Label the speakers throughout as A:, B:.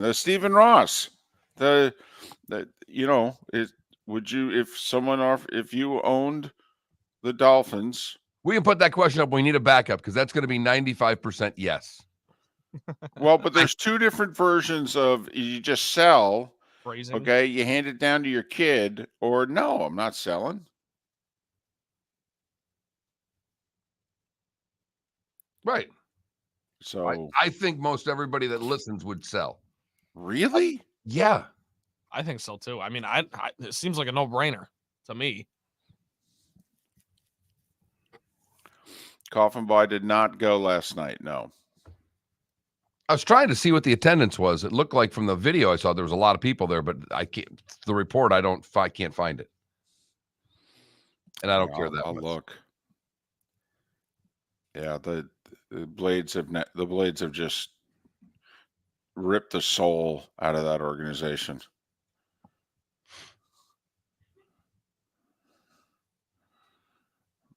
A: The Stephen Ross. The you know, would you if you owned the Dolphins?
B: We can put that question up. We need a backup because that's going to be 95% yes.
A: Well, but there's two different versions of you just sell.
C: Phrasing.
A: Okay, you hand it down to your kid, or no, I'm not selling.
B: Right.
A: So
B: I think most everybody that listens would sell.
A: Really?
B: Yeah.
C: I think so too. I mean, it seems like a no-brainer to me.
A: Coffin Boy did not go last night. No.
B: I was trying to see what the attendance was. It looked like from the video I saw there was a lot of people there, but I can't. The report I can't find it, and I don't care that
A: I'll
B: much.
A: look. Yeah, the Blades have just ripped the soul out of that organization.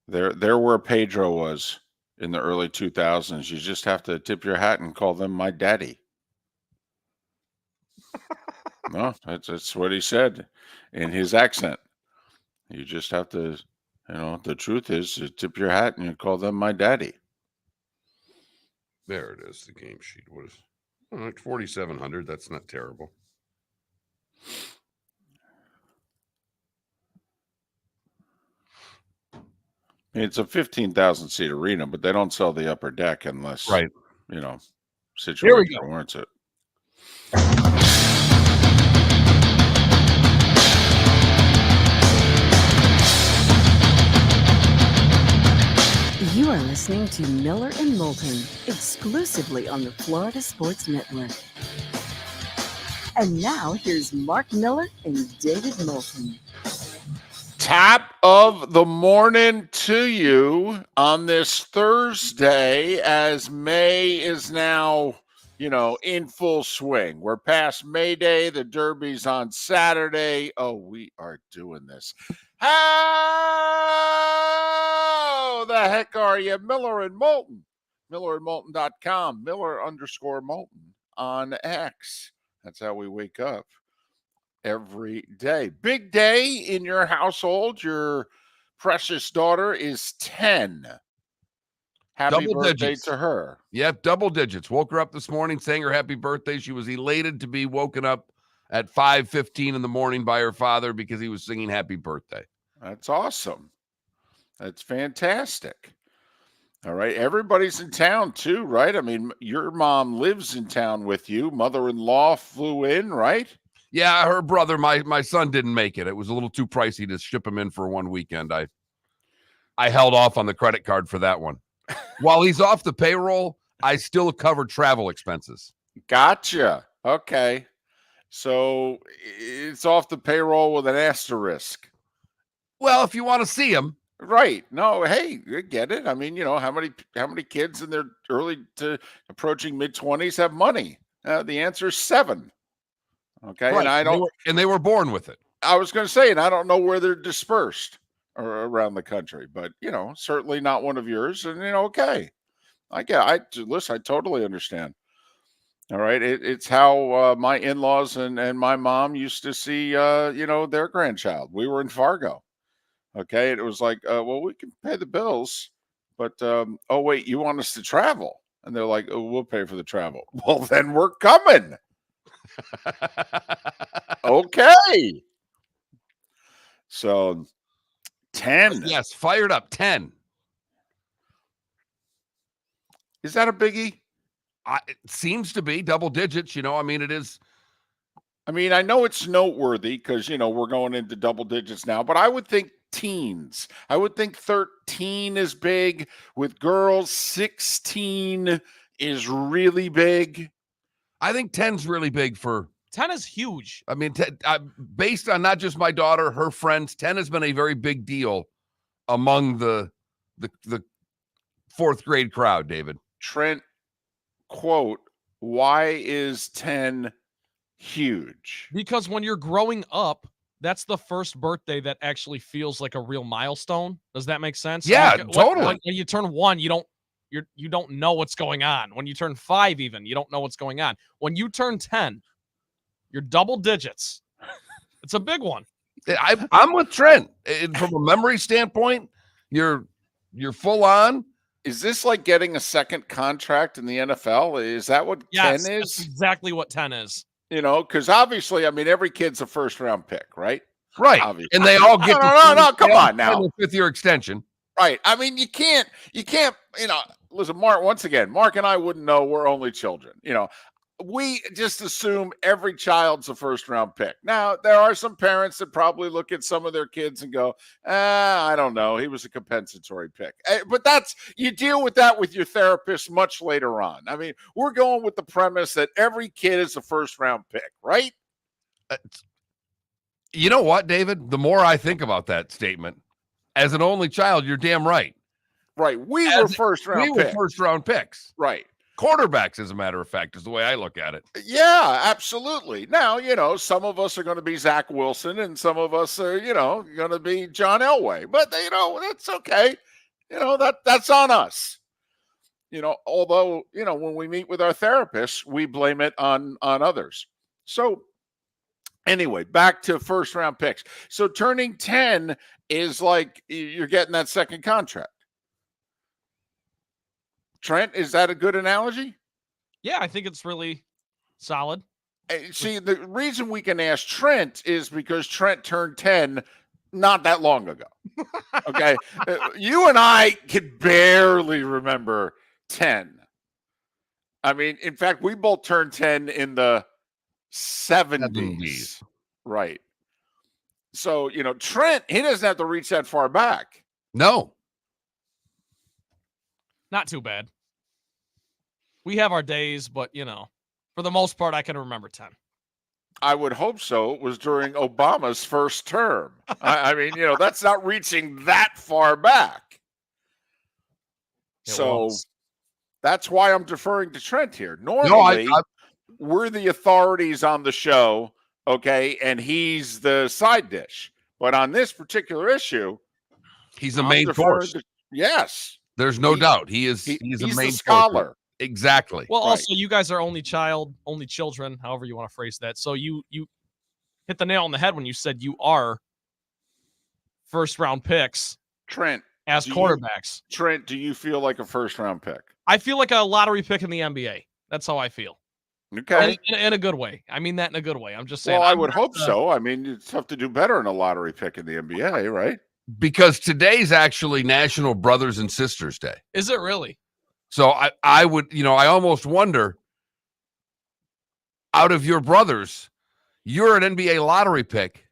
A: They're where Pedro was in the early 2000s. You just have to tip your hat and call them my daddy. No, that's what he said in his accent. You just have to, the truth is you tip your hat and you call them my daddy.
B: There it is, the game sheet. What is 4,700? That's not terrible.
A: It's a 15,000 seat arena, but they don't sell the upper deck unless, situation warrants it.
D: You are listening to Miller and Moulton, exclusively on the Florida Sports Network. And now, here's Mark Miller and David Moulton.
A: Top of the morning to you on this Thursday, as May is now, in full swing. We're past May Day. The Derby's on Saturday. Oh, we are doing this. How the heck are you? Miller and Moulton. MillerandMoulton.com. Miller_Moulton on X. That's how we wake up every day. Big day in your household. Your precious daughter is 10. Happy
B: Double
A: birthday
B: digits.
A: to her.
B: Yep, double digits. Woke her up this morning, sang her happy birthday. She was elated to be woken up at 5:15 in the morning by her father because he was singing happy birthday.
A: That's awesome. That's fantastic. All right. Everybody's in town too, right? I mean, your mom lives in town with you. Mother-in-law flew in, right?
B: Yeah, her brother, my son didn't make it. It was a little too pricey to ship him in for one weekend. I held off on the credit card for that one. While he's off the payroll, I still cover travel expenses.
A: Gotcha. Okay. So it's off the payroll with an asterisk.
B: Well, if you want to see him.
A: Right. No, hey, I get it. I mean, how many kids in their early to approaching mid-20s have money? The answer is 7. Okay.
B: Right. And they were born with it.
A: I was going to say, and I don't know where they're dispersed or around the country, but certainly not one of yours. And okay. I totally understand. All right. It's how my in-laws and my mom used to see their grandchild. We were in Fargo. Okay. And it was like, well, we can pay the bills, but oh wait, you want us to travel? And they're like, oh, we'll pay for the travel. Well, then we're coming. Okay. So 10.
B: Yes, fired up 10.
A: Is that a biggie?
B: It seems to be double digits. I mean, it is.
A: I mean, I know it's noteworthy because, we're going into double digits now, but I would think teens. I would think 13 is big. With girls, 16 is really big.
B: I think 10's really big for.
C: 10 is huge.
B: I mean, based on not just my daughter, her friends, 10 has been a very big deal among the fourth grade crowd, David.
A: Trent, quote, why is 10 huge?
C: Because when you're growing up, that's the first birthday that actually feels like a real milestone. Does that make sense?
B: Yeah,
C: like,
B: totally.
C: When you turn 1, you don't know what's going on. When you turn 5, even, you don't know what's going on. When you turn 10, You're double digits. It's a big one.
B: I'm with Trent. From a memory standpoint, you're full on.
A: Is this like getting a second contract in the NFL? Is that what 10
C: That's
A: is?
C: exactly what 10 is.
A: You know, because obviously, I mean, every kid's a first round pick, right?
B: Right.
A: Obviously.
B: And they all get
A: No, come on now.
B: The fifth-year extension.
A: Right. I mean, you can't, listen, once again, Mark and I wouldn't know, we're only children. We just assume every child's a first round pick. Now, there are some parents that probably look at some of their kids and go, I don't know. He was a compensatory pick. But you deal with that with your therapist much later on. I mean, we're going with the premise that every kid is a first round pick, right?
B: You know what, David? The more I think about that statement, as an only child, you're damn right.
A: Right. We were first
B: round picks.
A: Right.
B: Quarterbacks, as a matter of fact, is the way I look at it.
A: Yeah, absolutely. Now, some of us are going to be Zach Wilson and some of us are, going to be John Elway. But, that's okay. That's on us. Although, when we meet with our therapists, we blame it on others. So anyway, back to first round picks. So turning 10 is like you're getting that second contract. Trent, is that a good analogy?
C: Yeah, I think it's really solid.
A: See, the reason we can ask Trent is because Trent turned 10 not that long ago. Okay. You and I could barely remember 10. I mean, in fact, we both turned 10 in the 70s. Right. So, Trent, he doesn't have to reach that far back.
B: No.
C: Not too bad. We have our days, but, for the most part, I can remember 10.
A: I would hope so. It was during Obama's first term. I mean, that's not reaching that far back. That's why I'm deferring to Trent here. Normally, we're the authorities on the show, okay, and he's the side dish. But on this particular issue,
B: he's the main course.
A: Yes.
B: There's no doubt. He's a main
A: scholar.
B: Course. Exactly.
C: Well, also, you guys are only children, however you want to phrase that. So you hit the nail on the head when you said you are first round picks.
A: Trent.
C: As quarterbacks.
A: Trent, do you feel like a first round pick?
C: I feel like a lottery pick in the NBA. That's how I feel.
A: Okay.
C: In a good way. I mean that in a good way. I'm just saying.
A: Well, I would hope so. I mean, it's tough to do better in a lottery pick in the NBA, right?
B: Because today's actually National Brothers and Sisters Day.
C: Is it really?
B: So I would, I almost wonder, out of your brothers, you're an NBA lottery pick.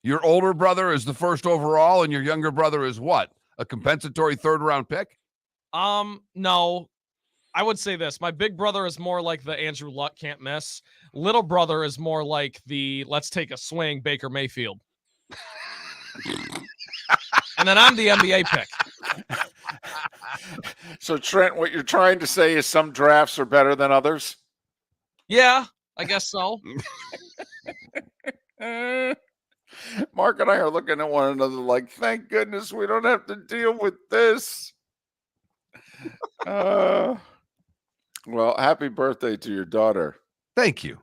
B: Your older brother is the first overall, and your younger brother is what? A compensatory third round pick?
C: No. I would say this. My big brother is more like the Andrew Luck can't miss. Little brother is more like the let's take a swing Baker Mayfield. And then I'm the NBA pick.
A: So, Trent, what you're trying to say is some drafts are better than others?
C: Yeah, I guess so.
A: Mark and I are looking at one another like, thank goodness we don't have to deal with this. Well, happy birthday to your daughter.
B: Thank you.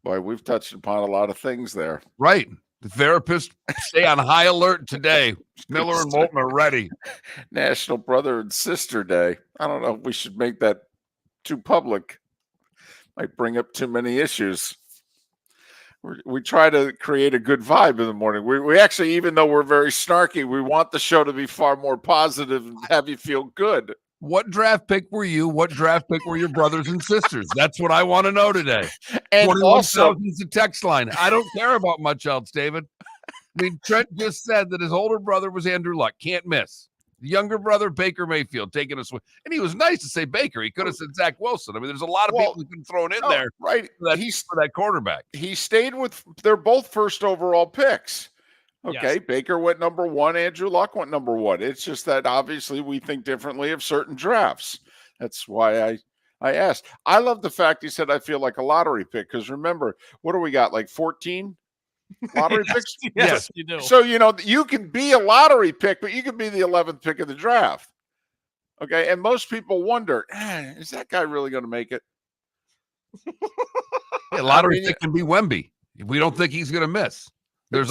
A: Boy, we've touched upon a lot of things there.
B: Right. The therapists stay on high alert today. Miller and Moulton are ready.
A: National Brother and Sister Day. I don't know if we should make that too public. Might bring up too many issues. We try to create a good vibe in the morning. We actually, even though we're very snarky, we want the show to be far more positive and have you feel good.
B: What draft pick were you? What draft pick were your brothers and sisters? That's what I want to know today.
A: And also,
B: is the text line. I don't care about much else, David. I mean, Trent just said that his older brother was Andrew Luck. Can't miss. The younger brother, Baker Mayfield, taking a swing. And he was nice to say Baker. He could have said Zach Wilson. I mean, there's a lot of people who can throw it in there.
A: Right.
B: For that quarterback.
A: He stayed with, they're both first overall picks. Okay, yes. Baker went number 1. Andrew Luck went number 1. It's just that obviously we think differently of certain drafts. That's why I asked. I love the fact he said I feel like a lottery pick because remember, what do we got? Like 14 lottery picks?
C: Yes, you do.
A: So, you can be a lottery pick, but you can be the 11th pick of the draft. Okay, and most people wonder, is that guy really going to make it?
B: Yeah, lottery pick can be Wemby. We don't think he's going to miss. There's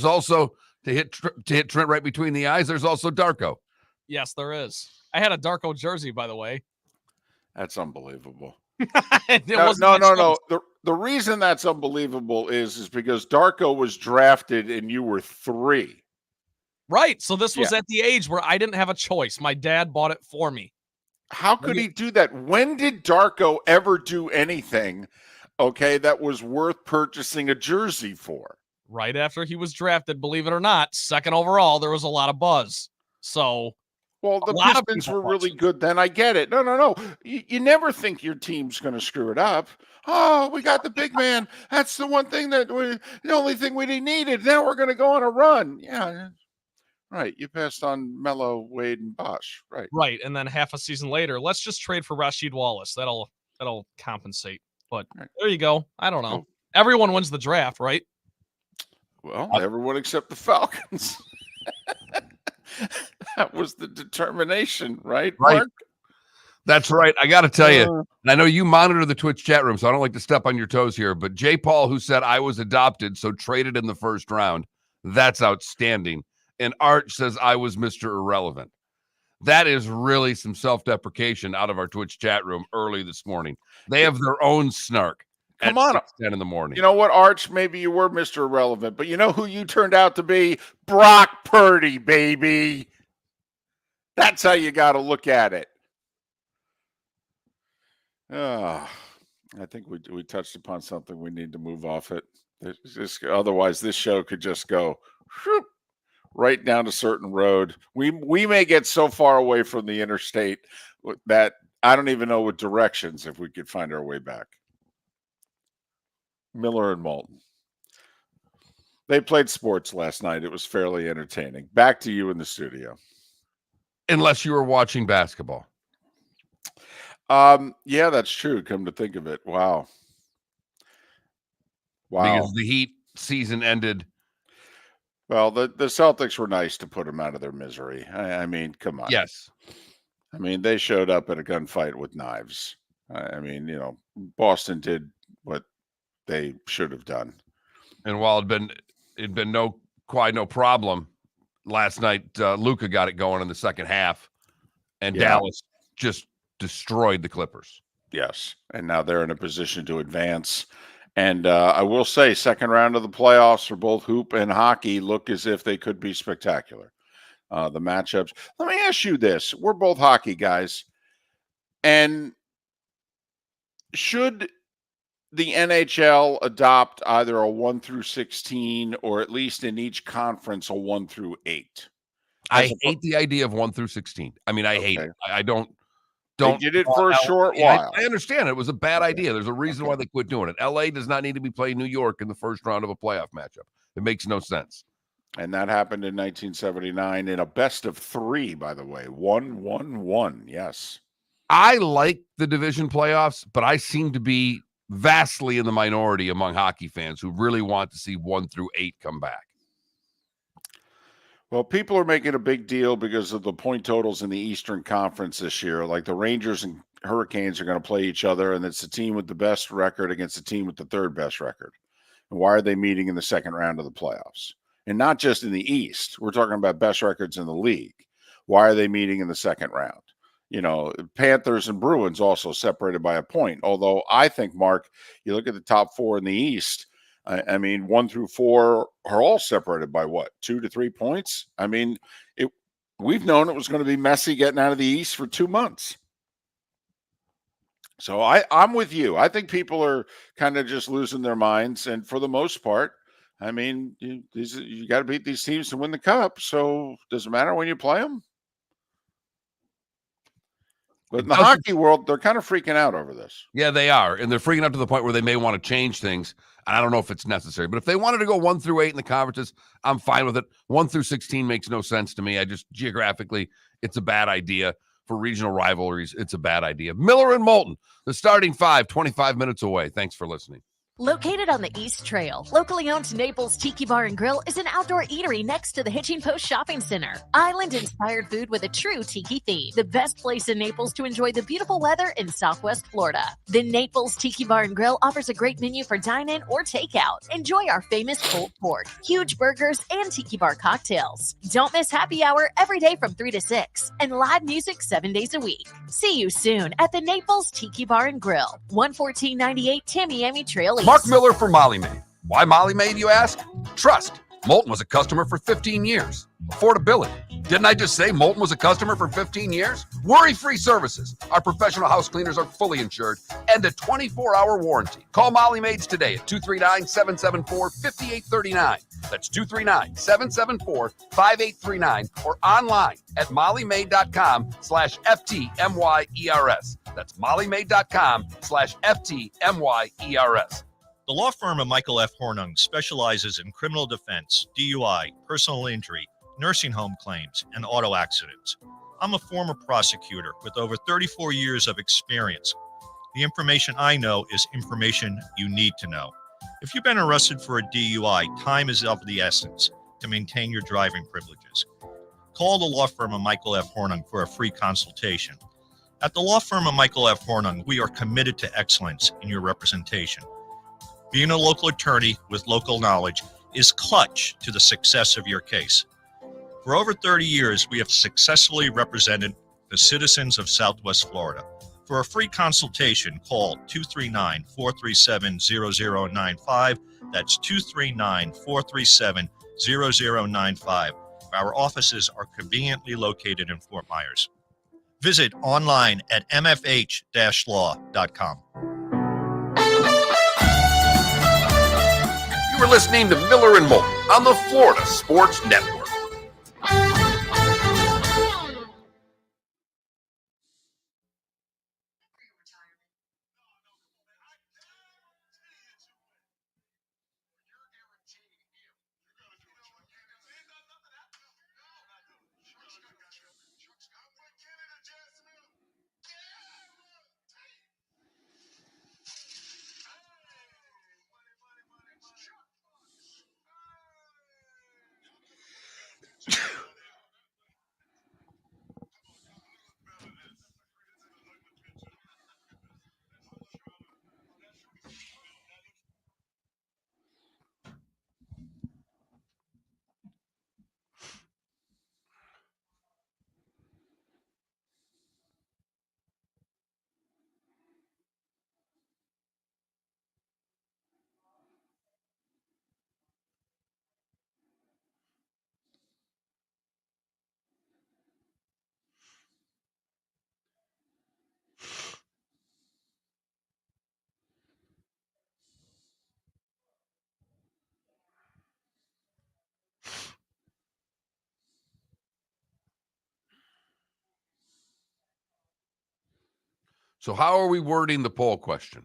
B: also to hit Trent right between the eyes. There's also Darko.
C: Yes, there is. I had a Darko jersey, by the way.
A: That's unbelievable.
C: No.
A: The reason that's unbelievable is because Darko was drafted and you were 3.
C: Right. So this was at the age where I didn't have a choice. My dad bought it for me.
A: How could he do that? When did Darko ever do anything, that was worth purchasing a jersey for?
C: Right after he was drafted, believe it or not, 2nd overall, there was a lot of buzz. So,
A: well, the Pistons were really good then. I get it. No. You never think your team's going to screw it up. Oh, we got the big man. That's the only thing we needed. Now we're going to go on a run. Yeah. Right. You passed on Melo, Wade, and Bosh. Right.
C: Right. And then half a season later, let's just trade for Rasheed Wallace. That'll compensate. But there you go. I don't know. Everyone wins the draft, right?
A: Well, everyone except the Falcons. That was the determination, right, Mark?
B: That's right. I got to tell you, and I know you monitor the Twitch chat room, so I don't like to step on your toes here, but Jay Paul, who said I was adopted, so traded in the first round, that's outstanding. And Arch says I was Mr. Irrelevant. That is really some self-deprecation out of our Twitch chat room early this morning. They have their own snark.
A: Come on.
B: 10 in the morning.
A: You know what, Arch? Maybe you were Mr. Irrelevant, but you know who you turned out to be? Brock Purdy, baby. That's how you got to look at it. I think we touched upon something. We need to move off it. Otherwise, this show could just go right down a certain road. We may get so far away from the interstate that I don't even know what directions if we could find our way back. Miller and Moulton. They played sports last night. It was fairly entertaining. Back to you in the studio.
B: Unless you were watching basketball.
A: Yeah, that's true. Come to think of it. Wow.
B: Because the Heat season ended.
A: Well, the Celtics were nice to put them out of their misery. I mean, come on.
B: Yes.
A: I mean, they showed up at a gunfight with knives. I mean, Boston did what they should have done.
B: And while it'd been no problem last night, Luka got it going in the second half, and Dallas just destroyed the Clippers.
A: Yes, and now they're in a position to advance. And I will say, second round of the playoffs for both hoop and hockey look as if they could be spectacular. The matchups. Let me ask you this. We're both hockey guys. And should the NHL adopt either a 1-16 or at least in each conference a 1-8?
B: I hate the idea of 1-16. I mean, I hate it. I don't.
A: They did it for a short while.
B: I understand it was a bad idea. There's a reason why they quit doing it. LA does not need to be playing New York in the first round of a playoff matchup. It makes no sense.
A: And that happened in 1979 in a best of 3, by the way. 1-1-1. Yes.
B: I like the division playoffs, but I seem to be vastly in the minority among hockey fans who really want to see 1-8 come back.
A: Well, people are making a big deal because of the point totals in the Eastern Conference this year. Like the Rangers and Hurricanes are going to play each other, and it's the team with the best record against the team with the third best record. And why are they meeting in the second round of the playoffs? And not just in the East. We're talking about best records in the league. Why are they meeting in the second round? Panthers and Bruins also separated by a point. Although I think, Mark, you look at the top 4 in the East, I mean, 1-4 are all separated by what, 2 to 3 points? I mean, we've known it was going to be messy getting out of the East for 2 months. So I'm with you. I think people are kind of just losing their minds. And for the most part, I mean, you got to beat these teams to win the cup. So does it matter when you play them? But in the hockey world, they're kind of freaking out over this.
B: Yeah, they are. And they're freaking out to the point where they may want to change things. And I don't know if it's necessary. But if they wanted to go 1-8 in the conferences, I'm fine with it. 1-16 makes no sense to me. Geographically, it's a bad idea. For regional rivalries, it's a bad idea. Miller and Moulton, the starting 5, 25 minutes away. Thanks for listening.
E: Located on the East Trail, locally owned Naples Tiki Bar and Grill is an outdoor eatery next to the Hitching Post Shopping Center. Island-inspired food with a true tiki theme. The best place in Naples to enjoy the beautiful weather in Southwest Florida. The Naples Tiki Bar and Grill offers a great menu for dine-in or takeout. Enjoy our famous pulled pork, huge burgers, and tiki bar cocktails. Don't miss happy hour every day from 3 to 6 and live music 7 days a week. See you soon at the Naples Tiki Bar and Grill, 11498 Tamiami Trail East.
B: Mark Miller for Molly Maid. Why Molly Maid, you ask? Trust. Moulton was a customer for 15 years. Affordability. Didn't I just say Moulton was a customer for 15 years? Worry-free services. Our professional house cleaners are fully insured and a 24-hour warranty. Call Molly Maids today at 239-774-5839. That's 239-774-5839 or online at mollymaid.com/FTMYERS. That's mollymaid.com/FTMYERS.
F: The law firm of Michael F. Hornung specializes in criminal defense, DUI, personal injury, nursing home claims, and auto accidents. I'm a former prosecutor with over 34 years of experience. The information I know is information you need to know. If you've been arrested for a DUI, time is of the essence to maintain your driving privileges. Call the law firm of Michael F. Hornung for a free consultation. At the law firm of Michael F. Hornung, we are committed to excellence in your representation. Being a local attorney with local knowledge is clutch to the success of your case. For over 30 years, we have successfully represented the citizens of Southwest Florida. For a free consultation, call 239-437-0095. That's 239-437-0095. Our offices are conveniently located in Fort Myers. Visit online at mfh-law.com.
B: You are listening to Miller and Moulton on the Florida Sports Network. So how are we wording the poll question?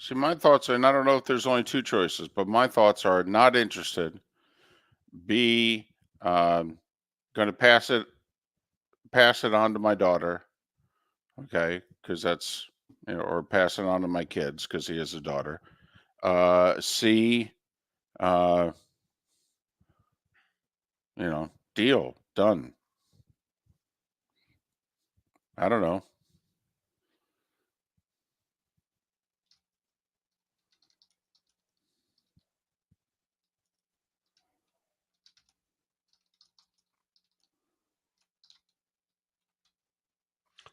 A: See, my thoughts are, and I don't know if there's only two choices, but my thoughts are not interested. B, going to pass it on to my daughter. Okay, because that's, or pass it on to my kids because he has a daughter. C, deal done. I don't know.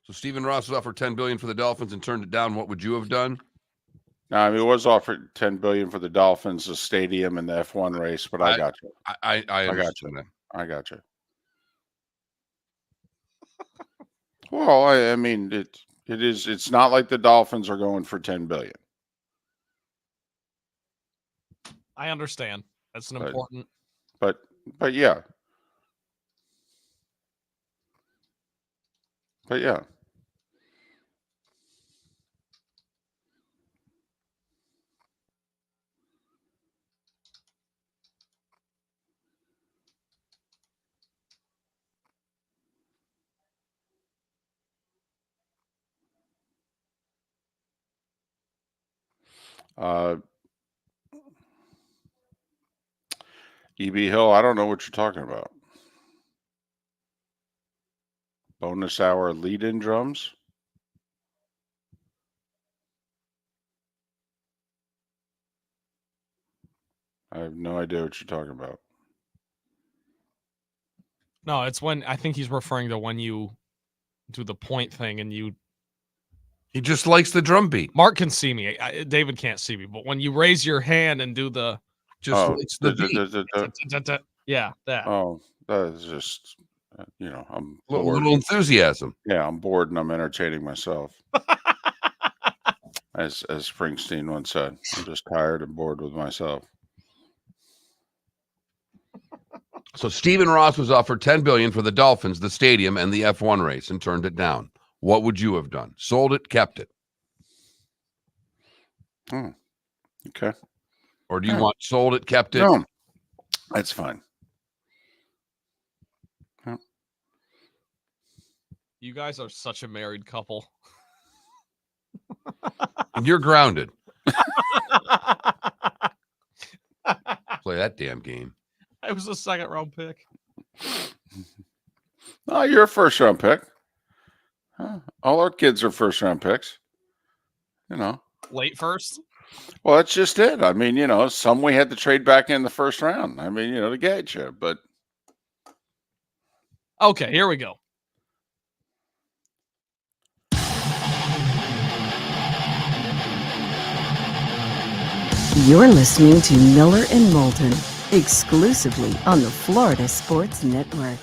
B: So Stephen Ross was offered $10 billion for the Dolphins and turned it down. What would you have done?
A: No, I mean, it was offered $10 billion for the Dolphins, the stadium, and the F1 race, but I got you.
B: I got you.
A: I got you. Well, I mean, it's not like the Dolphins are going for $10 billion.
C: I understand. That's an important
A: But yeah. But yeah. EB Hill, I don't know what you're talking about. Bonus hour lead-in drums? I have no idea what you're talking about.
C: No, it's when I think he's referring to when you do the point thing and you.
B: He just likes the drum beat.
C: Mark can see me. David can't see me, but when you raise your hand and do the.
B: Just likes the beat.
C: Yeah, that.
A: Oh, that is just, I'm
B: A
A: bored.
B: little enthusiasm.
A: Yeah, I'm bored and I'm entertaining myself. As Springsteen once said, I'm just tired and bored with myself.
B: So Stephen Ross was offered $10 billion for the Dolphins, the stadium, and the F1 race, and turned it down. What would you have done? Sold it, kept it?
A: Okay.
B: Or do you want sold it, kept it?
A: No, that's fine.
C: You guys are such a married couple.
B: You're grounded. Play that damn game.
C: I was a second round pick.
A: Oh, you're a first round pick. All our kids are first round picks.
C: Late first?
A: Well, that's just it. I mean, some we had to trade back in the first round. I mean, to get you, but.
C: Okay, here we go.
D: You're listening to Miller and Moulton, exclusively on the Florida Sports Network.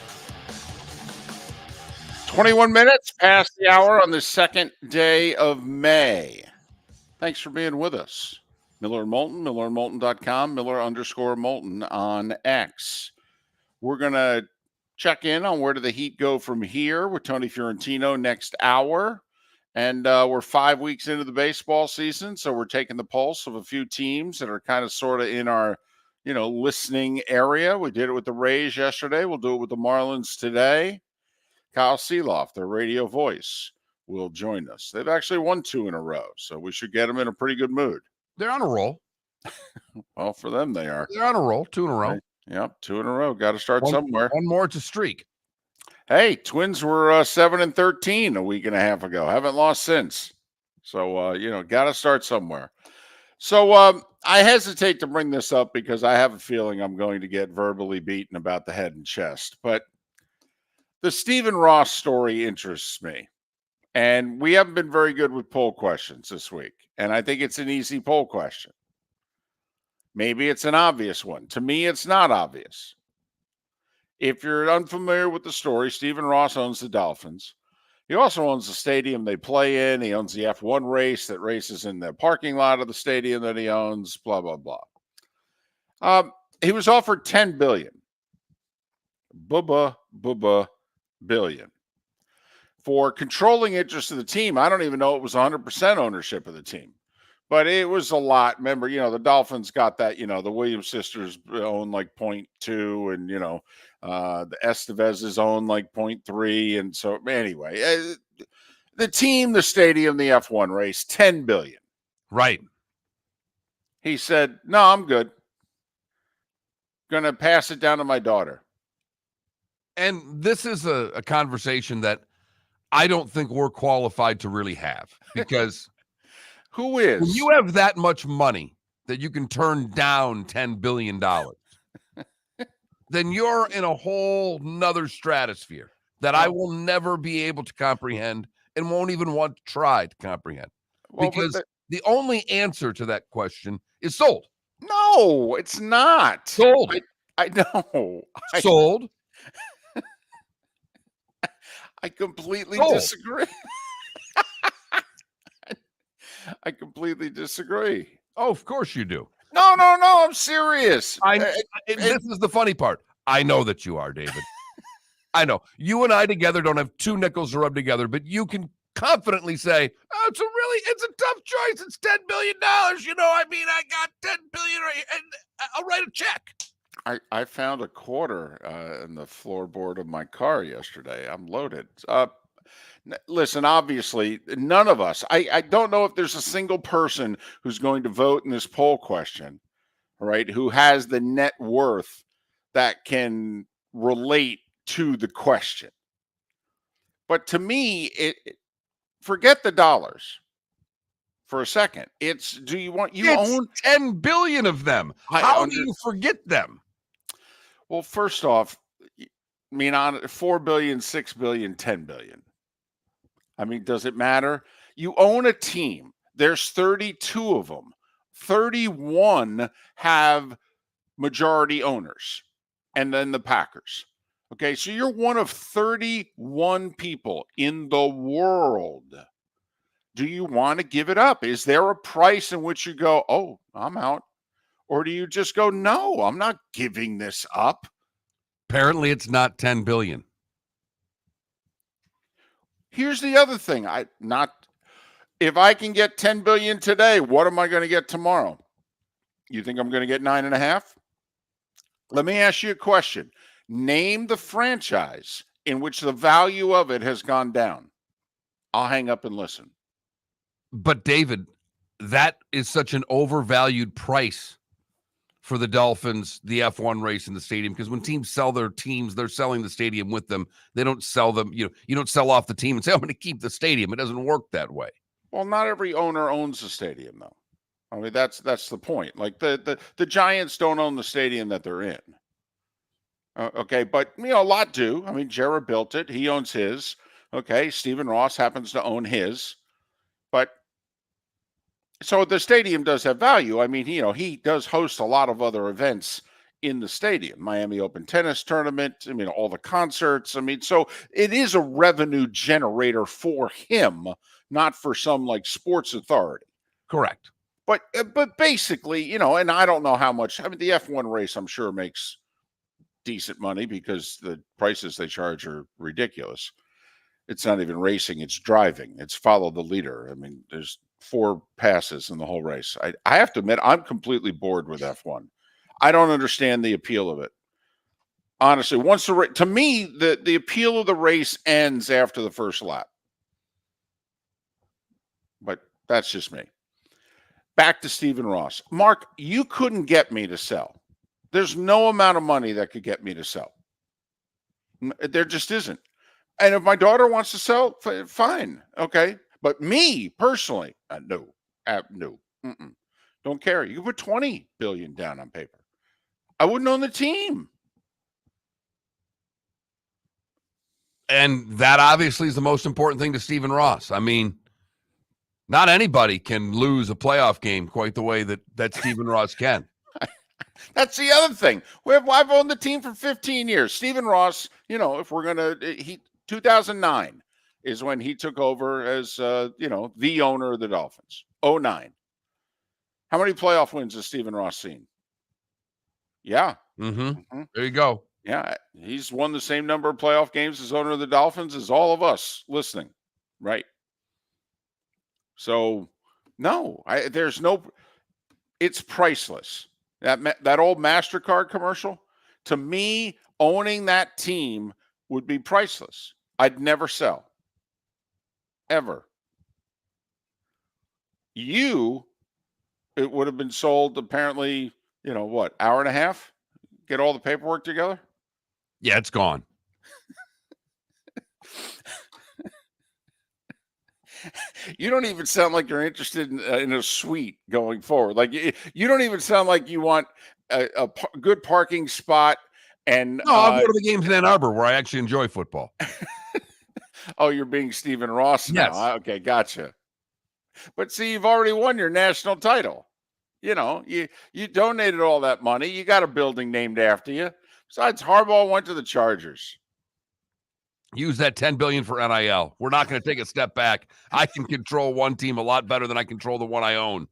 A: 21 minutes past the hour on the second day of May. Thanks for being with us. Miller and Moulton, millerandmoulton.com, Miller_Moulton on X. We're going to check in on where do the Heat go from here with Tony Fiorentino next hour. And we're 5 weeks into the baseball season, so we're taking the pulse of a few teams that are kind of sort of in our, listening area. We did it with the Rays yesterday. We'll do it with the Marlins today. Kyle Sielaff, their radio voice, will join us. They've actually won 2 in a row, so we should get them in a pretty good mood.
B: They're on a roll.
A: Well, for them, they are.
B: They're on a roll. 2 in a row.
A: Right. Yep, 2 in a row. Got to start somewhere.
B: One more to streak.
A: Hey, Twins were 7-13 a week and a half ago. Haven't lost since. So, got to start somewhere. So I hesitate to bring this up because I have a feeling I'm going to get verbally beaten about the head and chest. But the Stephen Ross story interests me. And we haven't been very good with poll questions this week. And I think it's an easy poll question. Maybe it's an obvious one. To me, it's not obvious. If you're unfamiliar with the story, Stephen Ross owns the Dolphins. He also owns the stadium they play in. He owns the F1 race that races in the parking lot of the stadium that he owns, blah, blah, blah. He was offered $10 billion. Billion. For controlling interest of the team. I don't even know it was 100% ownership of the team. But it was a lot. Remember, the Dolphins got that, the Williams sisters own like 0.2 and, the Estevez's own like 0.3. And so anyway, the team, the stadium, the F1 race, $10 billion.
B: Right.
A: He said, no, I'm good. Going to pass it down to my daughter.
B: And this is a conversation that I don't think we're qualified to really have because
A: who is?
B: When you have that much money that you can turn down $10 billion, then you're in a whole nother stratosphere that I will never be able to comprehend and won't even want to try to comprehend. Because the only answer to that question is sold.
A: No, it's not.
B: Sold.
A: I know.
B: Sold.
A: I completely
B: Sold.
A: disagree. I completely disagree.
B: Oh, of course you do.
A: No, I'm serious.
B: This is the funny part. I know that you are, David. I know. You and I together don't have two nickels to rub together, but you can confidently say, oh, it's a tough choice. It's $10 billion. You know, I mean, I got $10 billion and I'll write a check.
A: I found a quarter in the floorboard of my car yesterday. I'm loaded. Listen, obviously, none of us, I don't know if there's a single person who's going to vote in this poll question, right, who has the net worth that can relate to the question. But to me, forget the dollars for a second. It's, do you want, you
B: It's
A: own
B: 10 billion of them. How do you forget them?
A: Well, first off, I mean, on 4 billion, 6 billion, 10 billion. I mean, does it matter? You own a team. There's 32 of them. 31 have majority owners, and then the Packers. Okay, so you're one of 31 people in the world. Do you want to give it up? Is there a price in which you go, oh, I'm out? Or do you just go, no, I'm not giving this up?
B: Apparently, it's not 10 billion.
A: Here's the other thing. If I can get 10 billion today, what am I going to get tomorrow? You think I'm going to get 9.5? Let me ask you a question. Name the franchise in which the value of it has gone down. I'll hang up and listen.
B: But David, that is such an overvalued price for the Dolphins, the F1 race in the stadium, because when teams sell their teams, they're selling the stadium with them. They don't sell them. You don't sell off the team and say, I'm going to keep the stadium. It doesn't work that way.
A: Well, not every owner owns the stadium, though. I mean, that's the point. Like the Giants don't own the stadium that they're in. Okay, but a lot do. I mean, Jared built it. He owns his. Okay, Stephen Ross happens to own his. But so the stadium does have value. I mean, he does host a lot of other events in the stadium. Miami Open Tennis Tournament. I mean, all the concerts. I mean, so it is a revenue generator for him, not for some like sports authority.
B: Correct.
A: But basically, and I don't know how much. I mean, the F1 race, I'm sure, makes decent money because the prices they charge are ridiculous. It's not even racing, it's driving. It's follow the leader. I mean, there's 4 passes in the whole race. I have to admit, I'm completely bored with F1. I don't understand the appeal of it. Honestly, to me, the appeal of the race ends after the first lap. But that's just me. Back to Stephen Ross. Mark, you couldn't get me to sell. There's no amount of money that could get me to sell. There just isn't. And if my daughter wants to sell, fine. Okay. But me personally, no. Don't care. You can put 20 billion down on paper. I wouldn't own the team.
B: And that obviously is the most important thing to Stephen Ross. I mean, not anybody can lose a playoff game quite the way that Stephen Ross can.
A: That's the other thing. I've owned the team for 15 years. Stephen Ross, if we're going to, 2009 is when he took over as, the owner of the Dolphins. 2009. How many playoff wins has Stephen Ross seen? Yeah.
B: Mm-hmm. There you go.
A: Yeah. He's won the same number of playoff games as owner of the Dolphins as all of us listening. Right. So, no, it's priceless. That old MasterCard commercial, to me, owning that team would be priceless. I'd never sell. Ever. It would have been sold apparently, hour and a half? Get all the paperwork together?
B: Yeah, it's gone.
A: You don't even sound like you're interested in a suite going forward. Like you don't even sound like you want a good parking spot. And
B: no, I'll go to the games in Ann Arbor where I actually enjoy football.
A: Oh, you're being Stephen Ross now.
B: Yes.
A: Okay, gotcha. But see, you've already won your national title. You donated all that money. You got a building named after you. Besides, Harbaugh went to the Chargers.
B: Use that $10 billion for NIL. We're not going to take a step back. I can control one team a lot better than I control the one I own.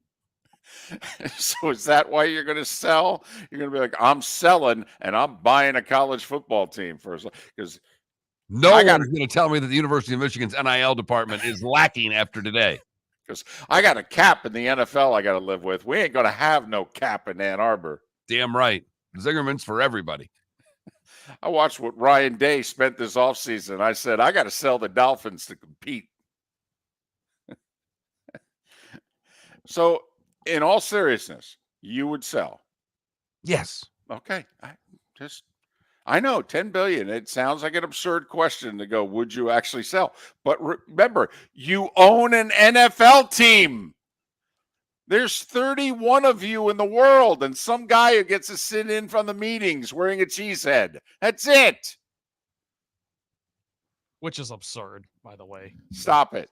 A: So is that why you're going to sell? You're going to be like, I'm selling and I'm buying a college football team first because
B: No
A: I
B: one's
A: got
B: going to tell me that the University of Michigan's NIL department is lacking after today.
A: because I got a cap in the NFL I got to live with. We ain't going to have no cap in Ann Arbor.
B: Damn right. Zingerman's for everybody.
A: I watched what Ryan Day spent this offseason. I said, I got to sell the Dolphins to compete. So, in all seriousness, you would sell.
B: Yes.
A: Okay. I know 10 billion. It sounds like an absurd question to go, would you actually sell? But remember, you own an NFL team. There's 31 of you in the world, and some guy who gets to sit in from the meetings wearing a cheese head. That's it.
C: Which is absurd, by the way.
A: Stop it.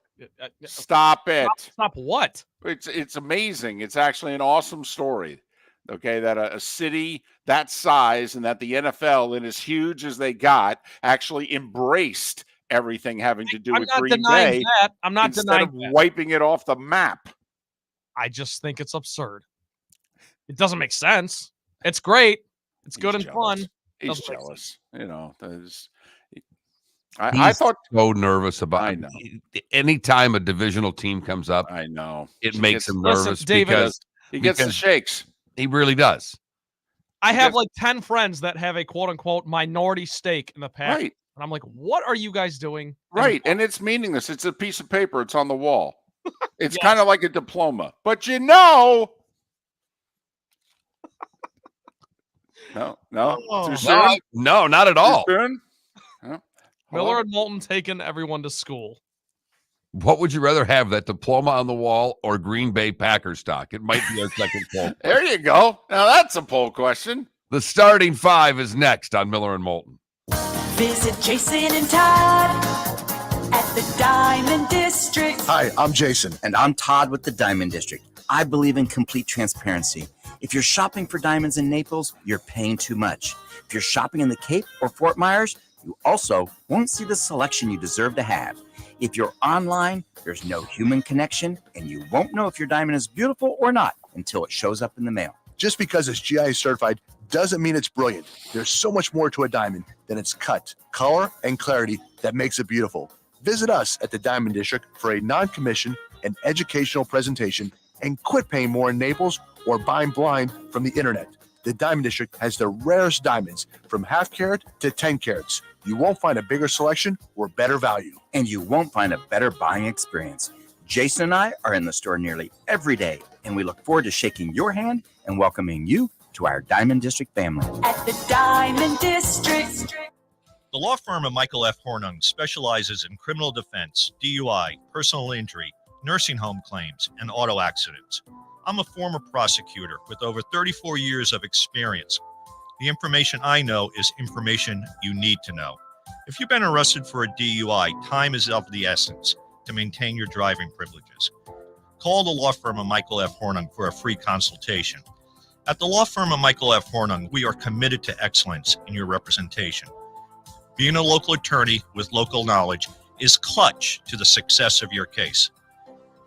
C: Stop,
A: Stop it.
C: stop what?
A: It's amazing. It's actually an awesome story. Okay, that a city that size and that the NFL, and as huge as they got, actually embraced everything having to do
C: I'm
A: with
C: not
A: Green
C: denying
A: Bay
C: that. I'm not
A: instead
C: denying
A: of
C: that.
A: wiping it off the map.
C: I just think it's absurd. It doesn't make sense. It's great. It's good and
A: jealous.
C: fun.
A: He's
C: Doesn't make
A: jealous. You know,
B: He's
A: I thought
B: so nervous about
A: I know.
B: Anytime a divisional team comes up,
A: I know.
B: it
A: He
B: makes
A: gets-
B: him
C: Listen,
B: nervous
C: David,
A: he gets the
B: because-
A: shakes.
B: he really does.
C: I have
A: Because-
C: like 10 friends that have a quote unquote minority stake in the pack.
A: Right.
C: And I'm like, what are you guys doing?
A: Right. And it's meaningless. It's a piece of paper. It's on the wall. It's
C: Yes.
A: kind of like a diploma. But you know. No.
C: Oh.
A: Too soon?
B: No, not at all.
A: Too soon? No.
C: Miller and Moulton taking everyone to school.
B: What would you rather have, that diploma on the wall or Green Bay Packers stock? It might be our second poll.
A: There you go. Now that's a poll question.
B: The starting five is next on Miller and Moulton.
G: Visit Jason and Todd at the Diamond District.
H: Hi, I'm Jason.
I: And I'm Todd with the Diamond District. I believe in complete transparency. If you're shopping for diamonds in Naples, you're paying too much. If you're shopping in the Cape or Fort Myers, you also won't see the selection you deserve to have. If you're online, there's no human connection, and you won't know if your diamond is beautiful or not until it shows up in the mail.
H: Just because it's GI certified doesn't mean it's brilliant. There's so much more to a diamond than its cut, color, and clarity that makes it beautiful. Visit us at the Diamond District for a non-commissioned and educational presentation, and quit paying more in Naples or buying blind from the internet. The Diamond District has the rarest diamonds from half carat to 10 carats. You won't find a bigger selection or better value.
I: And you won't find a better buying experience. Jason and I are in the store nearly every day, and we look forward to shaking your hand and welcoming you to our Diamond District family.
G: At the Diamond District.
F: The law firm of Michael F. Hornung specializes in criminal defense, DUI, personal injury, nursing home claims, and auto accidents. I'm a former prosecutor with over 34 years of experience. The information I know is information you need to know. If you've been arrested for a DUI, time is of the essence to maintain your driving privileges. Call the law firm of Michael F. Hornung for a free consultation. At the law firm of Michael F. Hornung, we are committed to excellence in your representation. Being a local attorney with local knowledge is clutch to the success of your case.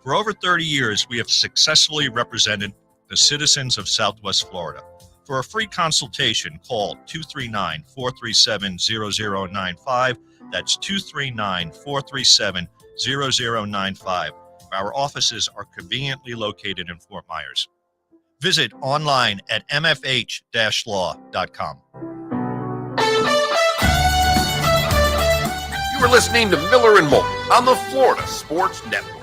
F: For over 30 years, we have successfully represented the citizens of Southwest Florida. For a free consultation, call 239-437-0095. That's 239-437-0095. Our offices are conveniently located in Fort Myers. Visit online at mfh-law.com.
B: You are listening to Miller and Moulton on the Florida Sports Network.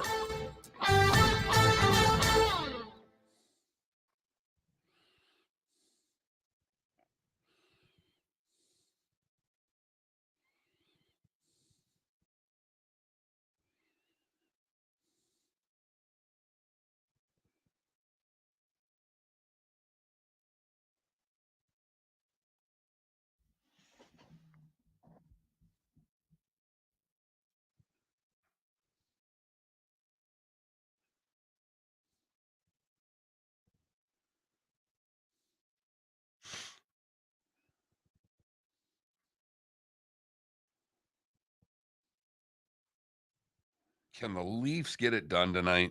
B: Can the Leafs get it done tonight?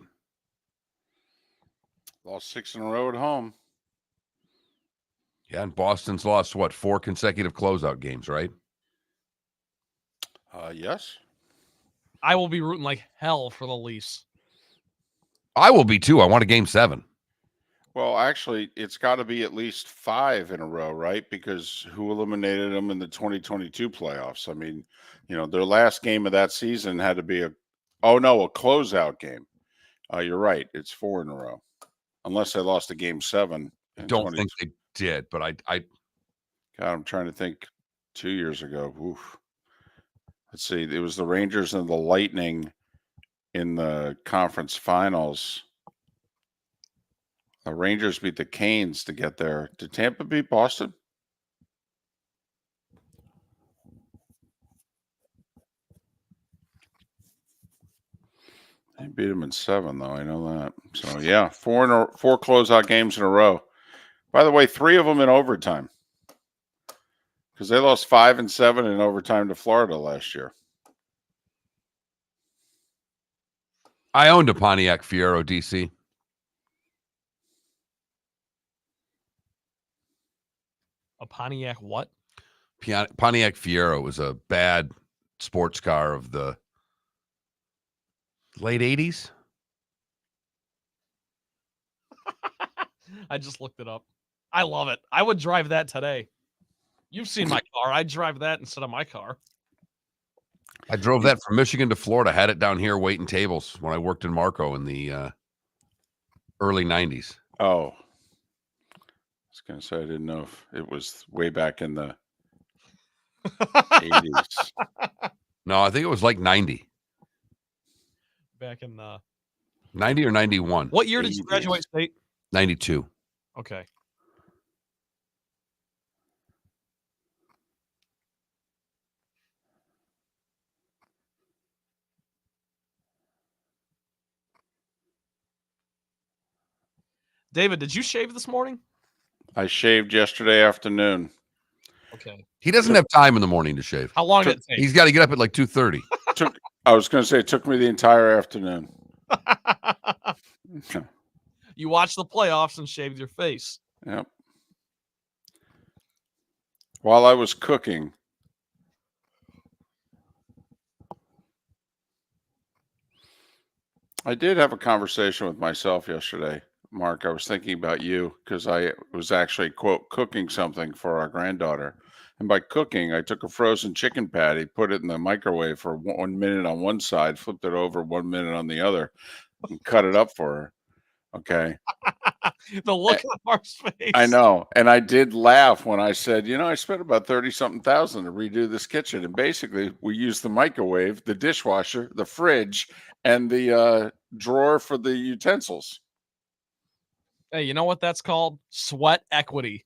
A: Lost 6 in a row at home.
B: Yeah, and Boston's lost, 4 consecutive closeout games, right?
A: Yes.
C: I will be rooting like hell for the Leafs.
B: I will be too. I want a game 7.
A: Well, actually, it's got to be at least 5 in a row, right? Because who eliminated them in the 2022 playoffs? I mean, their last game of that season had to be a closeout game. You're right. It's 4 in a row, unless they lost a game 7.
B: I don't think they did, but God,
A: I'm trying to think. 2 years ago. Oof. Let's see. It was the Rangers and the Lightning in the conference finals. The Rangers beat the Canes to get there. Did Tampa beat Boston? They beat them in 7, though. I know that. So yeah, 4 closeout games in a row. By the way, 3 of them in overtime, because they lost 5 and 7 in overtime to Florida last year.
B: I owned a Pontiac Fiero DC.
C: A Pontiac what?
B: Pontiac Fiero was a bad sports car of the late 80s.
C: I just looked it up. I love it. I would drive that today. You've seen my car. I'd drive that instead of my car.
B: I drove that from Michigan to Florida, had it down here waiting tables when I worked in Marco in the early 90s.
A: Oh. I was going to say, I didn't know if it was way back in the 80s.
B: No, I think it was like 90.
C: Back in the
B: 90 or 91.
C: What year did you graduate state?
B: 92.
C: Okay. David, did you shave this morning?
A: I shaved yesterday afternoon.
C: Okay.
B: He doesn't have time in the morning to shave.
C: How long did it take?
B: He's got to get up at like 2:30.
A: I was going to say it took me the entire afternoon.
C: You watched the playoffs and shaved your face.
A: Yep. While I was cooking. I did have a conversation with myself yesterday, Mark. I was thinking about you because I was actually, quote, cooking something for our granddaughter. And by cooking, I took a frozen chicken patty, put it in the microwave for 1 minute on one side, flipped it over 1 minute on the other, and cut it up for her. Okay.
C: The look on Mark's face.
A: I know. And I did laugh when I said, I spent about 30-something thousand to redo this kitchen. And basically, we used the microwave, the dishwasher, the fridge, and the drawer for the utensils.
C: Hey, you know what that's called? Sweat equity.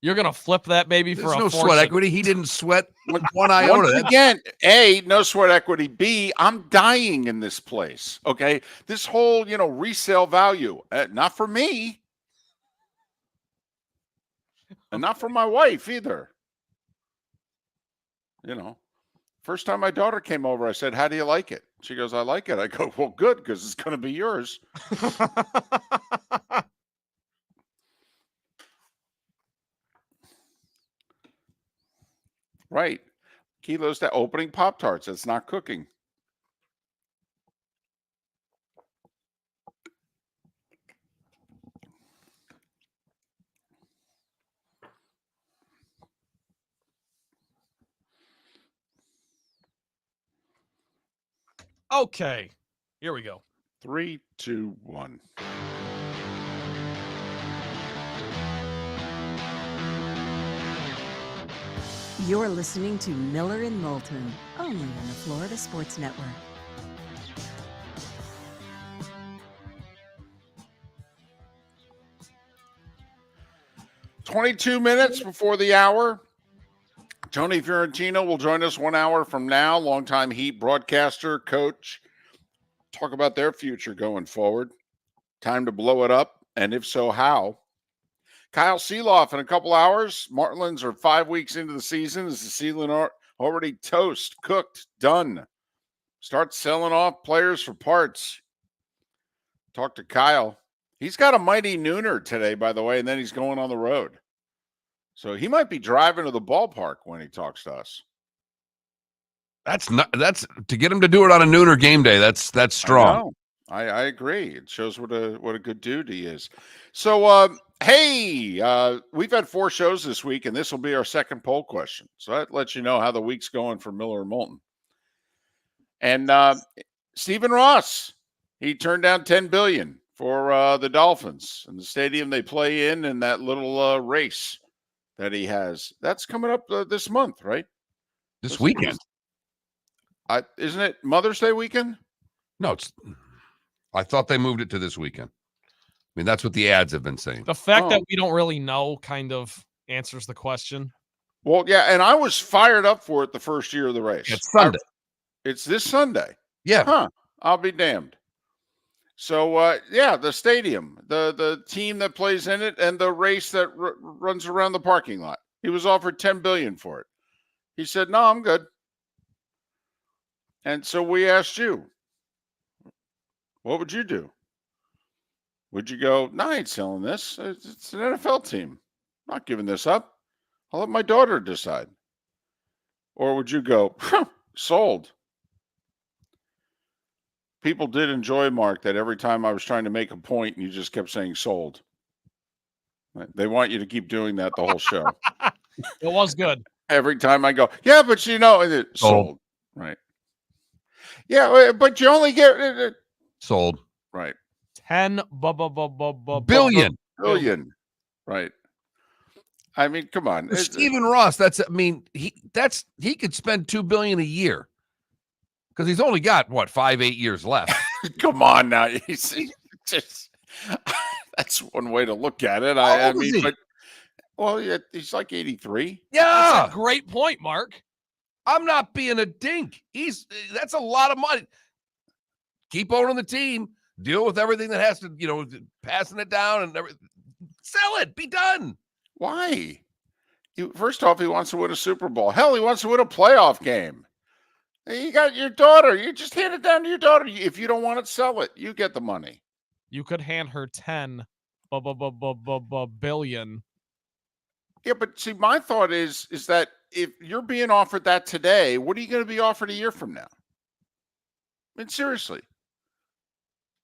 C: You're going to flip that baby for
B: There's
C: a
B: no
C: fortune.
B: sweat equity. He didn't sweat one iota.
A: Once again, A, no sweat equity. B, I'm dying in this place. Okay. This whole, resale value, not for me. And not for my wife either. First time my daughter came over, I said, "How do you like it?" She goes, "I like it." I go, "Well, good, because it's going to be yours." Right. Kilos to opening Pop-Tarts. It's not cooking.
C: Okay. Here we go.
A: 3, 2, 1.
D: You're listening to Miller and Moulton, only on the Florida Sports Network.
A: "22 minutes before the hour. Tony Fiorentino will join us 1 hour from now. Longtime Heat broadcaster, coach. Talk about their future going forward. Time to blow it up, and if so, how? Kyle Sielaff in a couple hours. Marlins are 5 weeks into the season. Is the season already toast, cooked, done? Start selling off players for parts. Talk to Kyle. He's got a mighty nooner today, by the way, and then he's going on the road. So he might be driving to the ballpark when he talks to us.
B: That's to get him to do it on a nooner game day. That's strong.
A: I agree. It shows what a good dude he is. So hey, we've had 4 shows this week, and this will be our second poll question. So that lets you know how the week's going for Miller and Moulton. And Stephen Ross, he turned down $10 billion for the Dolphins and the stadium they play in, and that little race that he has. That's coming up this month, right?
B: This weekend.
A: Isn't it Mother's Day weekend?
B: No, I thought they moved it to this weekend. I mean, that's what the ads have been saying.
C: The fact that we don't really know kind of answers the question.
A: Well, yeah, and I was fired up for it the first year of the race.
B: It's Sunday.
A: It's this Sunday.
B: Yeah.
A: Huh. I'll be damned. So, yeah, the stadium, the team that plays in it, and the race that runs around the parking lot. He was offered $10 billion for it. He said, "No, I'm good." And so we asked you, what would you do? Would you go, "No, I ain't selling this. It's an NFL team. I'm not giving this up. I'll let my daughter decide." Or would you go, "Sold"? People did enjoy, Mark, that every time I was trying to make a point, you just kept saying "sold." They want you to keep doing that the whole show.
C: It was good.
A: Every time I go, "Yeah, but you know," and it sold. Right. Yeah, but you only get
B: Sold.
A: Right.
C: 10
B: billion.
A: Right. I mean, come on.
B: Stephen Ross, he could spend $2 billion a year. Because he's only got 5-8 years left.
A: Come on now. That's one way to look at it. I mean, but yeah, he's like 83.
B: Yeah.
C: That's a great point, Mark.
B: I'm not being a dink. That's a lot of money. Keep owning the team. Deal with everything that has to, passing it down and everything. Sell it. Be done.
A: Why? First off, he wants to win a Super Bowl. Hell, he wants to win a playoff game. You got your daughter. You just hand it down to your daughter. If you don't want it, sell it. You get the money.
C: You could hand her 10 billion.
A: Yeah, but see, my thought is that if you're being offered that today, what are you going to be offered a year from now? I mean, seriously.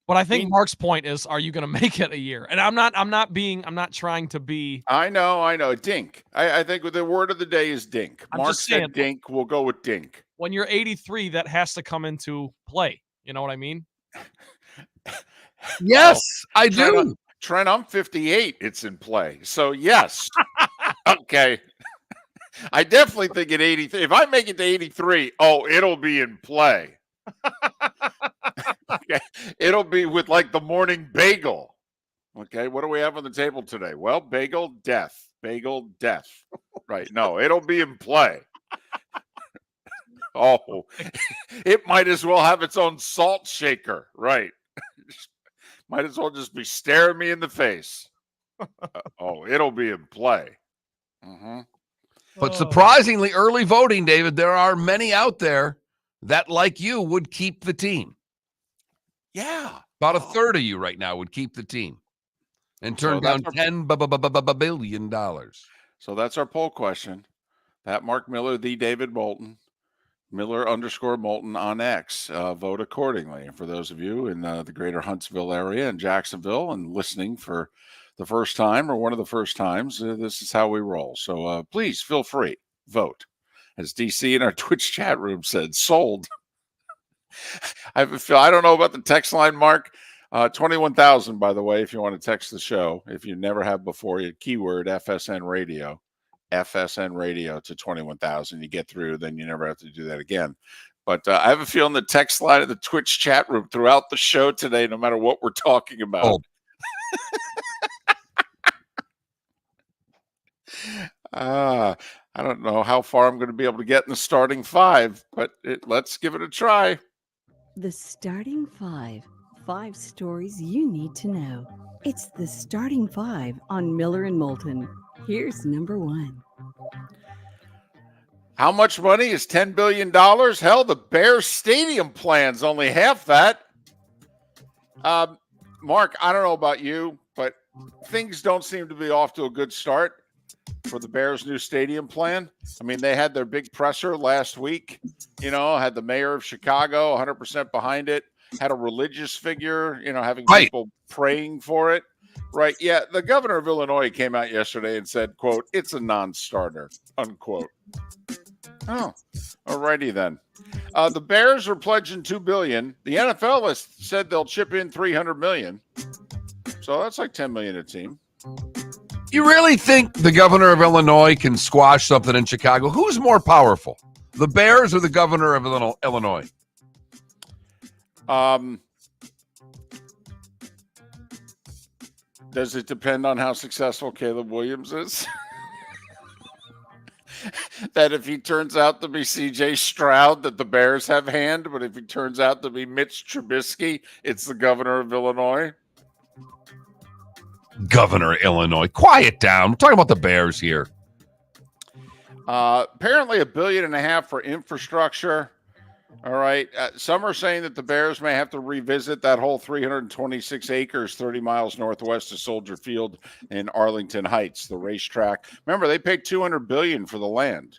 C: But I think Mark's point is, are you going to make it a year? And I'm not trying to be.
A: I know. Dink. I think the word of the day is dink. Mark said dink. We'll go with dink.
C: When you're 83, that has to come into play. You know what I mean?
B: Yes, I do.
A: Trent, I'm 58. It's in play. So, yes. Okay. I definitely think at 83, if I make it to 83, it'll be in play. Okay. It'll be with like the morning bagel. Okay. What do we have on the table today? Well, bagel death. Right. No, it'll be in play. It might as well have its own salt shaker. Right. Might as well just be staring me in the face. It'll be in play. Mm-hmm.
B: But surprisingly early voting, David, there are many out there that, like you, would keep the team.
A: Yeah.
B: About a third of you right now would keep the team and turn down $10 billion.
A: So that's our poll question. That Mark Miller, the David Moulton, Miller_Moulton on X. Vote accordingly. And for those of you in the greater Huntsville area and Jacksonville and listening for the first time or one of the first times, this is how we roll. So please feel free. Vote. As DC in our Twitch chat room said, sold. I don't know about the text line, Mark. 21,000, by the way, if you want to text the show. If you never have before, you keyword FSN Radio to 21,000. You get through, then you never have to do that again. But I have a feeling the text line of the Twitch chat room throughout the show today, no matter what we're talking about. I don't know how far I'm going to be able to get in the starting 5, but let's give it a try.
D: The starting 5. 5 stories you need to know. It's the starting 5 on Miller and Moulton. Here's number 1.
A: How much money is $10 billion? Hell, the Bears stadium plan's only half that. Mark, I don't know about you, but things don't seem to be off to a good start for the Bears' new stadium plan. I mean, they had their big presser last week, had the mayor of Chicago 100% behind it, had a religious figure, having
B: Right.
A: people praying for it. Right. Yeah. The governor of Illinois came out yesterday and said, quote, "It's a non-starter," unquote. Oh, alrighty then. The Bears are pledging $2 billion. The NFL has said they'll chip in $300 million. So that's like $10 million a team.
B: You really think the governor of Illinois can squash something in Chicago? Who's more powerful, the Bears or the governor of Illinois?
A: Does it depend on how successful Caleb Williams is? That if he turns out to be C.J. Stroud, that the Bears have hand, but if he turns out to be Mitch Trubisky, it's the governor of Illinois.
B: Governor of Illinois. Quiet down. We're talking about the Bears here.
A: Apparently $1.5 billion for infrastructure. All right. Some are saying that the Bears may have to revisit that whole 326 acres, 30 miles northwest of Soldier Field in Arlington Heights, the racetrack. Remember, they paid $200 billion for the land.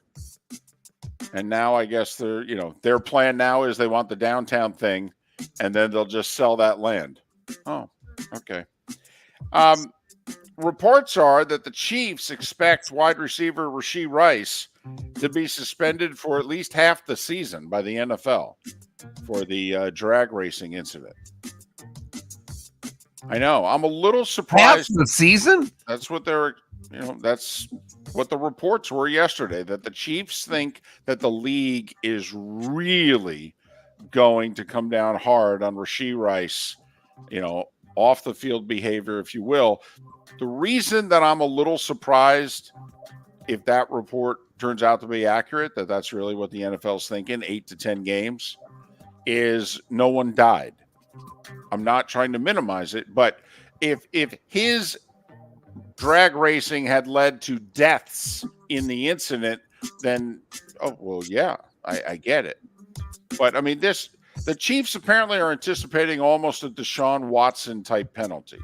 A: And now I guess their plan now is they want the downtown thing, and then they'll just sell that land. Oh, okay. Reports are that the Chiefs expect wide receiver Rashee Rice to be suspended for at least half the season by the NFL for the drag racing incident. I know. I'm a little surprised.
B: Half the season?
A: That's what that's what the reports were yesterday, that the Chiefs think that the league is really going to come down hard on Rashee Rice, off the field behavior, if you will. The reason that I'm a little surprised, if that report turns out to be accurate, that's really what the NFL's thinking, 8 to 10 games, is no one died. I'm not trying to minimize it, but if his drag racing had led to deaths in the incident, then, I get it. But I mean, the Chiefs apparently are anticipating almost a Deshaun Watson type penalty.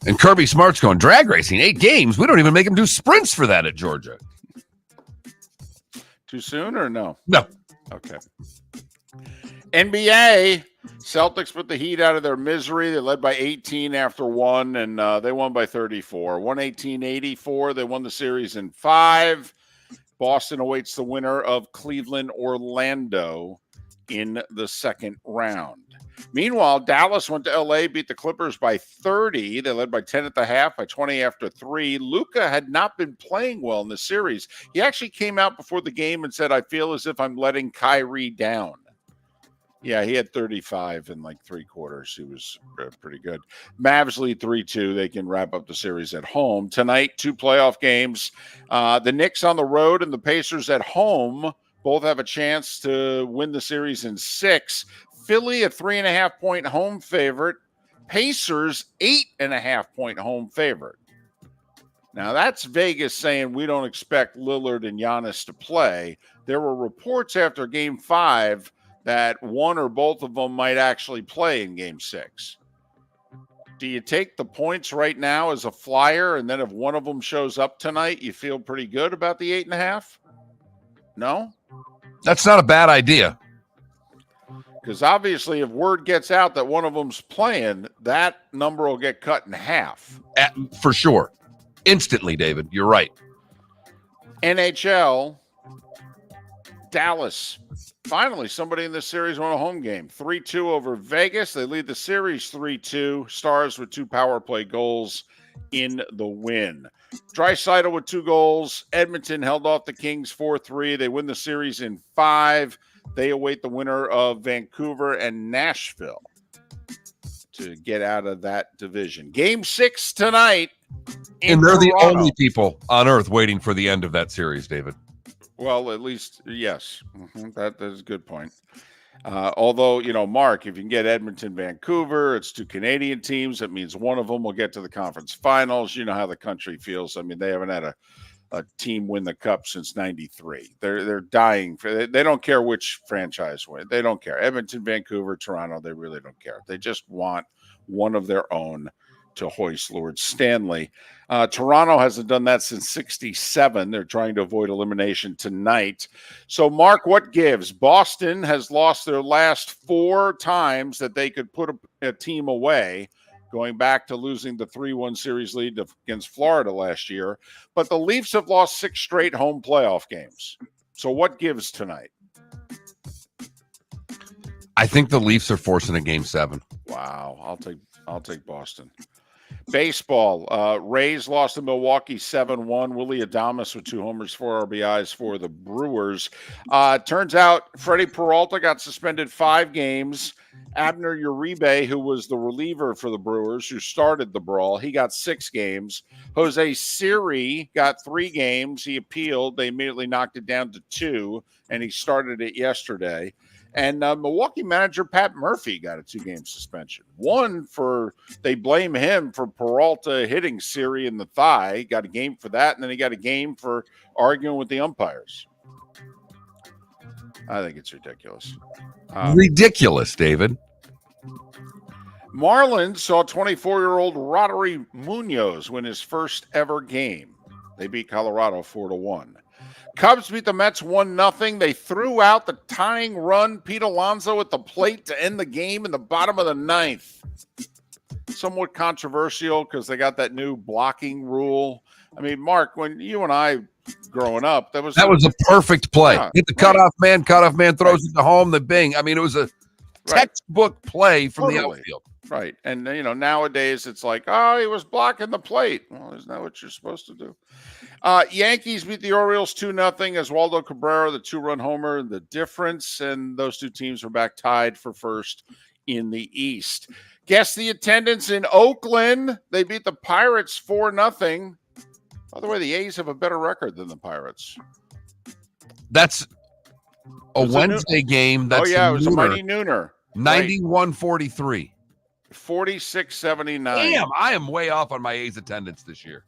B: And Kirby Smart's going, drag racing, 8 games. We don't even make him do sprints for that at Georgia.
A: Too soon or no?
B: No.
A: Okay. NBA, Celtics put the Heat out of their misery. They led by 18 after 1, and they won by 34. 118-84. They won the series in 5. Boston awaits the winner of Cleveland-Orlando in the second round. Meanwhile, Dallas went to L.A., beat the Clippers by 30. They led by 10 at the half, by 20 after 3. Luka had not been playing well in the series. He actually came out before the game and said, "I feel as if I'm letting Kyrie down." Yeah, he had 35 in like 3 quarters. He was pretty good. Mavs lead 3-2. They can wrap up the series at home. Tonight, 2 playoff games. The Knicks on the road and the Pacers at home both have a chance to win the series in 6. Philly, a 3.5-point home favorite. Pacers, 8.5-point home favorite. Now, that's Vegas saying we don't expect Lillard and Giannis to play. There were reports after Game 5 that one or both of them might actually play in Game 6. Do you take the points right now as a flyer, and then if one of them shows up tonight, you feel pretty good about the 8.5? No?
B: That's not a bad idea.
A: Because obviously, if word gets out that one of them's playing, that number will get cut in half.
B: For sure. Instantly, David. You're right.
A: NHL, Dallas. Finally, somebody in this series won a home game. 3-2 over Vegas. They lead the series 3-2. Stars with 2 power play goals in the win. Draisaitl with 2 goals. Edmonton held off the Kings 4-3. They win the series in 5. They await the winner of Vancouver and Nashville to get out of that division. Game 6 tonight.
B: And they're
A: Toronto.
B: the only people on earth waiting for the end of that series, David.
A: Well, at least, yes. That is a good point. Although, Mark, if you can get Edmonton, Vancouver, it's 2 Canadian teams. That means one of them will get to the conference finals. You know how the country feels. I mean, they haven't had a team win the cup since 93. They're dying for. They don't care which franchise win. They don't care. Edmonton, Vancouver, Toronto. They really don't care. They just want one of their own to hoist Lord Stanley. Toronto hasn't done that since 67. They're trying to avoid elimination tonight. So, Mark, what gives? Boston has lost their last 4 times that they could put a team away, going back to losing the 3-1 series lead against Florida last year. But the Leafs have lost 6 straight home playoff games. So what gives tonight?
B: I think the Leafs are forcing a game 7.
A: Wow. I'll take Boston. Baseball. Rays lost to Milwaukee 7-1. Willie Adames with 2 homers, 4 RBIs for the Brewers. Turns out Freddie Peralta got suspended 5 games. Abner Uribe, who was the reliever for the Brewers, who started the brawl, he got 6 games. Jose Siri got 3 games. He appealed. They immediately knocked it down to 2, and he started it yesterday. And Milwaukee manager Pat Murphy got a 2-game suspension. One for, they blame him for Peralta hitting Siri in the thigh. He got a game for that, and then he got a game for arguing with the umpires. I think it's ridiculous.
B: Ridiculous, David.
A: Marlins saw 24-year-old Rodri Munoz win his first ever game. They beat Colorado 4-1. Cubs beat the Mets 1-0. They threw out the tying run, Pete Alonso at the plate to end the game in the bottom of the 9th. Somewhat controversial because they got that new blocking rule. I mean, Mark, when you and I growing up, that was
B: a perfect play.
A: Yeah,
B: Hit the cutoff man throws it to home, the bing. I mean, it was a textbook play from the outfield.
A: Right. And, nowadays it's like, oh, he was blocking the plate. Well, isn't that what you're supposed to do? Yankees beat the Orioles 2-0 as Waldo Cabrera, the 2-run homer, the difference. And those 2 teams were back tied for first in the East. Guess the attendance in Oakland. They beat the Pirates 4-0. By the way, the A's have a better record than the Pirates.
B: That's a Wednesday game. That's
A: it was a mighty nooner.
B: 91-43.
A: 46-79.
B: Damn, I am way off on my A's attendance this year.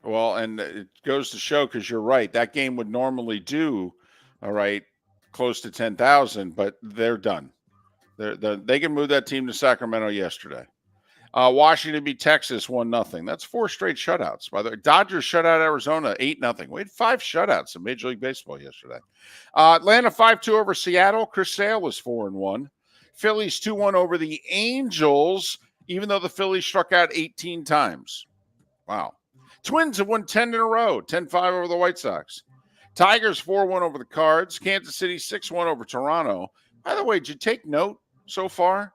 A: Well, and it goes to show, because you're right, that game would normally do, close to 10,000, but they're done. They can move that team to Sacramento yesterday. Washington beat Texas 1-0. That's 4 straight shutouts. By the way, Dodgers shut out Arizona 8-0. We had 5 shutouts in Major League Baseball yesterday. Atlanta 5-2 over Seattle. Chris Sale was 4-1. Phillies 2-1 over the Angels, even though the Phillies struck out 18 times. Wow. Twins have won 10 in a row, 10-5 over the White Sox. Tigers 4-1 over the Cards. Kansas City 6-1 over Toronto. By the way, did you take note so far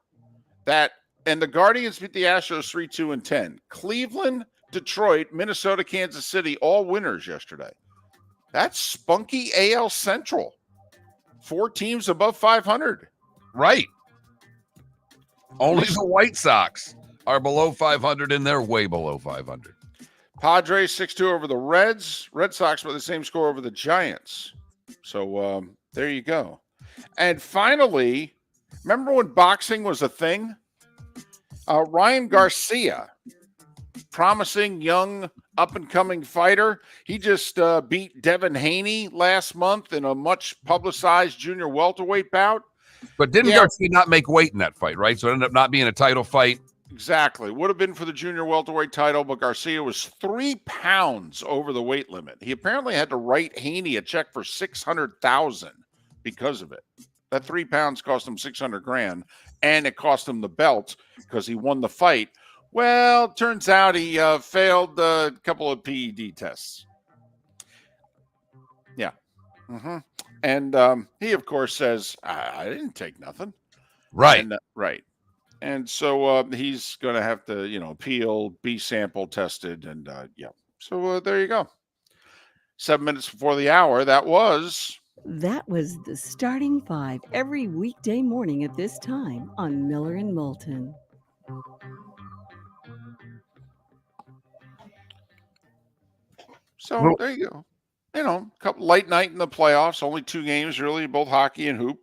A: that, and the Guardians beat the Astros 3-2-10. Cleveland, Detroit, Minnesota, Kansas City, all winners yesterday. That's spunky AL Central. 4 teams above 500.
B: Right. Only the White Sox are below 500, and they're way below 500.
A: Padres 6-2 over the Reds. Red Sox by the same score over the Giants. So there you go. And finally, remember when boxing was a thing? Ryan Garcia, promising young up-and-coming fighter. He just beat Devin Haney last month in a much-publicized junior welterweight bout.
B: But didn't Garcia not make weight in that fight, right? So it ended up not being a title fight.
A: Exactly. Would have been for the junior welterweight title, but Garcia was 3 pounds over the weight limit. He apparently had to write Haney a check for $600,000 because of it. That 3 pounds cost him $600,000, and it cost him the belt because he won the fight. Well, turns out he failed a couple of PED tests. Yeah. Mm-hmm. And he, of course, says, I didn't take nothing.
B: Right.
A: And, right. And so he's going to have to, appeal, be sample tested. And so there you go. 7 minutes before the hour. That was
D: the Starting 5 every weekday morning at this time on Miller and Moulton.
A: So there you go. A couple late night in the playoffs, only 2 games really, both hockey and hoop.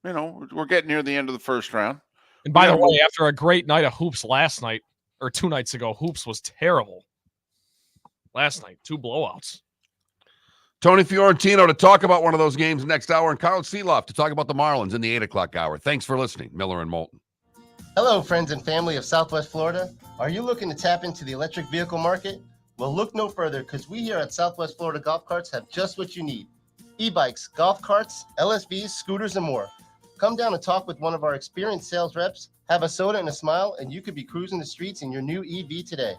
A: We're getting near the end of the first round.
C: And by the way, after a great night of hoops last night, or 2 nights ago, hoops was terrible. Last night, 2 blowouts.
B: Tony Fiorentino to talk about one of those games next hour, and Kyle Sielaff to talk about the Marlins in the 8 o'clock hour. Thanks for listening, Miller and Moulton.
J: Hello, friends and family of Southwest Florida. Are you looking to tap into the electric vehicle market? Well, look no further, because we here at Southwest Florida Golf Carts have just what you need. E-bikes, golf carts, LSVs, scooters, and more. Come down and talk with one of our experienced sales reps, have a soda and a smile, and you could be cruising the streets in your new EV today.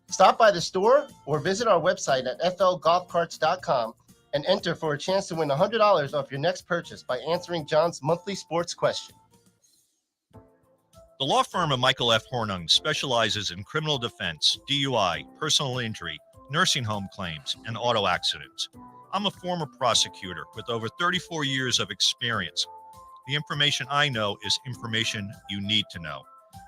J: Stop by the store or visit our website at flgolfcarts.com and enter for a chance to win $100 off your next purchase by answering John's monthly sports question.
F: The law firm of Michael F. Hornung specializes in criminal defense, DUI, personal injury, nursing home claims, and auto accidents. I'm a former prosecutor with over 34 years of experience. The information I know is information you need to know.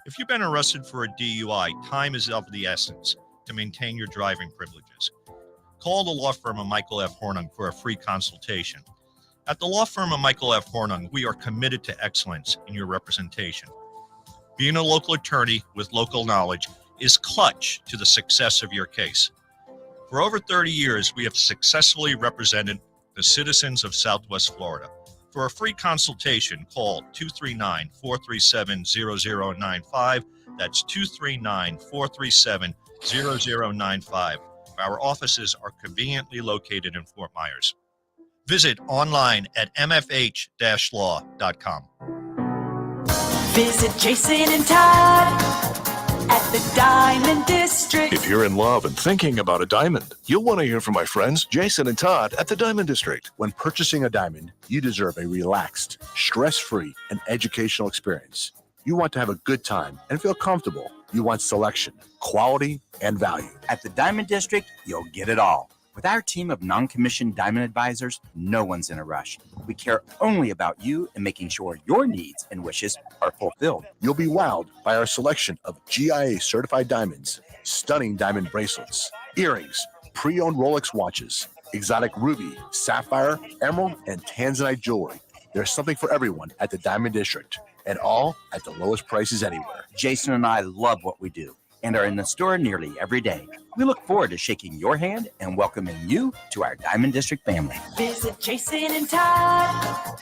F: If you've been arrested for a DUI, time is of the essence to maintain your driving privileges. Call the law firm of Michael F. Hornung for a free consultation. At the law firm of Michael F. Hornung, we are committed to excellence in your representation. Being a local attorney with local knowledge is clutch to the success of your case. For over 30 years, we have successfully represented the citizens of Southwest Florida. For a free consultation, call 239-437-0095. That's 239-437-0095. Our offices are conveniently located in Fort Myers. Visit online at mfh-law.com.
G: Visit Jason and Todd at the Diamond District.
K: If you're in love and thinking about a diamond, you'll want to hear from my friends Jason and Todd at the Diamond District.
H: When purchasing a diamond, you deserve a relaxed, stress-free, and educational experience. You want to have a good time and feel comfortable. You want selection, quality, and value.
I: At the Diamond District, you'll get it all. With our team of non-commissioned diamond advisors, no one's in a rush. We care only about you and making sure your needs and wishes are fulfilled.
H: You'll be wowed by our selection of GIA certified diamonds, stunning diamond bracelets, earrings, pre-owned Rolex watches, exotic ruby, sapphire, emerald, and tanzanite jewelry. There's something for everyone at the Diamond District, and all at the lowest prices anywhere.
I: Jason and I love what we do and are in the store nearly every day. We look forward to shaking your hand and welcoming you to our Diamond District family.
G: Visit Jason and Todd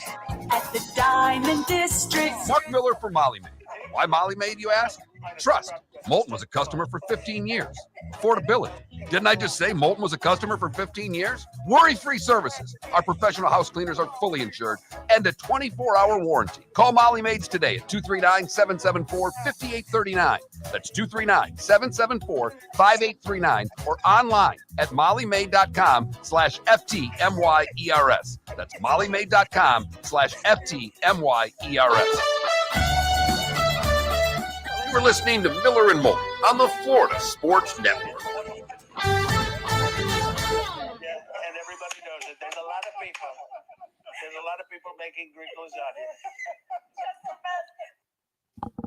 G: at the Diamond District.
B: Mark Miller for Molly Maid. Why Molly Maid, you ask? Trust. Moulton was a customer for 15 years. Affordability. Didn't I just say Moulton was a customer for 15 years? Worry-free services. Our professional house cleaners are fully insured and a 24-hour warranty. Call Molly Maids today at 239-774-5839. That's 239-774-5839 or online at mollymaid.com/FTMYERS. That's mollymaid.com/FTMYERS. We're listening to Miller and Moulton on the Florida Sports Network.
L: And everybody knows it. There's a lot of people. There's a lot of people making gringos out here.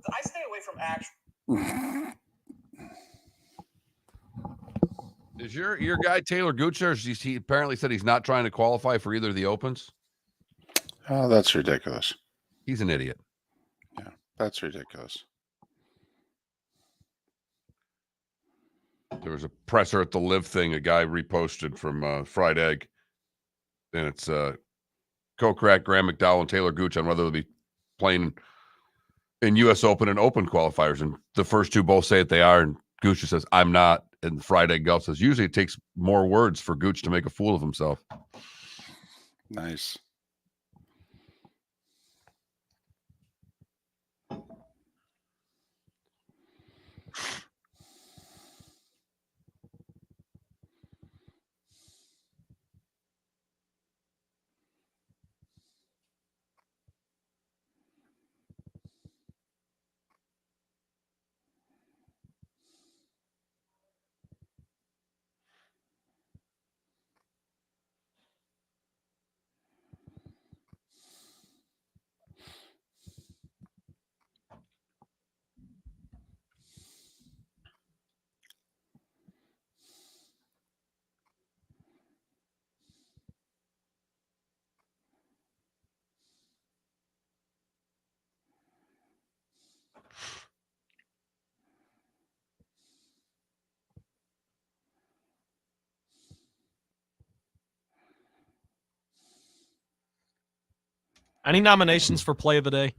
L: I stay away from action.
B: Is your guy Taylor Gooch there? He apparently said he's not trying to qualify for either of the Opens.
A: Oh, that's ridiculous.
B: He's an idiot.
A: Yeah, that's ridiculous.
B: There was a presser at the Live thing a guy reposted from Fried Egg, and it's Kokrak, Graham McDowell, and Taylor Gooch on whether they'll be playing in U.S. Open and Open qualifiers. And the first two both say that they are, and Gooch says, I'm not. And Fried Egg Golf says, usually it takes more words for Gooch to make a fool of himself.
A: Nice.
C: Any nominations for play of the day?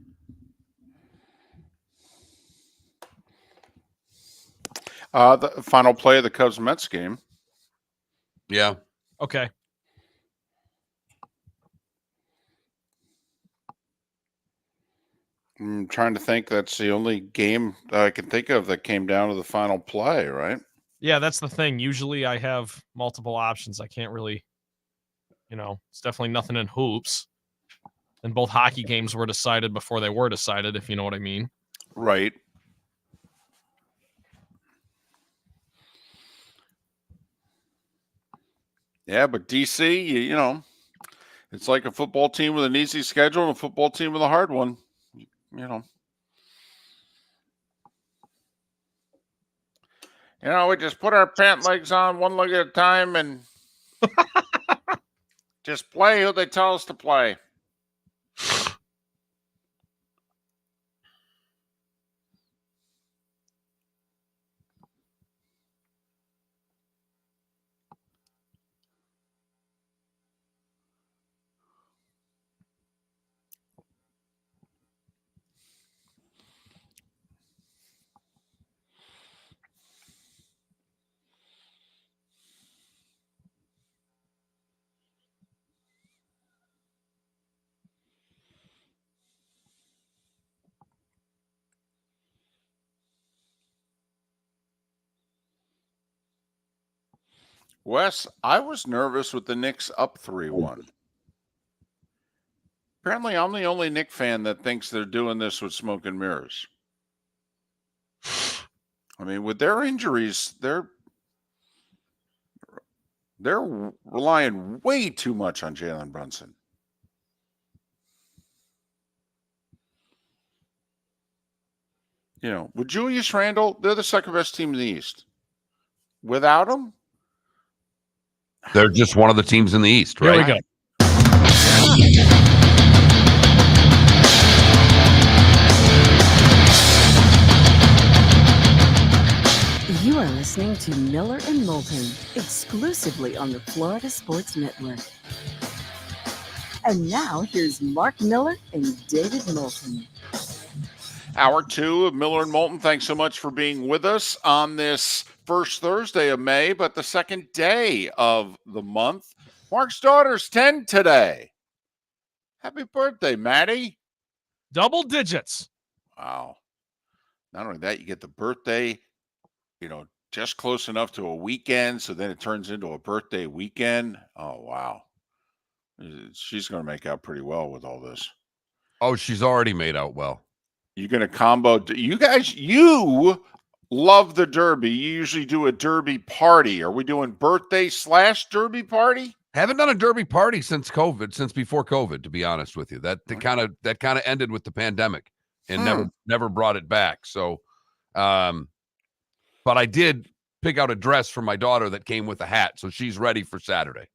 A: The final play of the Cubs-Mets game.
B: Yeah.
C: Okay.
A: I'm trying to think. That's the only game that I can think of that came down to the final play, right?
C: Yeah, that's the thing. Usually I have multiple options. I can't really, it's definitely nothing in hoops. And both hockey games were decided before they were decided, if you know what I mean.
A: Right. Yeah, but DC, you know, it's like a football team with an easy schedule and a football team with a hard one. You know, we just put our pant legs on one leg at a time and just play who they tell us to play. Wes, I was nervous with the Knicks up 3-1. Apparently, I'm the only Knick fan that thinks they're doing this with smoke and mirrors. I mean, with their injuries, they're relying way too much on Jalen Brunson. You know, with Julius Randle, they're the second best team in the East. Without him,
B: They're just one of the teams in the East,
C: Here
B: right?
C: we go.
D: You are listening to Miller and Moulton, exclusively on the Florida Sports Network. And now here's Mark Miller and David Moulton.
A: Hour 2 of Miller and Moulton. Thanks so much for being with us on this first Thursday of May, but the second day of the month. Mark's daughter's 10 today. Happy birthday, Maddie.
C: Double digits.
A: Wow. Not only that, you get the birthday, just close enough to a weekend, so then it turns into a birthday weekend. Oh, wow. She's going to make out pretty well with all this.
B: Oh, she's already made out well.
A: You're going to combo. You love the Derby. You usually do a Derby party. Are we doing birthday/Derby party?
B: Haven't done a Derby party since before COVID, to be honest with you. That kind of ended with the pandemic and never brought it back. So, but I did pick out a dress for my daughter that came with a hat, so she's ready for Saturday.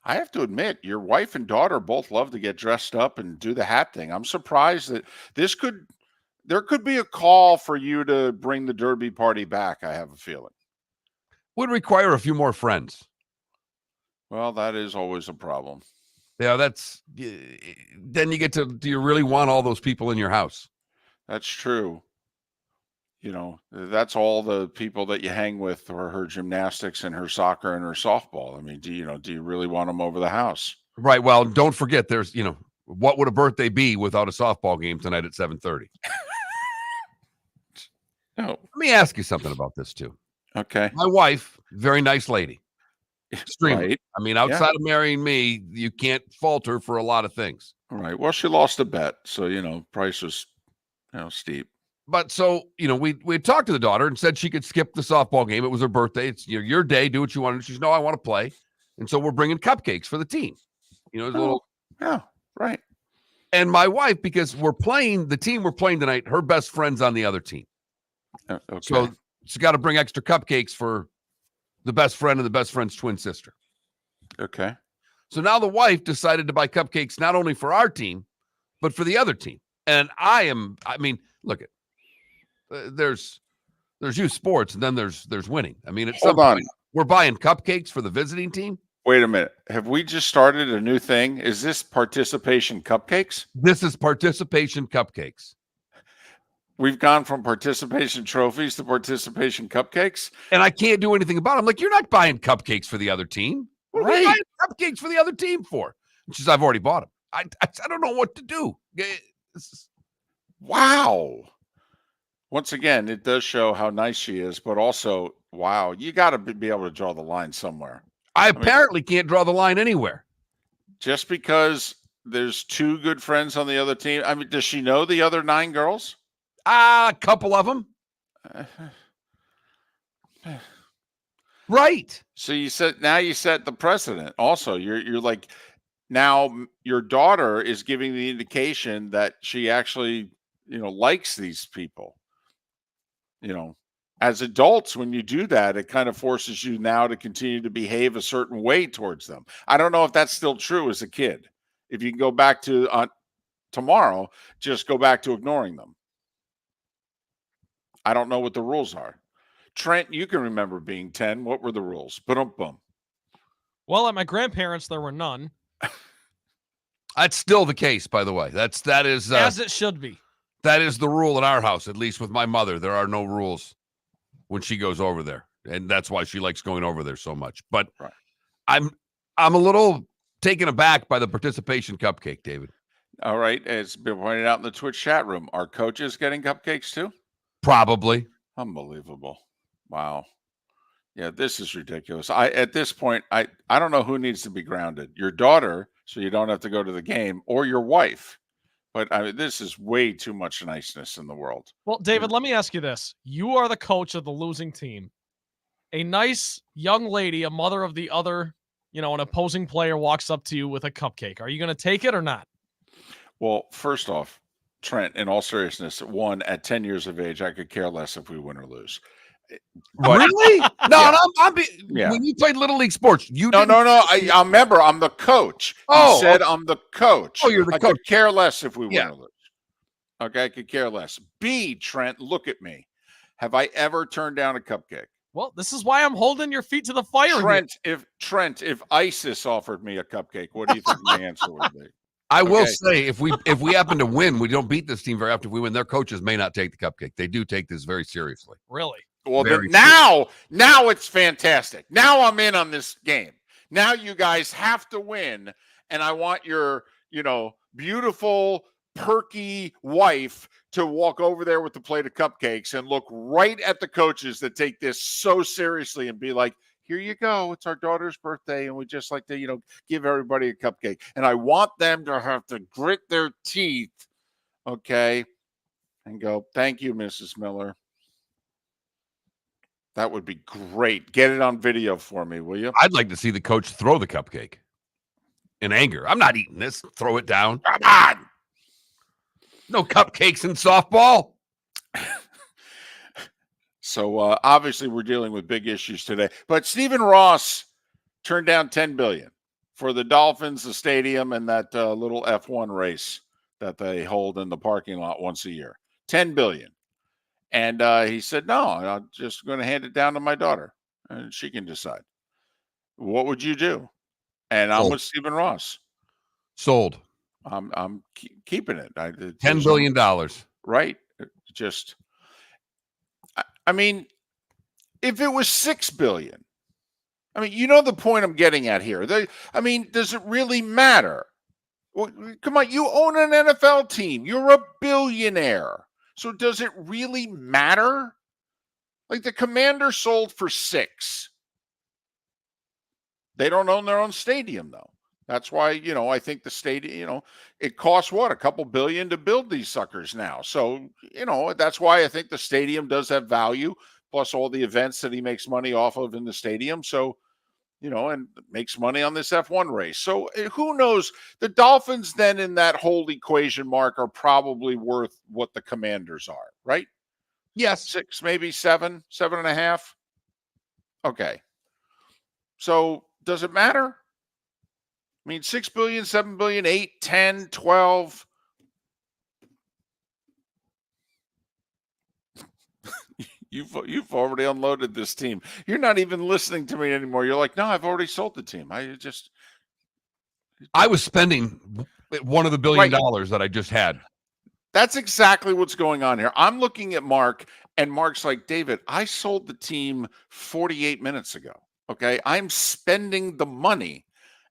A: I have to admit, your wife and daughter both love to get dressed up and do the hat thing. I'm surprised that there could be a call for you to bring the Derby party back, I have a feeling.
B: Would require a few more friends.
A: Well, that is always a problem.
B: Yeah, then you get to, do you really want all those people in your house?
A: That's true. That's all the people that you hang with, or her gymnastics and her soccer and her softball. I mean, do you really want them over the house?
B: Right. Well, don't forget, there's, what would a birthday be without a softball game tonight at 7:30?
A: No.
B: Let me ask you something about this too.
A: Okay.
B: My wife, very nice lady. Extremely.
A: Right.
B: I mean, outside of marrying me, you can't fault her for a lot of things.
A: All right. Well, she lost a bet, so price was steep.
B: But so, we talked to the daughter and said she could skip the softball game. It was her birthday. It's your day. Do what you want. And she's, no, I want to play. And so we're bringing cupcakes for the team.
A: Yeah, right.
B: And my wife, because the team we're playing tonight, her best friend's on the other team.
A: Okay.
B: So she's got to bring extra cupcakes for the best friend and the best friend's twin sister.
A: Okay.
B: So now the wife decided to buy cupcakes not only for our team, but for the other team. And look at, there's youth sports, and then there's winning. I mean,
A: Hold on.
B: We're buying cupcakes for the visiting team.
A: Wait a minute. Have we just started a new thing? Is this participation cupcakes?
B: This is participation cupcakes.
A: We've gone from participation trophies to participation cupcakes.
B: And I can't do anything about it. I'm like, you're not buying cupcakes for the other team. What are we buying cupcakes for the other team for? Which is, I've already bought them. I don't know what to do.
A: Wow. Once again, it does show how nice she is, but also, wow, you got to be able to draw the line somewhere.
B: I apparently can't draw the line anywhere.
A: Just because there's 2 good friends on the other team. I mean, does she know the other 9 girls?
B: A couple of them. Right.
A: So you set the precedent. Also, you're like, now your daughter is giving the indication that she actually, likes these people. As adults, when you do that, it kind of forces you now to continue to behave a certain way towards them. I don't know if that's still true as a kid. If you can go back to tomorrow, just go back to ignoring them. I don't know what the rules are. Trent, you can remember being 10. What were the rules? Boom.
C: Well, at my grandparents, there were none.
B: That's still the case, by the way. That is
C: as it should be.
B: That is the rule in our house, at least with my mother. There are no rules when she goes over there, and that's why she likes going over there so much. But
A: right.
B: I'm a little taken aback by the participation cupcake, David.
A: All right, it's been pointed out in the Twitch chat room. Are coaches getting cupcakes too?
B: Probably.
A: Unbelievable. Wow. Yeah, this is ridiculous. At this point, I don't know who needs to be grounded. Your daughter, so you don't have to go to the game, or your wife. But this is way too much niceness in the world.
C: Well, David, let me ask you this. You are the coach of the losing team. A nice young lady, a mother of the other, an opposing player walks up to you with a cupcake. Are you going to take it or not?
A: Well, first off, Trent, in all seriousness, at 10 years of age, I could care less if we win or lose.
B: But, really? No,
A: yeah.
B: When you played Little League sports,
A: No. I remember I'm the coach.
B: Oh,
A: you said I'm the coach.
B: Oh, you're the coach.
A: I could care less if we win
B: Yeah.
A: or lose. Okay, I could care less. B, Trent, look at me. Have I ever turned down a cupcake?
C: Well, this is why I'm holding your feet to the fire.
A: Trent, if ISIS offered me a cupcake, what do you think my answer would be?
B: I will say, if we happen to win, we don't beat this team very often. If we win, their coaches may not take the cupcake. They do take this very seriously.
C: Really?
A: Well, then now it's fantastic. Now I'm in on this game. Now you guys have to win, and I want your, beautiful, perky wife to walk over there with the plate of cupcakes and look right at the coaches that take this so seriously and be like, here you go. It's our daughter's birthday, and we just like to, give everybody a cupcake. And I want them to have to grit their teeth, okay, and go, thank you, Mrs. Miller. That would be great. Get it on video for me, will you?
B: I'd like to see the coach throw the cupcake in anger. I'm not eating this. Throw it down.
A: Come on.
B: No cupcakes in softball.
A: So obviously we're dealing with big issues today. But Stephen Ross turned down $10 billion for the Dolphins, the stadium, and that little F1 race that they hold in the parking lot once a year. $10 billion. And he said, no, I'm just going to hand it down to my daughter, and she can decide. What would you do? And I'm with Stephen Ross.
B: Sold.
A: I'm keeping it.
B: $10 billion.
A: Right? Just, I mean, if it was $6 billion, I mean, you know the point I'm getting at here. Does it really matter? Well, come on, you own an NFL team. You're a billionaire. So does it really matter? Like the Commanders sold for $6 billion. They don't own their own stadium, though. That's why, I think the stadium, it costs a couple billion to build these suckers now. So, that's why I think the stadium does have value, plus all the events that he makes money off of in the stadium. So, and makes money on this F1 race. So who knows? The Dolphins then in that whole equation, Mark, are probably worth what the Commanders are, right?
B: Yes.
A: 6, maybe 7, 7.5. Okay. So does it matter? I mean, 6 billion, 7 billion, 8, 10, 12. You've already unloaded this team. You're not even listening to me anymore. You're like, no, I've already sold the team.
B: I was spending one of the $1 billion that I just had
A: That's exactly what's going on here. I'm looking at Mark, and Mark's like, David, I sold the team 48 minutes ago. Okay. I'm spending the money,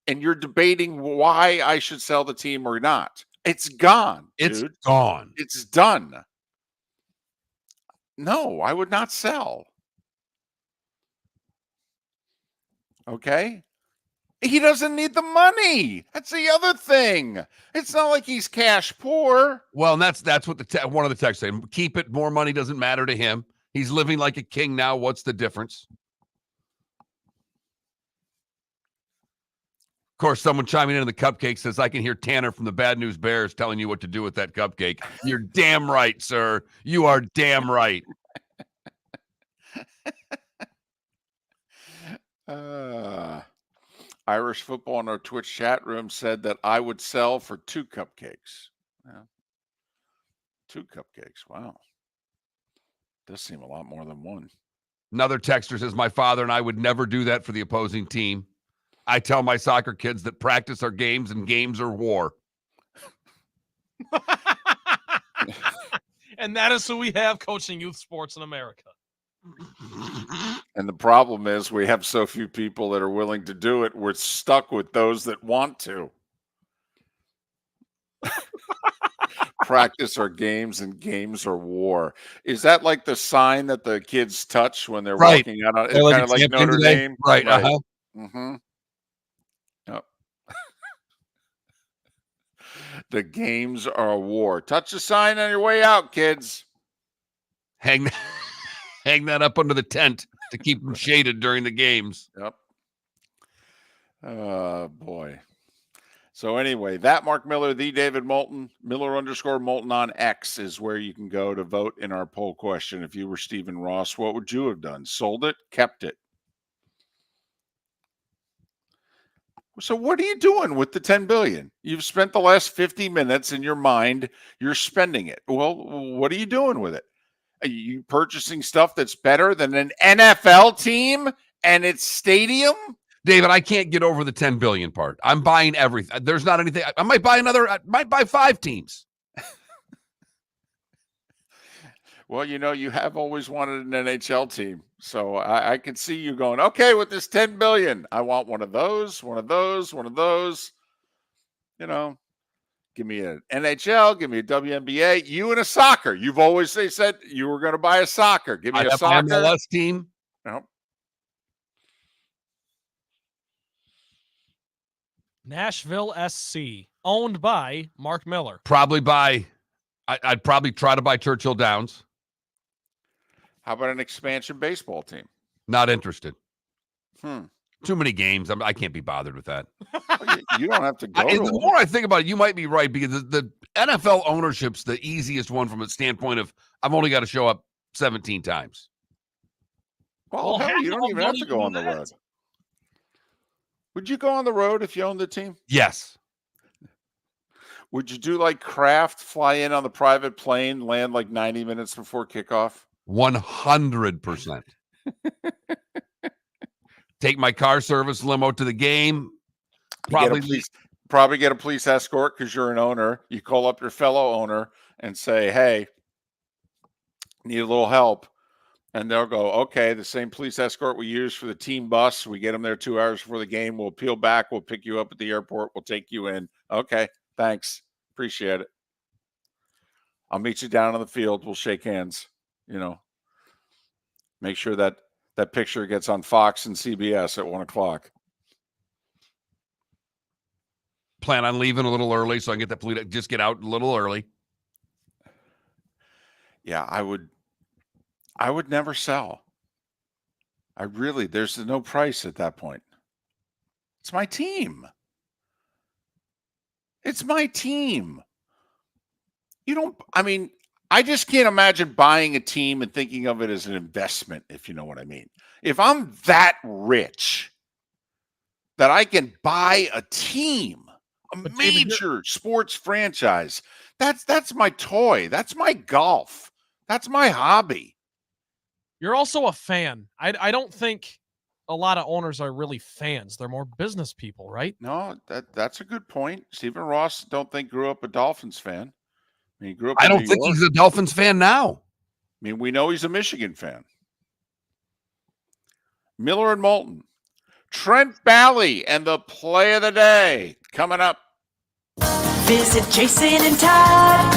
A: and you're debating why I should sell the team or not. It's gone,
B: It's
A: dude.
B: gone.
A: It's done. No, I would not sell. Okay. He doesn't need the money. That's the other thing. It's not like he's cash poor.
B: Well, and that's what one of the texts saying. Keep it. More money doesn't matter to him. He's living like a king now. What's the difference? Of course, someone chiming in the cupcake says, I can hear Tanner from the Bad News Bears telling you what to do with that cupcake. You're damn right, sir. You are damn right.
A: Irish football in our Twitch chat room said that I would sell for 2 cupcakes. Yeah. 2 cupcakes. Wow. Does seem a lot more than 1.
B: Another texter says, my father and I would never do that for the opposing team. I tell my soccer kids that practice are games and games are war.
C: And that is who we have coaching youth sports in America.
A: And the problem is we have so few people that are willing to do it. We're stuck with those that want to. Practice are games and games are war. Is that like the sign that the kids touch when they're
B: Right.
A: walking out? It's
B: They're like
A: kind of like
B: champion
A: Notre
B: today.
A: Dame.
B: Right. Uh-huh.
A: Mm-hmm. Yep. The games are a war. Touch the sign on your way out, kids.
B: Hang that up under the tent to keep them shaded during the games.
A: Yep. Oh, boy. So anyway, that Mark Miller, the David Moulton, Miller_Moulton on X is where you can go to vote in our poll question. If you were Stephen Ross, what would you have done? Sold it? Kept it? So what are you doing with the $10 billion? You've spent the last 50 minutes in your mind. You're spending it. Well, what are you doing with it? Are you purchasing stuff that's better than an NFL team and its stadium?
B: David, I can't get over the 10 billion part. I'm buying everything. There's not anything. I might buy I might buy 5 teams.
A: Well, you have always wanted an NHL team. So I could see you going, okay, with this 10 billion, I want one of those, one of those, one of those. Give me an NHL, give me a WNBA, you and a soccer. You've always said you were going to buy a soccer. Give me
B: I'd
A: a
B: have
A: soccer.
B: an MLS team.
A: No.
C: Nashville SC, owned by Mark Miller.
B: I'd probably try to buy Churchill Downs.
A: How about an expansion baseball team?
B: Not interested.
A: Too
B: many games. I can't be bothered with that.
A: You don't have to go.
B: The more I think about it, you might be right, because the NFL ownership's the easiest one from a standpoint of I've only got to show up 17 times.
A: Well, hell, you don't even have to go on the road. Would you go on the road if you owned the team?
B: Yes.
A: Would you do like Kraft, fly in on the private plane, land like 90 minutes before kickoff?
B: 100%. Take my car service limo to the game.
A: Probably get a police escort because you're an owner. You call up your fellow owner and say, hey, need a little help. And they'll go, okay, the same police escort we use for the team bus. We get them there 2 hours before the game. We'll peel back. We'll pick you up at the airport. We'll take you in. Okay, thanks. Appreciate it. I'll meet you down on the field. We'll shake hands. Make sure that picture gets on Fox and CBS at 1:00.
B: Plan on leaving a little early so I can just get out a little early.
A: Yeah, I would never sell. There's no price at that point. It's my team. It's my team. I just can't imagine buying a team and thinking of it as an investment, if you know what I mean. If I'm that rich that I can buy a team, major sports franchise, that's my toy. That's my golf. That's my hobby.
C: You're also a fan. I don't think a lot of owners are really fans. They're more business people, right?
A: No, that's a good point. Stephen Ross, don't think grew up a Dolphins fan. He grew up
B: I
A: in
B: don't
A: New
B: think
A: York.
B: he's a Dolphins fan now.
A: I mean, we know he's a Michigan fan. Miller and Moulton. Trent Bally and the play of the day coming up.
G: Visit Jason and Todd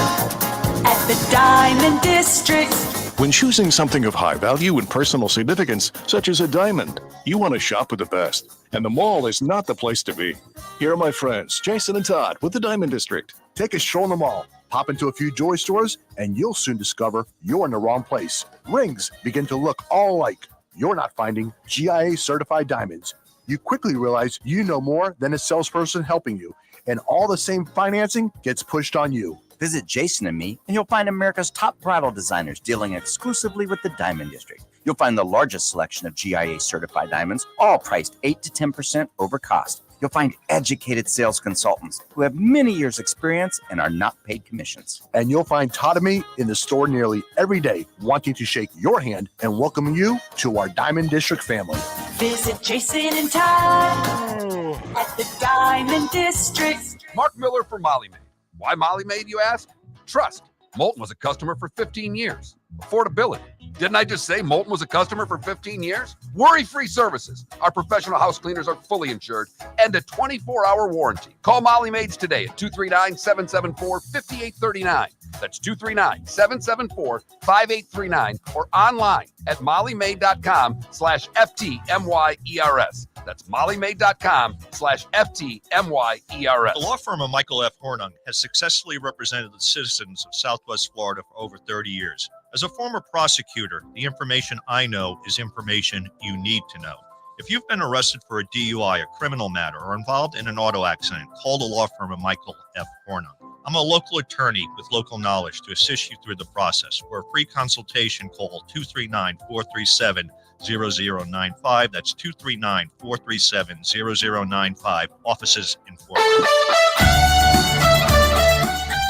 G: at the Diamond District.
K: When choosing something of high value and personal significance, such as a diamond, you want to shop with the best. And the mall is not the place to be. Here are my friends, Jason and Todd with the Diamond District.
H: Take a stroll in the mall, pop into a few jewelry stores, and you'll soon discover you're in the wrong place. Rings begin to look all alike. You're not finding GIA certified diamonds. You quickly realize you know more than a salesperson helping you, and all the same financing gets pushed on you.
I: Visit Jason and me, and you'll find America's top bridal designers dealing exclusively with the Diamond District. You'll find the largest selection of GIA certified diamonds, all priced 8 to 10% over cost. You'll find educated sales consultants who have many years' experience and are not paid commissions.
H: And you'll find Todd and me in the store nearly every day, wanting to shake your hand and welcome you to our Diamond District family.
G: Visit Jason and Todd at the Diamond District.
B: Mark Miller for Molly Maid. Why Molly Maid, you ask? Trust. Moulton was a customer for 15 years. Affordability. Didn't I just say Moulton was a customer for 15 years? Worry-free services. Our professional house cleaners are fully insured and a 24-hour warranty. Call Molly Maids today at 239-774-5839. That's 239-774-5839 or online at mollymaid.com/FTMYERS. That's mollymaid.com/FTMYERS.
F: The law firm of Michael F. Hornung has successfully represented the citizens of Southwest Florida for over 30 years. As a former prosecutor, the information I know is information you need to know. If you've been arrested for a DUI, a criminal matter, or involved in an auto accident, call the law firm of Michael F. Hornung. I'm a local attorney with local knowledge to assist you through the process. For a free consultation, call 239-437-0095. That's 239-437-0095. Offices in Fort Worth.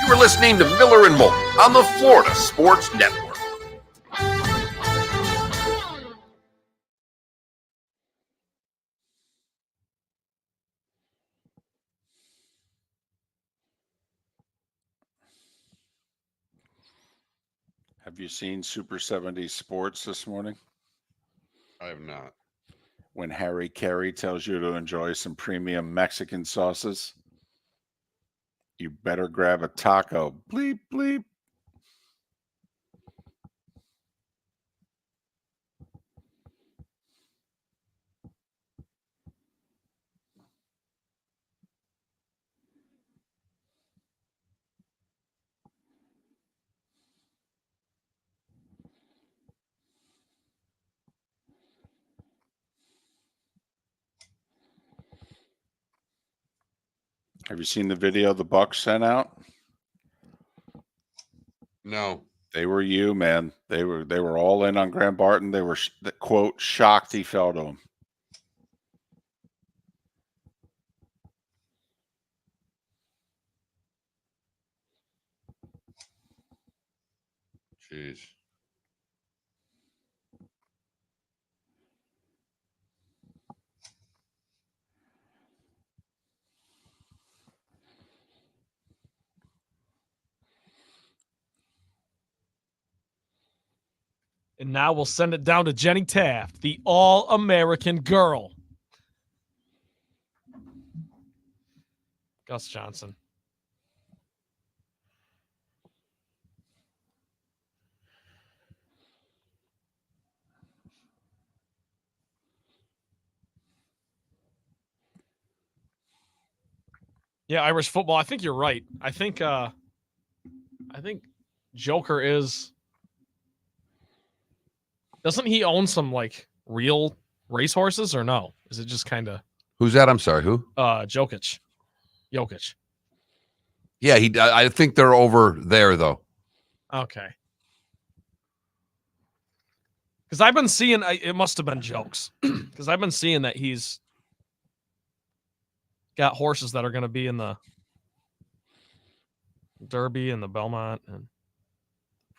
B: You are listening to Miller and Moulton on the Florida Sports Network.
A: Have you seen Super 70 Sports this morning?
B: I have not.
A: When Harry Carey tells you to enjoy some premium Mexican sauces, you better grab a taco. Bleep, bleep. Have you seen the video the Bucks sent out?
B: No.
A: They were you, man. They were all in on Graham Barton. They were quote shocked he fell to him.
B: Jeez.
C: And now we'll send it down to Jenny Taft, the All-American girl. Gus Johnson. Yeah, Irish football. I think you're right. I think Joker is. Doesn't he own some like real racehorses or no? Is it just kind of
B: Who's that? I'm sorry. Who?
C: Jokic.
B: Yeah, I think they're over there though.
C: Okay. Because I've been seeing, it must have been jokes. Because I've been seeing that he's got horses that are going to be in the Derby and the Belmont and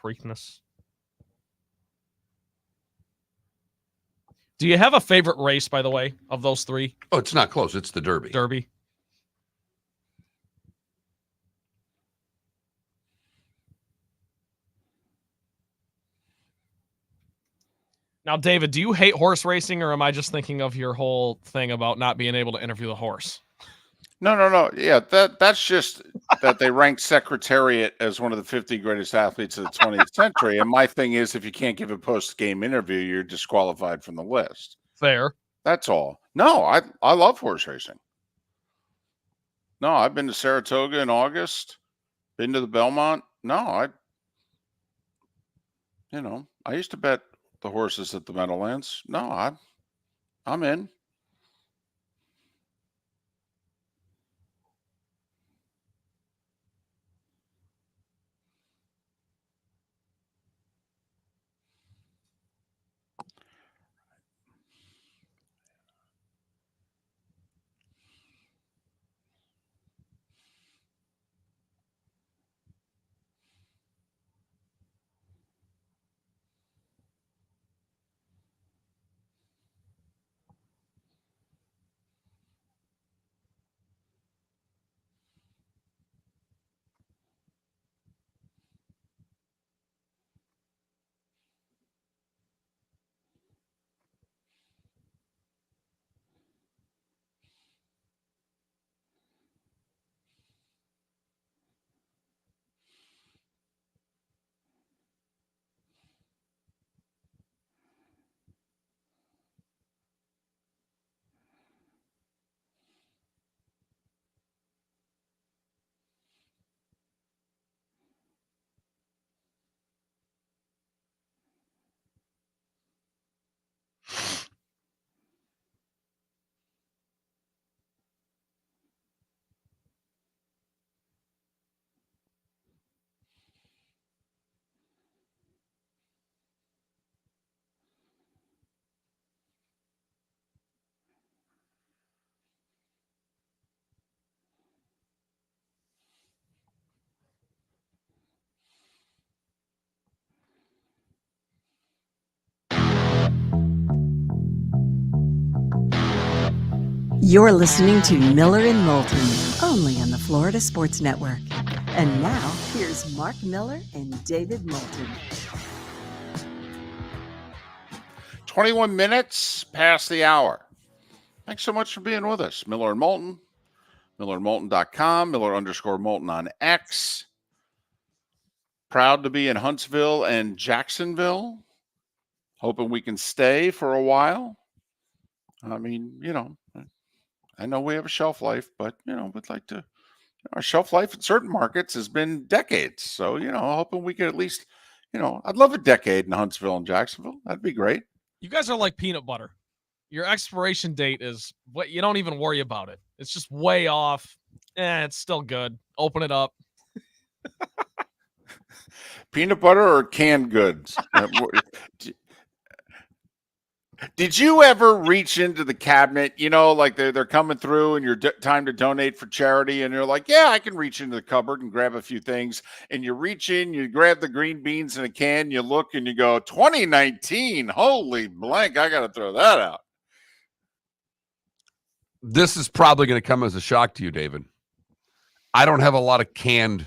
C: Preakness. Do you have a favorite race, by the way, of those three?
B: Oh, it's not close. It's the Derby.
C: Derby. Now, David, do you hate horse racing, or am I just thinking of your whole thing about not being able to interview the horse?
A: No. Yeah, that's just that they ranked Secretariat as one of the 50 greatest athletes of the 20th century. And my thing is, if you can't give a post-game interview, you're disqualified from the list.
C: Fair.
A: That's all. No, I love horse racing. No, I've been to Saratoga in August, been to the Belmont. No, I used to bet the horses at the Meadowlands. No, I'm in.
D: You're listening to Miller and Moulton, only on the Florida Sports Network. And now, here's Mark Miller and David Moulton.
A: 21 minutes past the hour. Thanks so much for being with us. Miller and Moulton, millerandmoulton.com, Miller_Moulton on X. Proud to be in Huntsville and Jacksonville. Hoping we can stay for a while. I mean, I know we have a shelf life, but, we'd like to. Our shelf life in certain markets has been decades. So, hoping we could at least, I'd love a decade in Huntsville and Jacksonville. That'd be great.
C: You guys are like peanut butter. Your expiration date is what you don't even worry about it. It's just way off. It's still good. Open it up.
A: Peanut butter or canned goods? Did you ever reach into the cabinet, like they're coming through and you're time to donate for charity and you're like, yeah, I can reach into the cupboard and grab a few things, and you reach in, you grab the green beans in a can, you look and you go, 2019, holy blank, I got to throw that out.
B: This is probably going to come as a shock to you, David. I don't have a lot of canned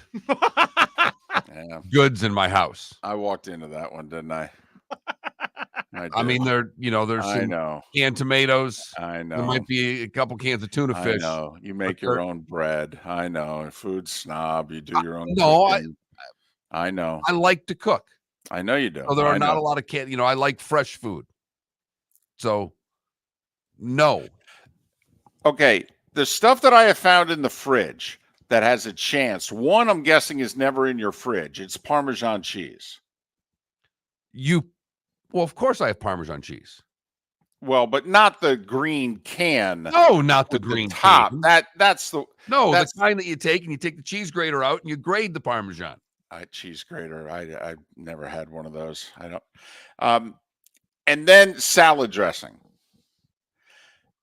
B: goods in my house.
A: I walked into that one, didn't I?
B: I mean, there's some canned tomatoes.
A: I know.
B: There might be a couple cans of tuna fish.
A: I know. You make your own bread. I know. Food snob. You do your own. I know.
B: I like to cook.
A: I know you do.
B: So there are not a lot of canned. I like fresh food. So, no.
A: Okay. The stuff that I have found in the fridge that has a chance, one I'm guessing is never in your fridge. It's Parmesan cheese.
B: Well, of course I have Parmesan cheese.
A: Well, but not the green can.
B: No, not the green
A: top.
B: can.
A: That's the
B: the kind that you take, and you take the cheese grater out and you grade the Parmesan.
A: Cheese grater. I never had one of those. I don't. And then salad dressing.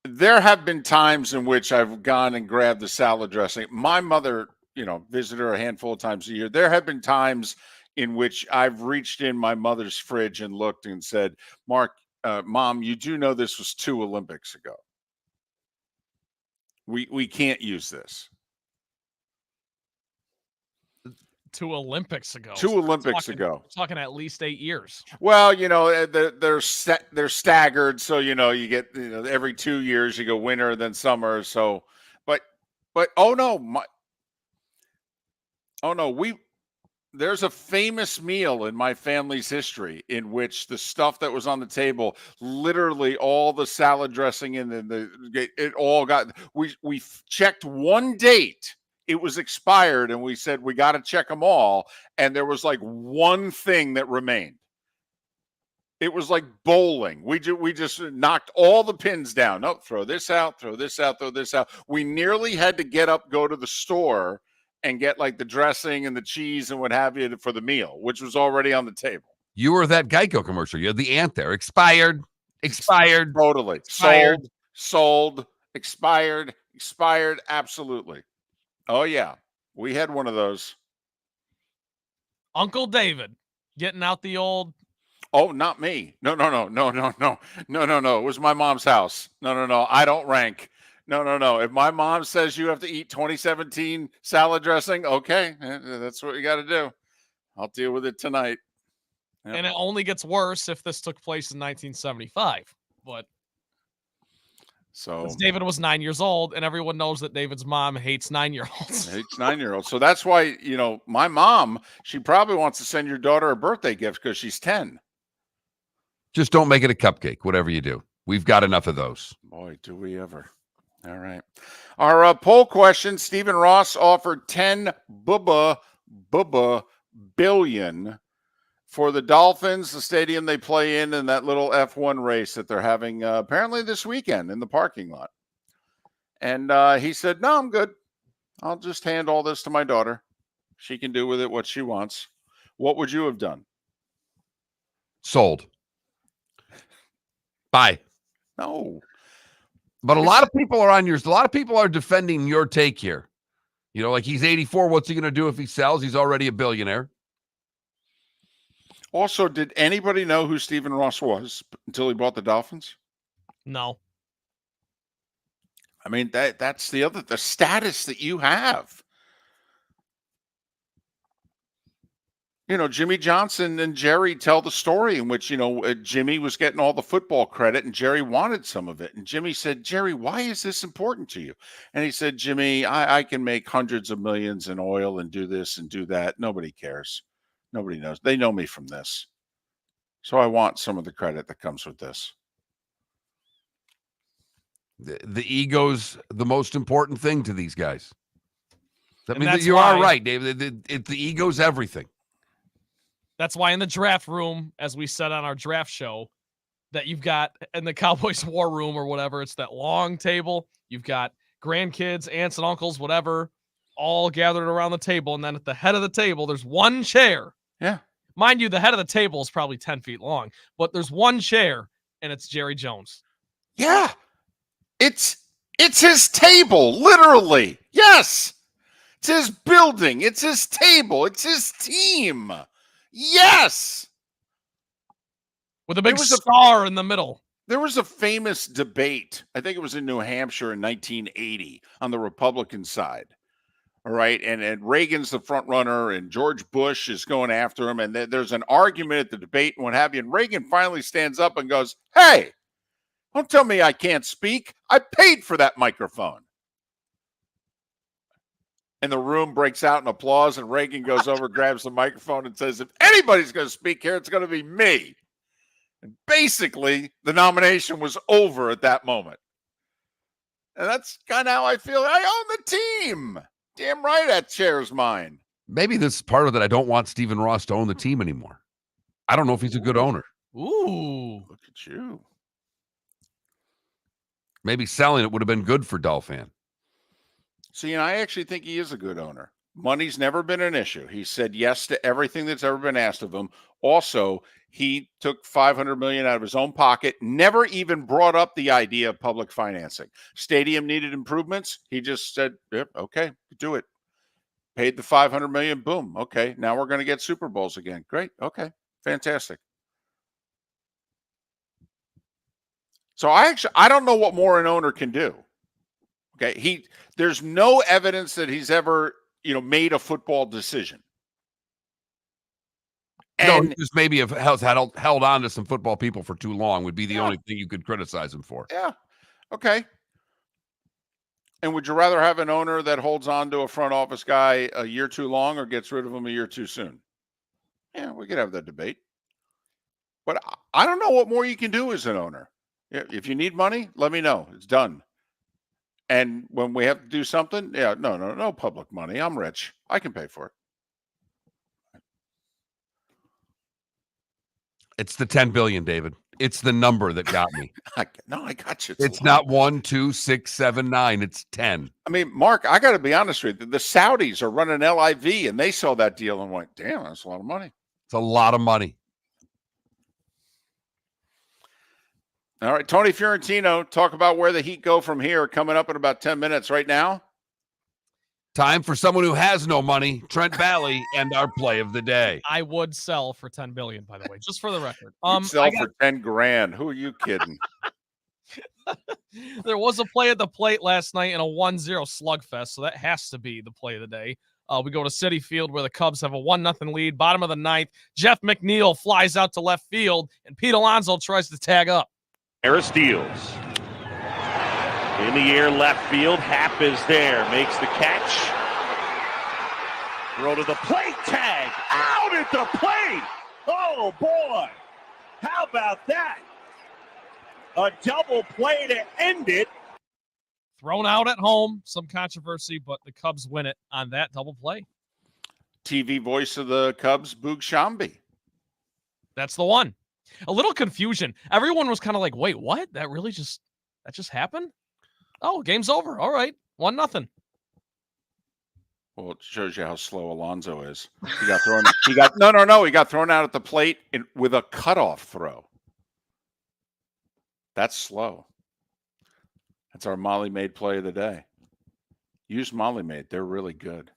A: There have been times in which I've gone and grabbed the salad dressing. My mother, visited her a handful of times a year. There have been times in which I've reached in my mother's fridge and looked and said, Mark, Mom, you do know this was 2 Olympics ago. We can't use this.
C: 2 Olympics ago.
A: 2
C: So we're
A: Olympics ago.
C: Talking at least 8 years.
A: Well, they're staggered, so you get every 2 years you go winter then summer. So, but oh no, there's a famous meal in my family's history in which the stuff that was on the table, literally all the salad dressing and it all got. We checked one date. It was expired, and we said we got to check them all, and there was like one thing that remained. It was like bowling. We just knocked all the pins down. Nope, throw this out, throw this out, throw this out. We nearly had to get up, go to the store, and get like the dressing and the cheese and what have you for the meal, which was already on the table.
B: You were that Geico commercial. You had the ant there. Expired.
A: Totally.
C: Expired.
A: Sold. Expired. Absolutely. Oh, yeah. We had one of those.
C: Uncle David getting out the old.
A: Oh, not me. No. It was my mom's house. No. I don't rank. No. If my mom says you have to eat 2017 salad dressing, okay, that's what you got to do. I'll deal with it tonight. Yep.
C: And it only gets worse if this took place in 1975. But
A: so
C: David was 9 years old, and everyone knows that David's mom hates 9-year-olds.
A: Hates 9-year-olds. So that's why, my mom, she probably wants to send your daughter a birthday gift because she's 10.
B: Just don't make it a cupcake, whatever you do. We've got enough of those.
A: Boy, do we ever. All right. Our poll question, Stephen Ross offered 10 billion for the Dolphins, the stadium they play in that little F1 race that they're having apparently this weekend in the parking lot. And he said, no, I'm good. I'll just hand all this to my daughter. She can do with it what she wants. What would you have done?
B: Sold. Bye.
A: No.
B: But a lot of people are defending your take here. Like he's 84. What's he going to do if he sells? He's already a billionaire.
A: Also, did anybody know who Stephen Ross was until he bought the Dolphins?
C: No.
A: I mean, that's the status that you have. Jimmy Johnson and Jerry tell the story in which, Jimmy was getting all the football credit and Jerry wanted some of it. And Jimmy said, Jerry, why is this important to you? And he said, Jimmy, I can make hundreds of millions in oil and do this and do that. Nobody cares. Nobody knows. They know me from this. So I want some of the credit that comes with this.
B: The ego's the most important thing to these guys. I mean, you
C: why,
B: are right, David. The ego's everything.
C: That's why in the draft room, as we said on our draft show, that you've got in the Cowboys war room or whatever, it's that long table. You've got grandkids, aunts and uncles, whatever, all gathered around the table. And then at the head of the table, there's one chair.
A: Yeah.
C: Mind you, the head of the table is probably 10 feet long, but there's one chair and it's Jerry Jones.
A: Yeah. It's his table, literally. Yes. It's his building. It's his table. It's his team. Yes.
C: With a big star in the middle.
A: There was a famous debate. I think it was in New Hampshire in 1980 on the Republican side. All right. And Reagan's the front runner and George Bush is going after him. And there's an argument at the debate and what have you. And Reagan finally stands up and goes, hey, don't tell me I can't speak. I paid for that microphone. And the room breaks out in applause, and Reagan goes over, grabs the microphone, and says, if anybody's going to speak here, it's going to be me. And basically, the nomination was over at that moment. And that's kind of how I feel. I own the team. Damn right that chair's mine.
B: Maybe this is part of that. I don't want Stephen Ross to own the team anymore. I don't know if he's a good owner.
C: Ooh.
A: Look at you.
B: Maybe selling it would have been good for Dolphin.
A: See, and I actually think he is a good owner. Money's never been an issue. He said yes to everything that's ever been asked of him. Also, he took $500 million out of his own pocket, never even brought up the idea of public financing. Stadium needed improvements. He just said, yep, okay, do it. Paid the $500 million. Boom. Okay. Now we're going to get Super Bowls again. Great. Okay. Fantastic. So I don't know what more an owner can do. Okay. There's no evidence that he's ever, made a football decision.
B: No,
A: And
B: he just maybe has held on to some football people for too long would be the
A: Yeah.
B: only thing you could criticize him for.
A: yeah, okay. And would you rather have an owner that holds on to a front office guy a year too long or gets rid of him a year too soon? Yeah, we could have that debate. But I don't know what more you can do as an owner. If you need money, let me know. It's done. And when we have to do something, yeah, no public money. I'm rich. I can pay for it.
B: It's the 10 billion, David. It's the number that got me.
A: I got you.
B: It's
A: a lot.
B: not 1, 2, 6, 7, 9. It's 10.
A: I mean, Mark, I got to be honest with you. The Saudis are running LIV, and they saw that deal and went, "Damn, that's a lot of money."
B: It's a lot of money.
A: All right, Tony Fiorentino, talk about where the Heat go from here. Coming up in about 10 minutes right now.
B: Time for someone who has no money, Trent Valley, and our play of the day.
C: I would sell for 10 billion, by the way, just for the record.
A: You'd sell for 10 grand. Who are you kidding?
C: There was a play at the plate last night in a 1-0 slugfest, so that has to be the play of the day. We go to Citi Field where the Cubs have a 1-0 lead. Bottom of the ninth, Jeff McNeil flies out to left field, and Pete Alonso tries to tag up.
M: Harris deals. In the air, left field. Happ is there. Makes the catch. Throw to the plate. Tag. Out at the plate. Oh, boy. How about that? A double play to end it.
C: Thrown out at home. Some controversy, but the Cubs win it on that double play.
A: TV voice of the Cubs, Boog Shambi.
C: That's the one. A little confusion. Everyone was kind of like, wait, what? That just happened? Oh, game's over. All right. 1-0.
A: Well, it shows you how slow Alonso is. He got thrown. He got thrown out at the plate with a cutoff throw. That's slow. That's our Molly Maid play of the day. Use Molly Maid. They're really good.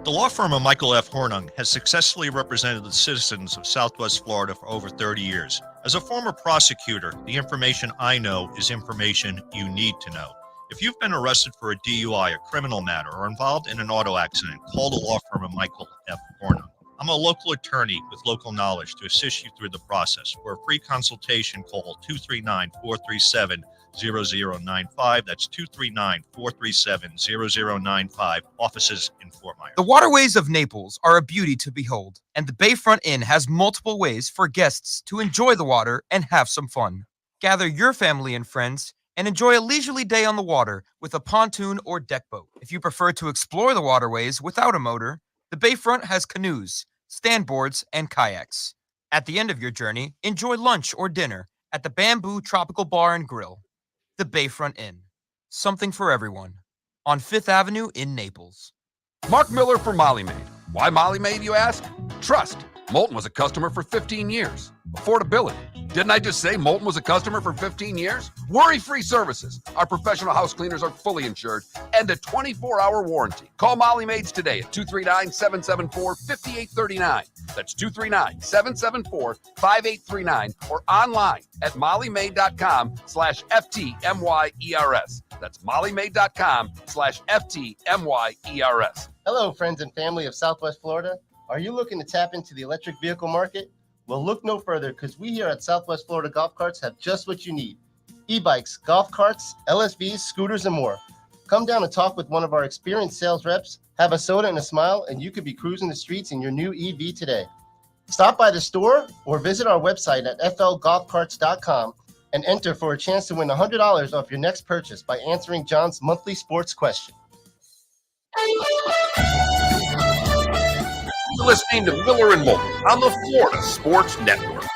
F: The law firm of Michael F. Hornung has successfully represented the citizens of Southwest Florida for over 30 years. As a former prosecutor, the information I know is information you need to know. If you've been arrested for a DUI, a criminal matter, or involved in an auto accident, call the law firm of Michael F. Hornung. I'm a local attorney with local knowledge to assist you through the process. For a free consultation, call 239-437-0095. That's 239-437-0095. Offices in Fort Myers.
N: The waterways of Naples are a beauty to behold, and the Bayfront Inn has multiple ways for guests to enjoy the water and have some fun. Gather your family and friends and enjoy a leisurely day on the water with a pontoon or deck boat. If you prefer to explore the waterways without a motor, the Bayfront has canoes, standboards, and kayaks. At the end of your journey, enjoy lunch or dinner at the Bamboo Tropical Bar and Grill. The Bayfront Inn. Something for everyone. On 5th Avenue in Naples.
B: Mark Miller for Molly Maid. Why Molly Maid, you ask? Trust. Moulton was a customer for 15 years. Affordability. Didn't I just say Moulton was a customer for 15 years? Worry-free services. Our professional house cleaners are fully insured and a 24-hour warranty. Call Molly Maids today at 239-774-5839. That's 239-774-5839 or online at mollymaid.com/FTMYERS. That's mollymaid.com/FTMYERS.
J: Hello, friends and family of Southwest Florida. Are you looking to tap into the electric vehicle market? Well, look no further because we here at Southwest Florida Golf Carts have just what you need. E-bikes, golf carts, LSVs, scooters, and more. Come down and talk with one of our experienced sales reps, have a soda and a smile, and you could be cruising the streets in your new EV today. Stop by the store or visit our website at flgolfcarts.com and enter for a chance to win $100 off your next purchase by answering John's monthly sports question.
B: You're listening to Miller and Moulton on the Florida Sports Network.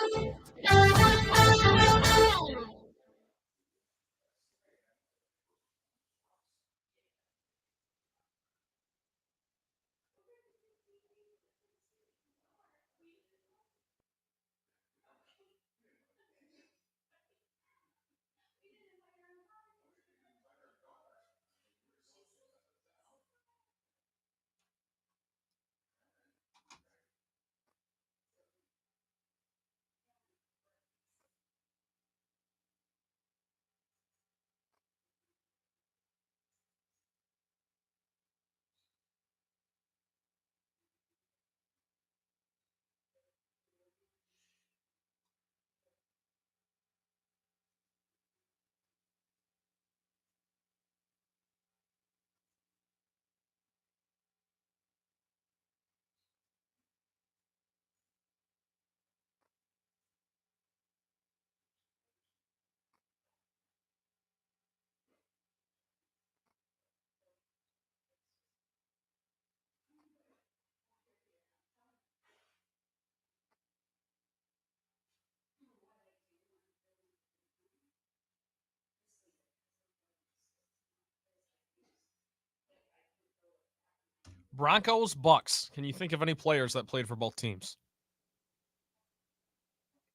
C: Broncos, Bucks. Can you think of any players that played for both teams?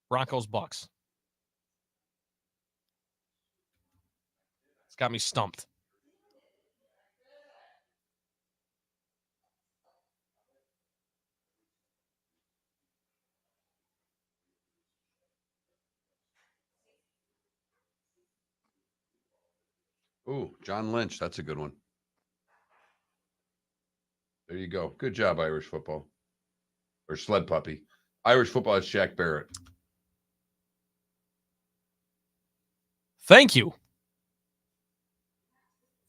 C: Broncos, Bucks. It's got me stumped.
B: Ooh, John Lynch. That's a good one. There you go. Good job, Irish football. Or sled puppy. Irish football is Shaq Barrett.
C: Thank you.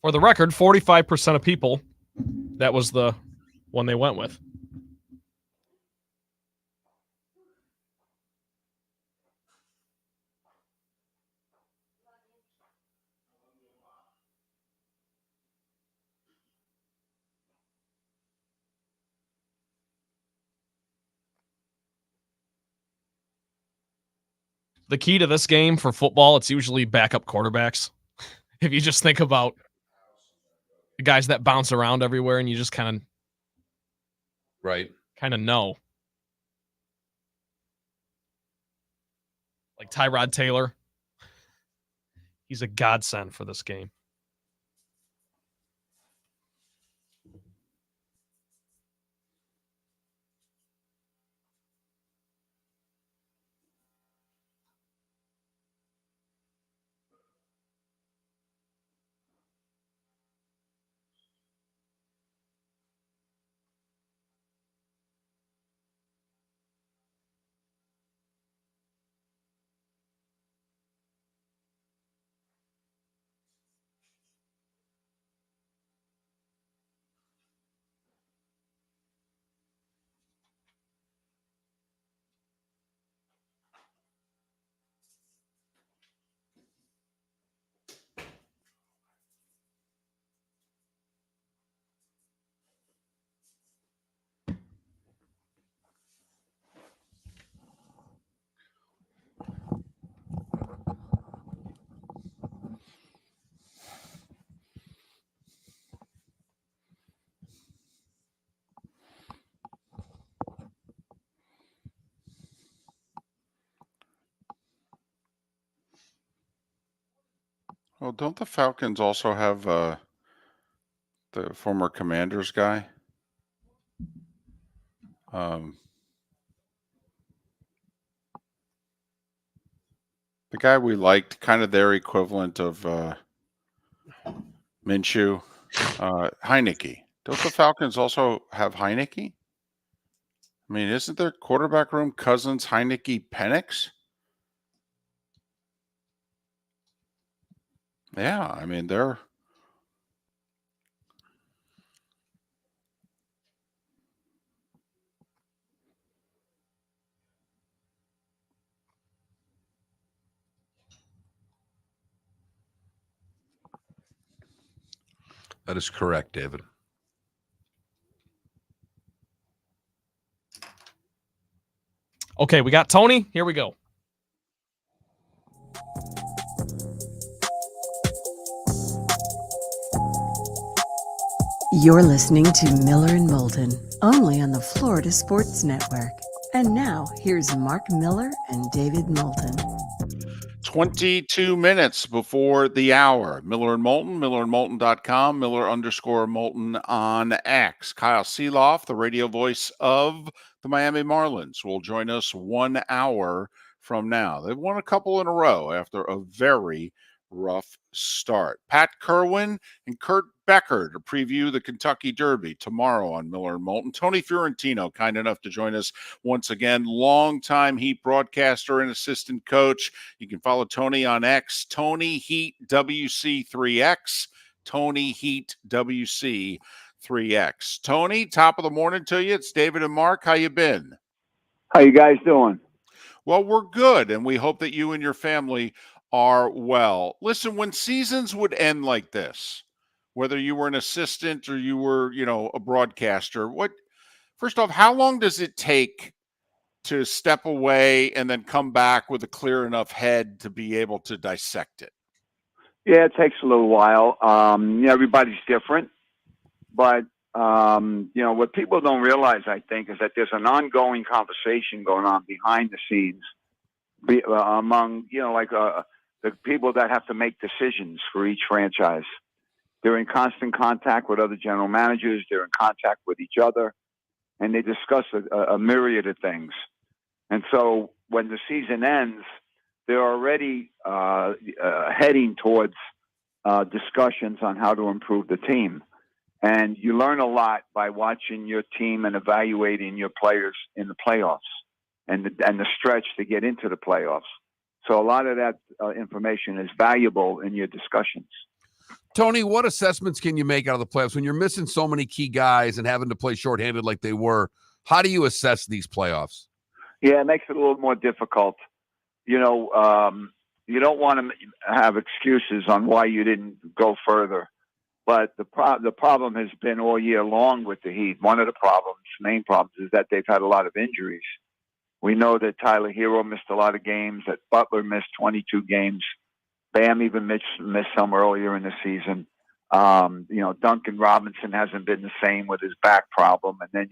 C: For the record, 45% of people, that was the one they went with. The key to this game for football, it's usually backup quarterbacks. If you just think about the guys that bounce around everywhere and you just kind of know. Like Tyrod Taylor. He's a godsend for this game.
A: Well, don't the Falcons also have the former Commanders guy? The guy we liked, kind of their equivalent of Minshew, Heineke. Don't the Falcons also have Heineke? I mean, isn't their quarterback room Cousins, Heineke, Penix? Yeah, I mean, they're...
B: That is correct, David.
C: Okay, we got Tony. Here we go.
D: You're listening to Miller and Moulton, only on the Florida Sports Network. And now, here's Mark Miller and David Moulton.
A: 22 minutes before the hour. Miller and Moulton, millerandmoulton.com, Miller_Moulton on X. Kyle Sielaff, the radio voice of the Miami Marlins, will join us 1 hour from now. They've won a couple in a row after a very rough start. Pat Kerwin and Kurt Becker to preview the Kentucky Derby tomorrow on Miller and Moulton. Tony Fiorentino, kind enough to join us once again. Longtime Heat broadcaster and assistant coach. You can follow Tony on X, Tony Heat WC3X, Tony Heat WC3X. Tony, top of the morning to you. It's David and Mark. How you been?
O: How you guys doing?
A: Well, we're good, and we hope that you and your family are well. Listen, when seasons would end like this, whether you were an assistant or you were, a broadcaster, first off, how long does it take to step away and then come back with a clear enough head to be able to dissect it?
O: Yeah, it takes a little while. Everybody's different, but what people don't realize, I think, is that there's an ongoing conversation going on behind the scenes among, the people that have to make decisions for each franchise. They're in constant contact with other general managers. They're in contact with each other, and they discuss a myriad of things. And so when the season ends, they're already heading towards discussions on how to improve the team. And you learn a lot by watching your team and evaluating your players in the playoffs and the stretch to get into the playoffs. So a lot of that information is valuable in your discussions.
B: Tony, what assessments can you make out of the playoffs when you're missing so many key guys and having to play shorthanded like they were? How do you assess these playoffs?
O: Yeah, it makes it a little more difficult. You don't want to have excuses on why you didn't go further. But the problem has been all year long with the Heat. One of the main problems, is that they've had a lot of injuries. We know that Tyler Hero missed a lot of games, that Butler missed 22 games. Bam even missed some earlier in the season. Duncan Robinson hasn't been the same with his back problem. And then,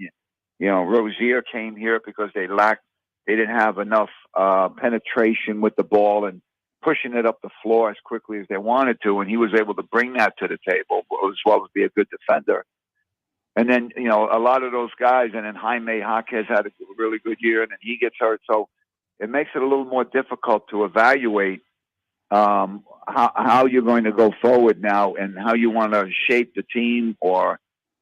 O: Rozier came here because they didn't have enough penetration with the ball and pushing it up the floor as quickly as they wanted to. And he was able to bring that to the table as well as be a good defender. And then, a lot of those guys, and then Jaime Jaquez had a really good year, and then he gets hurt. So it makes it a little more difficult to evaluate how you're going to go forward now and how you want to shape the team, or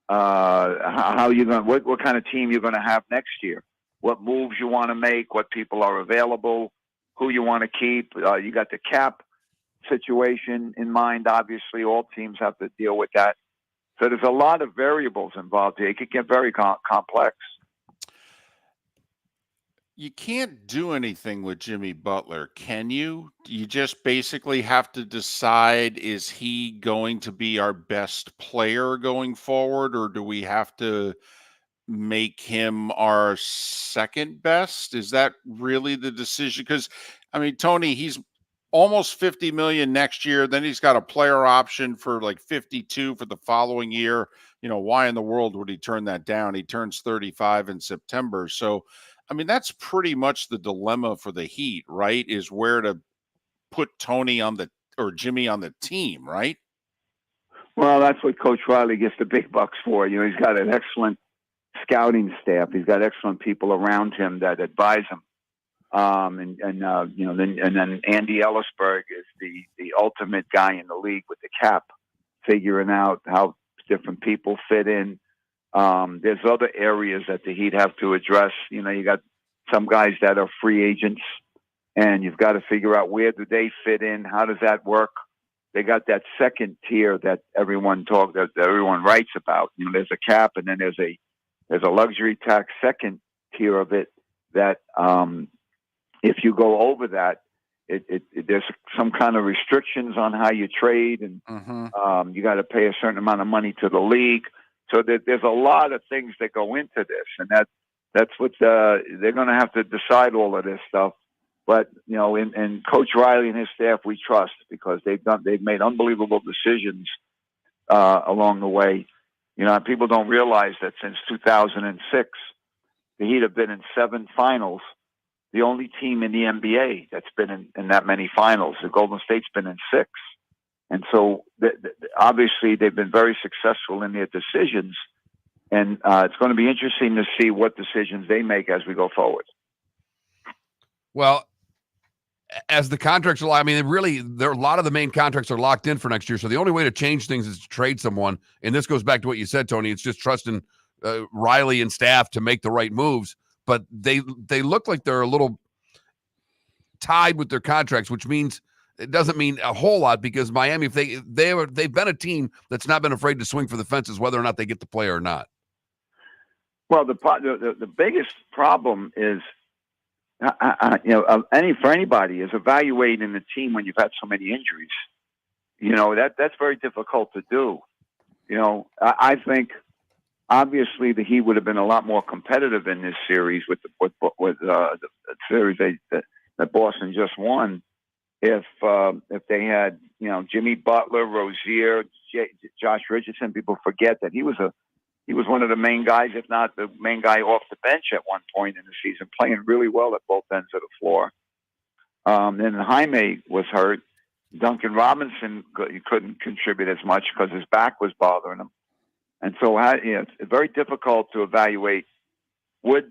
O: how you're going, what kind of team you're going to have next year, what moves you want to make, what people are available, who you want to keep. You got the cap situation in mind. Obviously, all teams have to deal with that. So there's a lot of variables involved here. It could get very complex.
A: You can't do anything with Jimmy Butler, can you? You just basically have to decide, is he going to be our best player going forward, or do we have to make him our second best? Is that really the decision? Because, Tony, he's almost 50 million next year. Then he's got a player option for like 52 for the following year. Why in the world would he turn that down? He turns 35 in September. So, that's pretty much the dilemma for the Heat, right? Is where to put Tony or Jimmy on the team, right?
O: Well, that's what Coach Riley gets the big bucks for. He's got an excellent scouting staff. He's got excellent people around him that advise him. Then Andy Ellisberg is the ultimate guy in the league with the cap, figuring out how different people fit in. There's other areas that the Heat have to address. You got some guys that are free agents, and you've got to figure out where do they fit in. How does that work? They got that second tier that everyone writes about. There's a cap, and then there's a luxury tax second tier of it that if you go over that, there's some kind of restrictions on how you trade, and you got to pay a certain amount of money to the league. So there's a lot of things that go into this, and that's what they're going to have to decide all of this stuff. But in Coach Riley and his staff, we trust, because they've made unbelievable decisions along the way. People don't realize that since 2006, the Heat have been in 7 finals. The only team in the NBA that's been in that many finals. The Golden State's been in 6. And so obviously they've been very successful in their decisions. And it's going to be interesting to see what decisions they make as we go forward.
B: Well, as the contracts are, really, a lot of the main contracts are locked in for next year. So the only way to change things is to trade someone. And this goes back to what you said, Tony. It's just trusting Riley and staff to make the right moves. But they look like they're a little tied with their contracts, which means it doesn't mean a whole lot, because Miami, if they've been a team that's not been afraid to swing for the fences, whether or not they get the player or not.
O: Well, the biggest problem is, for anybody, is evaluating the team when you've had so many injuries. That's very difficult to do. I think obviously the Heat would have been a lot more competitive in this series with the series that Boston just won if they had Jimmy Butler, Rozier, Josh Richardson. People forget that he was he was one of the main guys, if not the main guy off the bench at one point in the season, playing really well at both ends of the floor. Then Jaime was hurt. Duncan Robinson couldn't contribute as much because his back was bothering him. And so it's very difficult to evaluate with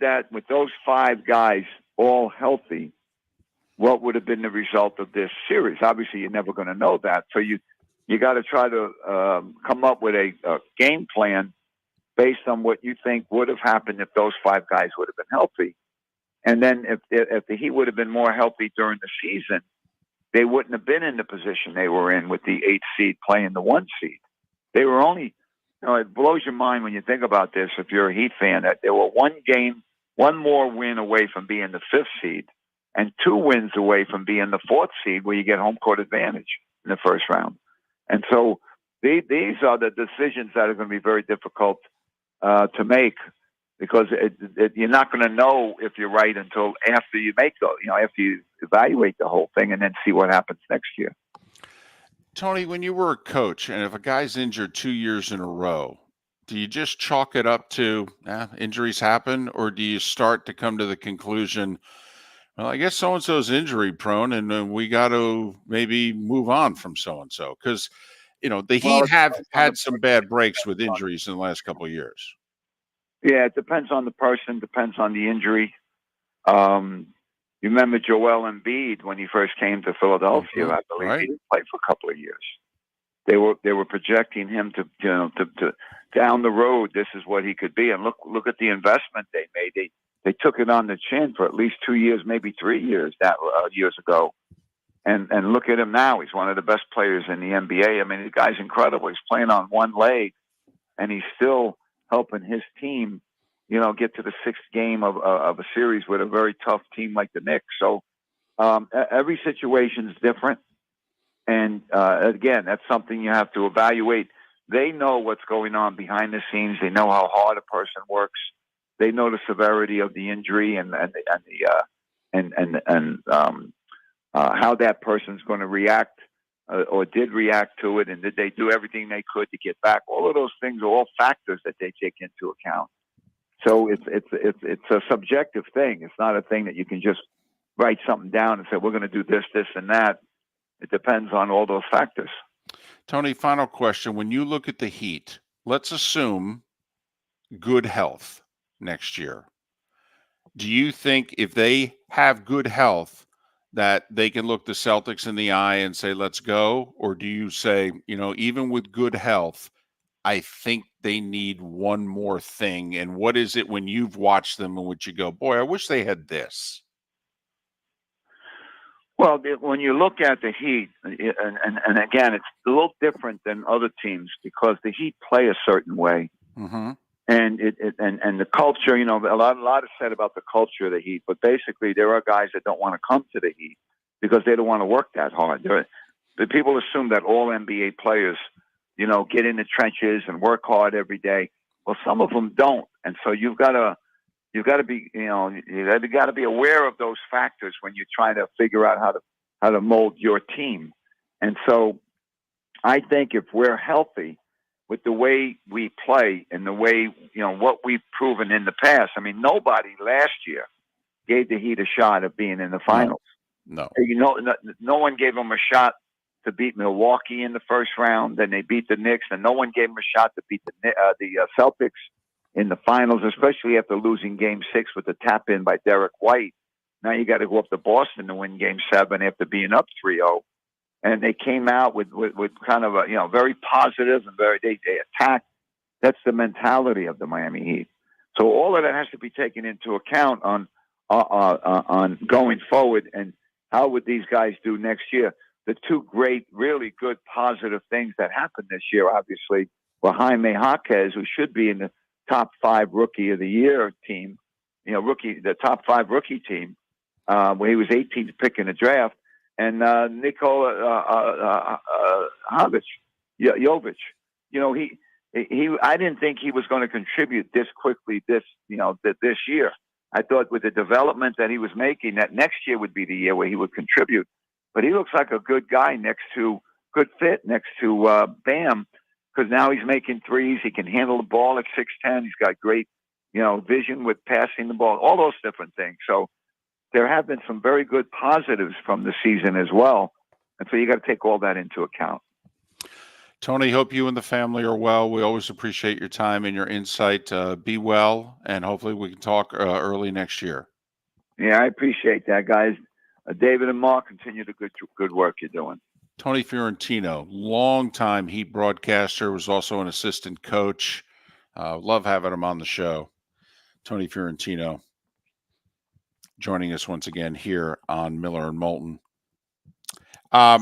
O: those 5 guys all healthy, what would have been the result of this series. Obviously, you're never going to know that. So you got to try to come up with a game plan based on what you think would have happened if those 5 guys would have been healthy. And then if the Heat would have been more healthy during the season, they wouldn't have been in the position they were in with the 8th seed playing the 1 seed. They were only, it blows your mind when you think about this, if you're a Heat fan, that they were 1 more win away from being the 5th seed and 2 wins away from being the 4th seed where you get home court advantage in the first round. And so these are the decisions that are going to be very difficult to make, because you're not going to know if you're right until after you after you evaluate the whole thing and then see what happens next year.
A: Tony, when you were a coach, and if a guy's injured 2 years in a row, do you just chalk it up to injuries happen, or do you start to come to the conclusion, well, I guess so-and-so's injury prone, and we got to maybe move on from so-and-so? Because, the Heat have had some bad breaks with injuries in the last couple of years.
O: Yeah, it depends on the person, depends on the injury. You remember Joel Embiid when he first came to Philadelphia, I believe. Right. He didn't play for a couple of years. They were projecting him to down the road, this is what he could be. And look at the investment they made. They took it on the chin for at least 2 years, maybe 3 years years ago. And look at him now. He's one of the best players in the NBA. I mean, the guy's incredible. He's playing on one leg, and he's still helping his team, get to the 6th game of a series with a very tough team like the Knicks. So every situation is different. And again, that's something you have to evaluate. They know what's going on behind the scenes. They know how hard a person works. They know the severity of the injury and how that person's going to react or did react to it, and did they do everything they could to get back? All of those things are all factors that they take into account. So it's a subjective thing. It's not a thing that you can just write something down and say, we're going to do this, this, and that. It depends on all those factors.
A: Tony, final question. When you look at the Heat, let's assume good health next year. Do you think if they have good health that they can look the Celtics in the eye and say, let's go? Or do you say, even with good health, I think they need one more thing? And what is it when you've watched them in which you go, boy, I wish they had this?
O: Well, when you look at the Heat, and again, it's a little different than other teams because the Heat play a certain way.
A: Mm-hmm.
O: And and the culture, a lot is said about the culture of the Heat, but basically there are guys that don't want to come to the Heat because they don't want to work that hard. The people assume that all NBA players, get in the trenches and work hard every day. Well, some of them don't, and so you've got to be, you got to be aware of those factors when you're trying to figure out how to mold your team. And so, I think if we're healthy with the way we play and the way, what we've proven in the past. I mean, nobody last year gave the Heat a shot of being in the finals.
A: No.
O: No one gave them a shot to beat Milwaukee in the first round. Then they beat the Knicks, and no one gave them a shot to beat the Celtics in the finals, especially after losing Game 6 with the tap in by Derek White. Now you got to go up to Boston to win Game 7 after being up 3-0. And they came out with kind of a, very positive and they attacked. That's the mentality of the Miami Heat. So all of that has to be taken into account on going forward and how would these guys do next year. The two great, really good, positive things that happened this year, obviously, were Jaime Jaquez, who should be in the top 5 rookie of the year team, the top 5 rookie team, where he was 18th pick in the draft. And Nikola Jovic, I didn't think he was going to contribute this quickly this year. I thought with the development that he was making, that next year would be the year where he would contribute. But he looks like a good guy good fit next to Bam, because now he's making threes. He can handle the ball at 6'10". He's got great, vision with passing the ball, all those different things. So there have been some very good positives from the season as well. And so you got to take all that into account.
A: Tony, hope you and the family are well. We always appreciate your time and your insight. Be well, and hopefully we can talk early next year.
O: Yeah, I appreciate that, guys. David and Mark, continue the good work you're doing.
A: Tony Fiorentino, longtime Heat broadcaster, was also an assistant coach. Love having him on the show. Tony Fiorentino joining us once again here on Miller and Moulton. I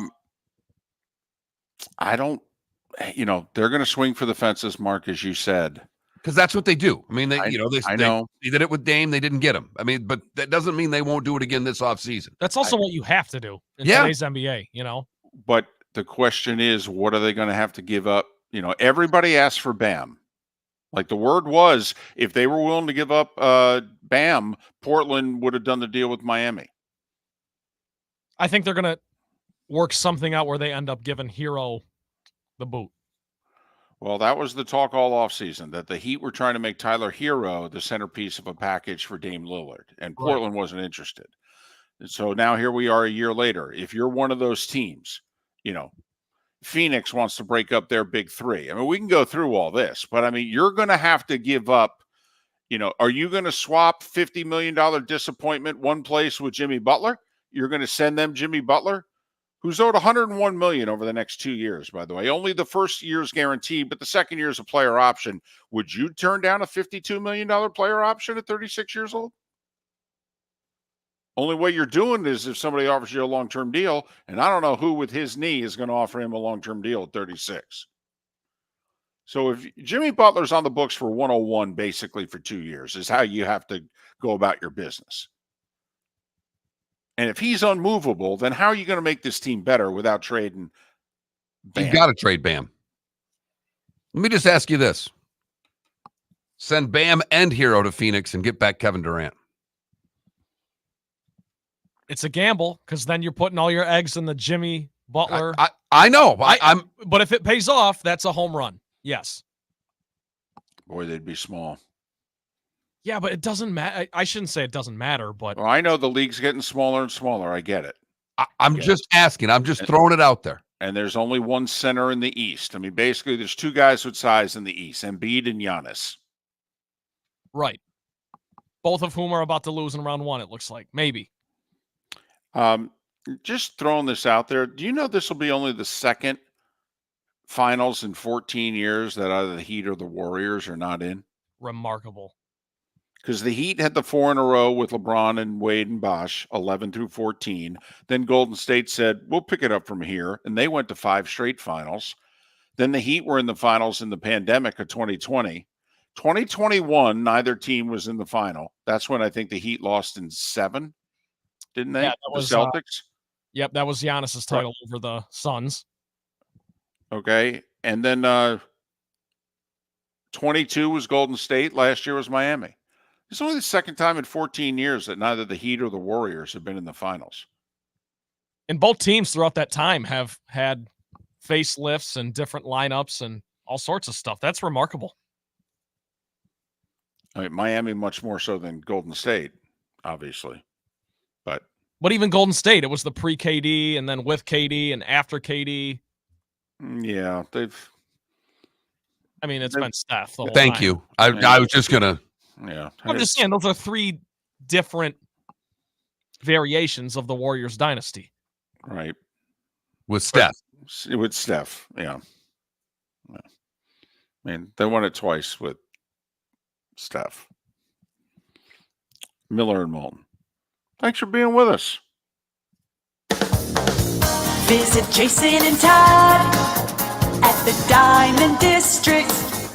A: don't, they're going to swing for the fences, Mark, as you said.
B: Because that's what they do. I mean,
A: I know.
B: They did it with Dame. They didn't get him. I mean, but that doesn't mean they won't do it again this offseason.
C: That's also what you have to do in today's NBA,
A: But the question is, what are they going to have to give up? Everybody asked for Bam. Like the word was, if they were willing to give up Bam, Portland would have done the deal with Miami.
C: I think they're going to work something out where they end up giving Hero the boot.
A: Well, that was the talk all offseason, that the Heat were trying to make Tyler Hero the centerpiece of a package for Dame Lillard, and Portland wasn't interested. And so now here we are a year later. If you're one of those teams, Phoenix wants to break up their big three. I mean, we can go through all this, but I mean, you're going to have to give up, are you going to swap $50 million disappointment one place with Jimmy Butler? You're going to send them Jimmy Butler, who's owed $101 million over the next 2 years, by the way. Only the first year's guaranteed, but the second year is a player option. Would you turn down a $52 million player option at 36 years old? Only way you're doing is if somebody offers you a long-term deal, and I don't know who with his knee is going to offer him a long-term deal at 36. So if Jimmy Butler's on the books for 101 basically for 2 years is how you have to go about your business. And if he's unmovable, then how are you going to make this team better without trading Bam?
B: You got to trade Bam. Let me just ask you this. Send Bam and Hero to Phoenix and get back Kevin Durant.
C: It's a gamble because then you're putting all your eggs in the Jimmy Butler.
B: I know.
C: But if it pays off, that's a home run. Yes.
A: Boy, they'd be small.
C: Yeah, but it doesn't matter. I shouldn't say it doesn't matter, but
A: well, I know the league's getting smaller and smaller. I get it.
B: I'm just asking. I'm just throwing it out there.
A: And there's only one center in the East. I mean, basically, there's two guys with size in the East, Embiid and Giannis.
C: Right. Both of whom are about to lose in round one, it looks like. Maybe.
A: Just throwing this out there. Do you know this will be only the second finals in 14 years that either the Heat or the Warriors are not in?
C: Remarkable.
A: Because the Heat had the 4 in a row with LeBron and Wade and Bosh, 11 through 14. Then Golden State said, we'll pick it up from here. And they went to 5 straight finals. Then the Heat were in the finals in the pandemic of 2020. 2021, neither team was in the final. That's when I think the Heat lost in 7, didn't they?
C: Yeah, that was
A: the Celtics?
C: Yep, that was Giannis's title over the Suns.
A: Okay. And then 22 was Golden State. Last year was Miami. It's only the second time in 14 years that neither the Heat or the Warriors have been in the finals.
C: And both teams throughout that time have had facelifts and different lineups and all sorts of stuff. That's remarkable.
A: I mean, Miami much more so than Golden State, obviously.
C: But even Golden State, it was the pre-KD and then with KD and after KD.
A: Yeah,
C: it's been Steph the whole
B: Thank
C: time.
B: you. I was just going to.
A: Yeah.
C: I'm just saying, those are 3 different variations of the Warriors dynasty.
A: Right.
B: With Steph.
A: With Steph, yeah. I mean, they won it twice with Steph. Miller and Moulton. Thanks for being with us.
G: Visit Jason and Todd at the Diamond District.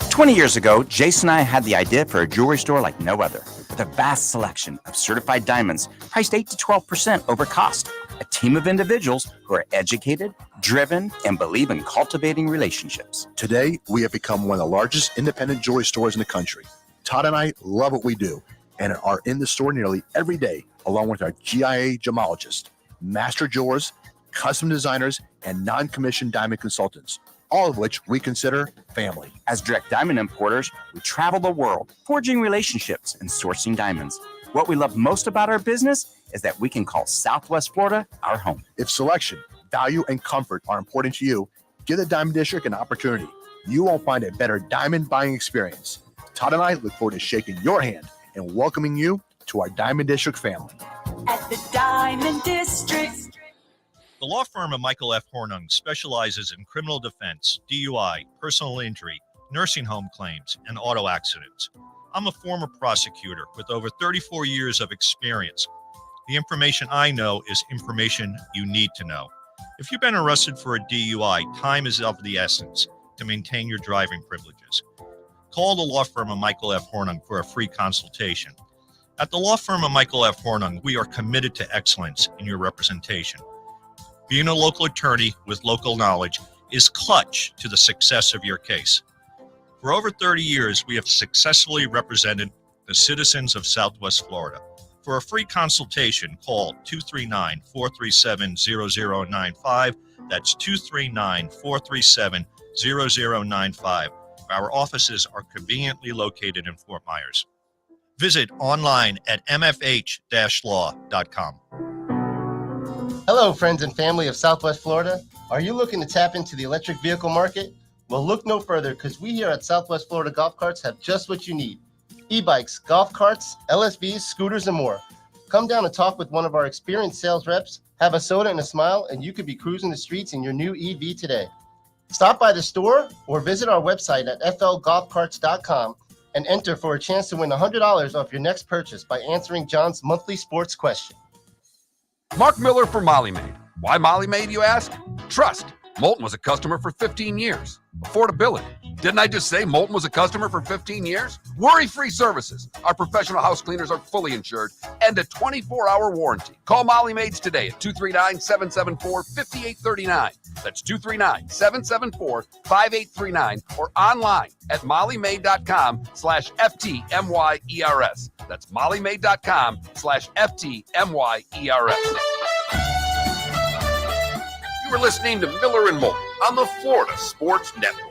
I: 20 years ago, Jason and I had the idea for a jewelry store like no other, with a vast selection of certified diamonds priced 8 to 12% over cost. A team of individuals who are educated, driven, and believe in cultivating relationships.
H: Today, we have become one of the largest independent jewelry stores in the country. Todd and I love what we do and are in the store nearly every day, along with our GIA gemologists, master jewelers, custom designers, and non-commissioned diamond consultants. all of which we consider family.
I: As direct diamond importers, we travel the world, forging relationships and sourcing diamonds. What we love most about our business is that we can call Southwest Florida our home.
H: If selection, value, and comfort are important to you, give the Diamond District an opportunity. You won't find a better diamond buying experience. Todd and I look forward to shaking your hand and welcoming you to our Diamond District family.
G: At the Diamond District.
F: The law firm of Michael F. Hornung specializes in criminal defense, DUI, personal injury, nursing home claims, and auto accidents. I'm a former prosecutor with over 34 years of experience. The information I know is information you need to know. If you've been arrested for a DUI, time is of the essence to maintain your driving privileges. Call the law firm of Michael F. Hornung for a free consultation. At the law firm of Michael F. Hornung, we are committed to excellence in your representation. Being a local attorney with local knowledge is clutch to the success of your case. For over 30 years, we have successfully represented the citizens of Southwest Florida. For a free consultation, call 239-437-0095. That's 239-437-0095. Our offices are conveniently located in Fort Myers. Visit online at mfh-law.com.
J: Hello, friends and family of Southwest Florida. Are you looking to tap into the electric vehicle market? Well, look no further, because we here at Southwest Florida Golf Carts have just what you need. E-bikes, golf carts, LSVs, scooters, and more. Come down and talk with one of our experienced sales reps, have a soda and a smile, and you could be cruising the streets in your new EV today. Stop by the store or visit our website at flgolfcarts.com and enter for a chance to win $100 off your next purchase by answering John's monthly sports question.
B: Mark Miller for Molly Maid. Why Molly Maid, you ask? Trust. Moulton was a customer for 15 years. Affordability. Didn't I just say Moulton was a customer for 15 years? Worry-free services. Our professional house cleaners are fully insured and a 24-hour warranty. Call Molly Maids today at 239-774-5839. That's 239-774-5839 or online at mollymaid.com/FTMYERS. That's mollymaid.com/FTMYERS. You are listening to Miller and Moulton on the Florida Sports Network.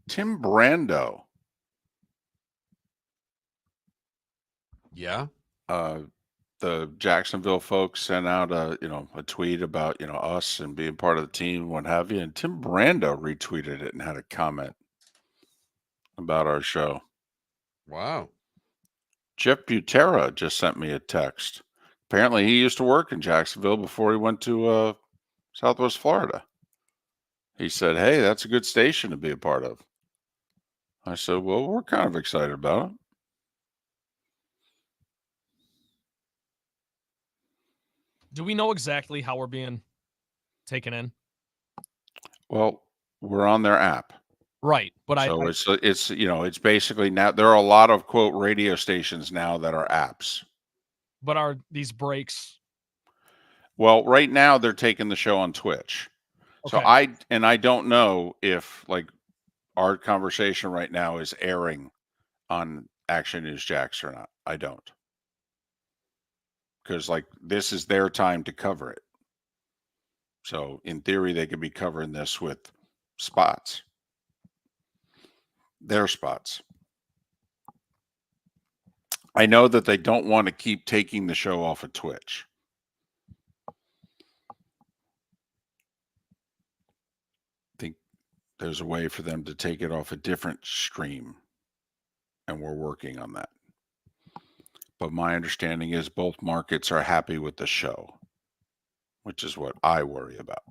A: Tim Brando.
B: Yeah.
A: The Jacksonville folks sent out a tweet about, us and being part of the team, what have you. And Tim Brando retweeted it and had a comment about our show.
B: Wow.
A: Jeff Butera just sent me a text. Apparently he used to work in Jacksonville before he went to Southwest Florida. He said, hey, that's a good station to be a part of. I said, well, we're kind of excited about it.
C: Do we know exactly how we're being taken in?
A: Well, we're on their app.
C: Right. But
A: it's basically now there are a lot of quote radio stations now that are apps.
C: But are these breaks?
A: Well, right now they're taking the show on Twitch.
C: Okay.
A: So I don't know if like our conversation right now is airing on Action News Jax or not. I don't. Because like this is their time to cover it. So in theory, they could be covering this with spots. Their spots. I know that they don't want to keep taking the show off of Twitch. I think there's a way for them to take it off a different stream. And we're working on that. But my understanding is both markets are happy with the show. which is what I worry about.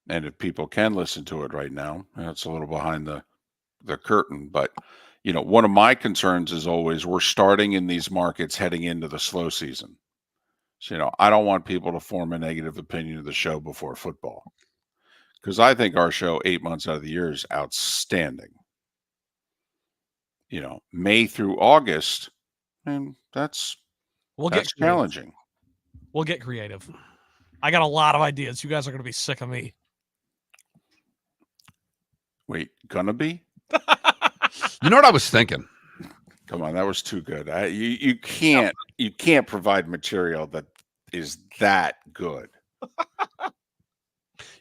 A: And if people can listen to it right now, it's a little behind the curtain, but one of my concerns is always we're starting in these markets heading into the slow season. So, I don't want people to form a negative opinion of the show before football, because I think our show 8 months out of the year is outstanding. May through August, and that's challenging.
C: We'll get creative. I got a lot of ideas. You guys are going to be sick of me.
A: Wait, gonna be?
B: You know what I was thinking?
A: Come on, that was too good. You can't provide material that is that good.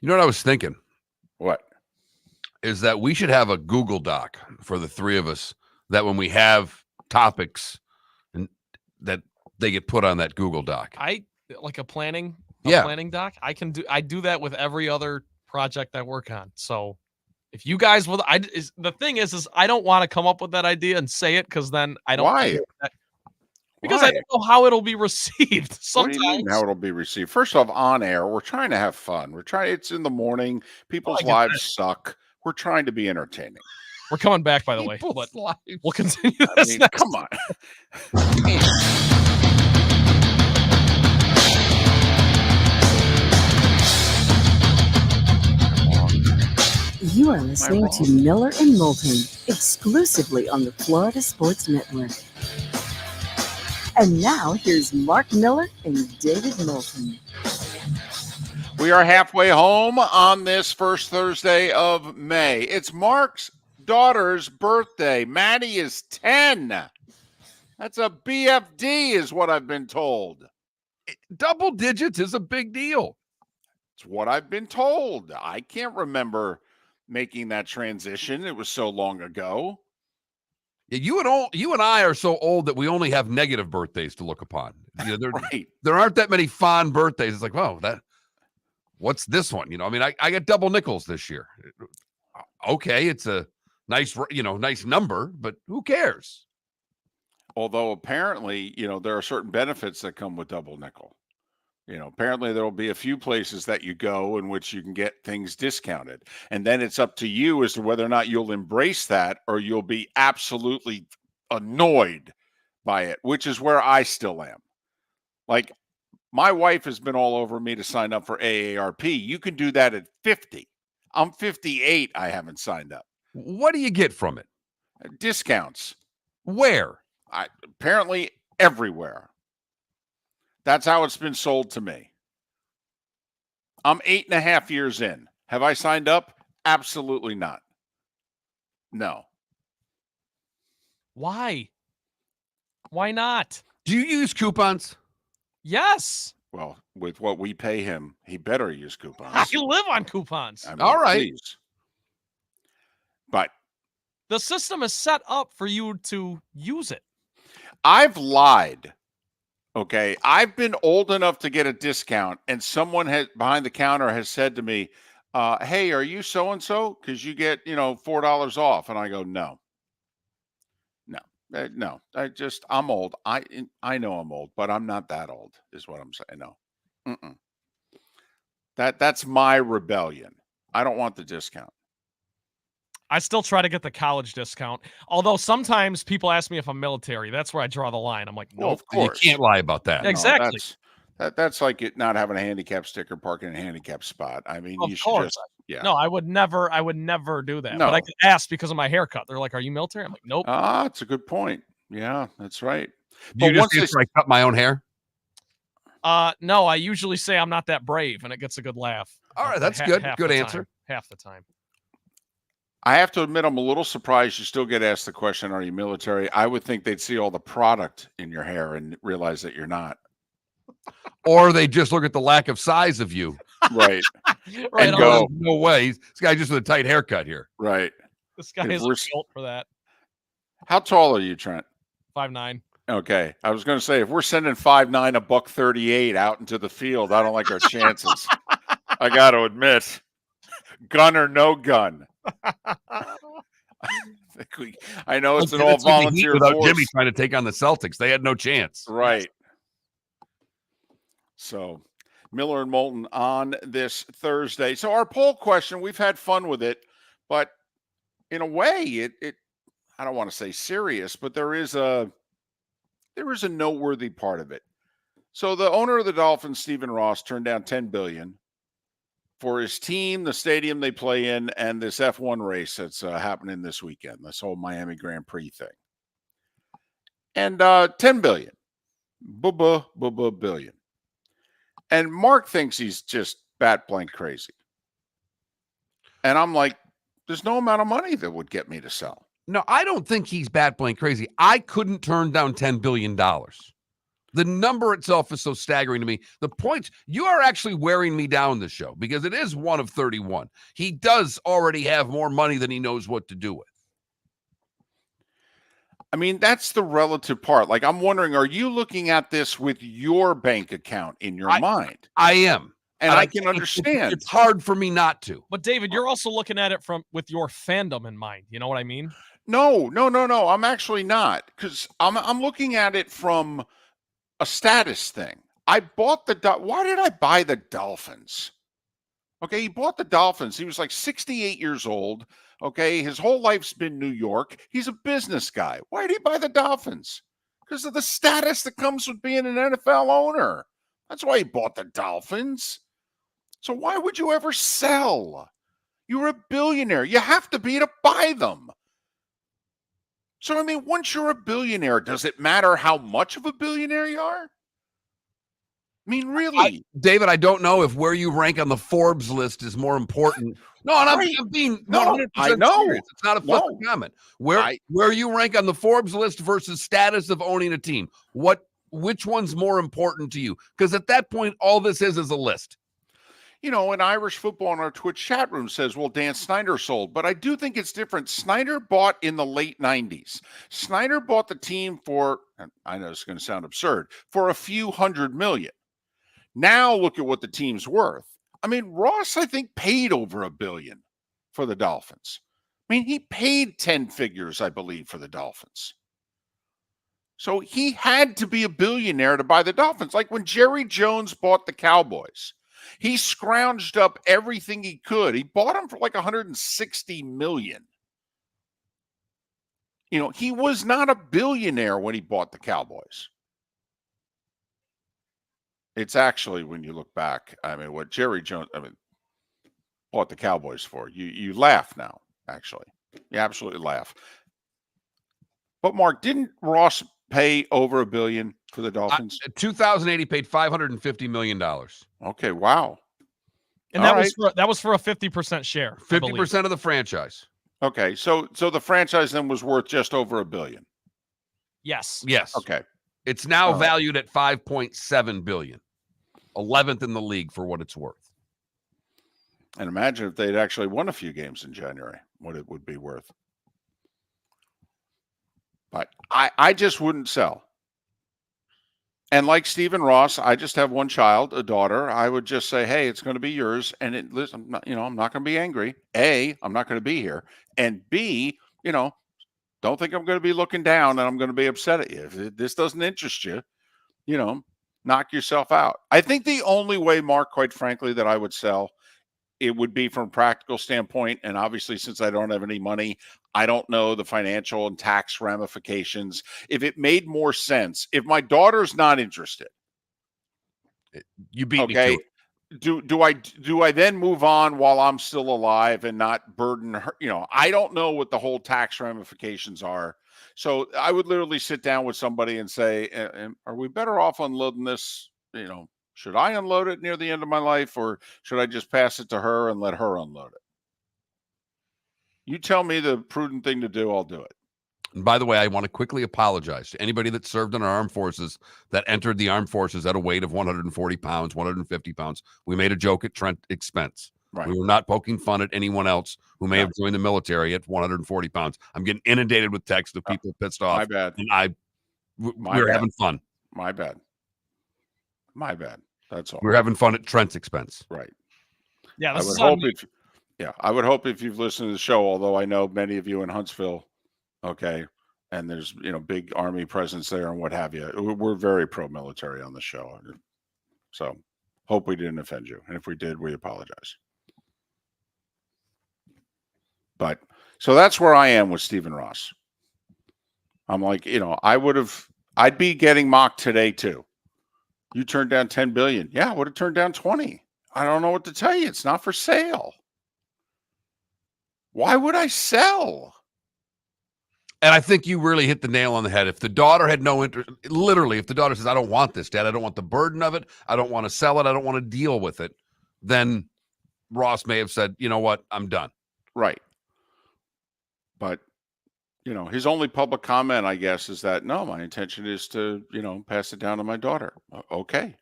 B: You know what I was thinking?
A: What?
B: Is that we should have a Google Doc for the three of us, that when we have topics and that they get put on that Google Doc.
C: Like a planning
B: Yeah.
C: planning doc. I do that with every other project I work on. So if you guys will, the thing is I don't want to come up with that idea and say it, because then I don't.
A: Why?
C: Because
A: Why?
C: I don't know how it'll be received. Sometimes.
A: What do you mean how it'll be received? First off, on air, we're trying to have fun. It's in the morning. People's lives suck. We're trying to be entertaining.
C: We're coming back, by the way.
B: People's
C: But
B: lives.
C: we'll continue this next.
A: Come on.
D: You are listening to Miller and Moulton, exclusively on the Florida Sports Network. And now, here's Mark Miller and David Moulton.
A: We are halfway home on this first Thursday of May. It's Mark's daughter's birthday. Maddie is 10. That's a BFD, is what I've been told.
B: Double digits is a big deal.
A: It's what I've been told. I can't remember making that transition. It was so long ago.
B: Yeah, you and I are so old that we only have negative birthdays to look upon.
A: Right.
B: There aren't that many fond birthdays. It's like, whoa, what's this one? I get double nickels this year. Okay, it's a nice number, but who cares?
A: Although apparently, there are certain benefits that come with double nickel. Apparently there will be a few places that you go in which you can get things discounted. And then it's up to you as to whether or not you'll embrace that, or you'll be absolutely annoyed by it, which is where I still am. Like, my wife has been all over me to sign up for AARP. You can do that at 50. I'm 58. I haven't signed up.
B: What do you get from it?
A: Discounts.
B: Where?
A: Apparently everywhere. That's how it's been sold to me. I'm 8.5 years in. Have I signed up? Absolutely not. No.
C: Why? Why not?
B: Do you use coupons?
C: Yes.
A: Well, with what we pay him, he better use coupons.
C: I live on coupons.
B: All right.
A: Please. But
C: the system is set up for you to use it.
A: I've lied. Okay, I've been old enough to get a discount, and someone behind the counter has said to me, hey, are you so-and-so? Because you get, $4 off. And I go, no. I'm old. I know I'm old, but I'm not that old is what I'm saying. No. Mm-mm. That's my rebellion. I don't want the discount.
C: I still try to get the college discount. Although sometimes people ask me if I'm military. That's where I draw the line. I'm like, no,
A: well, of course.
B: You can't lie about that.
C: Exactly.
A: No, that's like it not having a handicap sticker, parking in a handicap spot. I mean,
C: of
A: you should
C: course.
A: just, yeah.
C: No, I would never do that.
A: No.
C: But I could ask because of my haircut. They're like, are you military? I'm like, nope.
A: That's a good point. Yeah, that's right.
B: Do you just answer, I cut my own hair?
C: No, I usually say I'm not that brave, and it gets a good laugh.
B: All right, that's good. Good answer.
C: Half the time.
A: I have to admit, I'm a little surprised you still get asked the question, are you military? I would think they'd see all the product in your hair and realize that you're not.
B: Or they just look at the lack of size of you.
A: Right.
C: Right.
A: And go,
B: no way. This guy just with a tight haircut here.
A: Right.
C: This guy is built for that.
A: How tall are you, Trent?
C: 5'9".
A: Okay. I was going to say, if we're sending 5'9", $138 out into the field, I don't like our chances. I got to admit, gun or no gun. I know it's an
B: Like,
A: all
B: it's like the Heat
A: volunteer
B: without
A: force.
B: Jimmy trying to take on the Celtics. They had no chance.
A: Right. So Miller and Moulton on this Thursday. So our poll question, we've had fun with it, but in a way, it I don't want to say serious, but there is a noteworthy part of it. So the owner of the Dolphins, Stephen Ross, turned down $10 billion for his team, the stadium they play in, and this F1 race that's happening this weekend, this whole Miami Grand Prix thing. And $10 billion. Billion. And Mark thinks he's just bat blank crazy. And I'm like, there's no amount of money that would get me to sell.
B: No, I don't think he's bat blank crazy. I couldn't turn down $10 billion. The number itself is so staggering to me. The points, you are actually wearing me down this show because it is one of 31. He does already have more money than he knows what to do with.
A: I mean, that's the relative part. Like, I'm wondering, are you looking at this with your bank account in your mind?
B: I am.
A: And I can understand.
B: It's hard for me not to.
C: But David, you're also looking at it with your fandom in mind. You know what I mean?
A: No. I'm actually not, because I'm looking at it from a status thing. I bought why did I buy the Dolphins? Okay, he bought the Dolphins. He was like 68 years old. Okay, his whole life's been New York. He's a business guy. Why did he buy the Dolphins? Because of the status that comes with being an NFL owner. That's why he bought the Dolphins. So why would you ever sell? You're a billionaire. You have to be to buy them. So, I mean, once you're a billionaire, does it matter how much of a billionaire you are? I mean, really?
B: David, I don't know if where you rank on the Forbes list is more important. No, and I'm being 100%
A: I know.
B: serious. It's not a flippant comment. Where you rank on the Forbes list versus status of owning a team. Which one's more important to you? Because at that point, all this is a list.
A: You know, in Irish football in our Twitch chat room says, well, Dan Snyder sold. But I do think it's different. Snyder bought in the late 90s. Snyder bought the team for, and I know it's going to sound absurd, for a few $100 million. Now look at what the team's worth. I mean, Ross, I think, paid over $1 billion for the Dolphins. I mean, he paid 10 figures, I believe, for the Dolphins. So he had to be a billionaire to buy the Dolphins. Like when Jerry Jones bought the Cowboys, he scrounged up everything he could. He bought them for like $160 million. You know, he was not a billionaire when he bought the Cowboys. It's actually, when you look back, I mean, what Jerry Jones, bought the Cowboys for. You laugh now, actually. You absolutely laugh. But Mark, didn't Ross pay over $1 billion for the Dolphins?
B: 2008, he paid $550 million.
A: Okay, wow.
C: And that was for a 50% share.
B: 50% of the franchise.
A: Okay, so the franchise then was worth just over $1 billion.
C: Yes.
A: Okay.
B: It's now valued at $5.7 billion. 11th in the league for what it's worth.
A: And imagine if they'd actually won a few games in January, what it would be worth. But I just wouldn't sell. And like Stephen Ross, I just have one child, a daughter. I would just say, hey, it's going to be yours. And listen, I'm not going to be angry. A, I'm not going to be here. And B, don't think I'm going to be looking down and I'm going to be upset at you. If this doesn't interest you, knock yourself out. I think the only way, Mark, quite frankly, that I would sell, it would be from a practical standpoint. And obviously, since I don't have any money, I don't know the financial and tax ramifications. If it made more sense, if my daughter's not interested,
B: you beat me to it.
A: Do I then move on while I'm still alive and not burden her? I don't know what the whole tax ramifications are. So I would literally sit down with somebody and say, are we better off unloading this? Should I unload it near the end of my life, or should I just pass it to her and let her unload it? You tell me the prudent thing to do, I'll do it.
B: And by the way, I want to quickly apologize to anybody that served in our armed forces that entered the armed forces at a weight of 140 pounds, 150 pounds. We made a joke at Trent expense.
A: Right.
B: We were not poking fun at anyone else who may have joined the military at 140 pounds. I'm getting inundated with texts of people pissed off.
A: My bad.
B: And we're having fun.
A: My bad. That's all.
B: We're having fun at Trent's expense.
A: Right.
C: Yeah,
A: I would hope Yeah, I would hope if you've listened to the show, although I know many of you in Huntsville, okay, and there's big Army presence there and what have you. We're very pro-military on the show, so hope we didn't offend you, and if we did, we apologize. But so that's where I am with Stephen Ross. I'm like, I'd be getting mocked today too. You turned down $10 billion. Yeah, I would have turned down 20. I don't know what to tell you. It's not for sale. Why would I sell?
B: And I think you really hit the nail on the head. If the daughter had no interest, literally, if the daughter says, I don't want this, Dad, I don't want the burden of it, I don't want to sell it, I don't want to deal with it, then Ross may have said, you know what, I'm done.
A: Right. But, his only public comment, I guess, is that, no, my intention is to, pass it down to my daughter. Okay.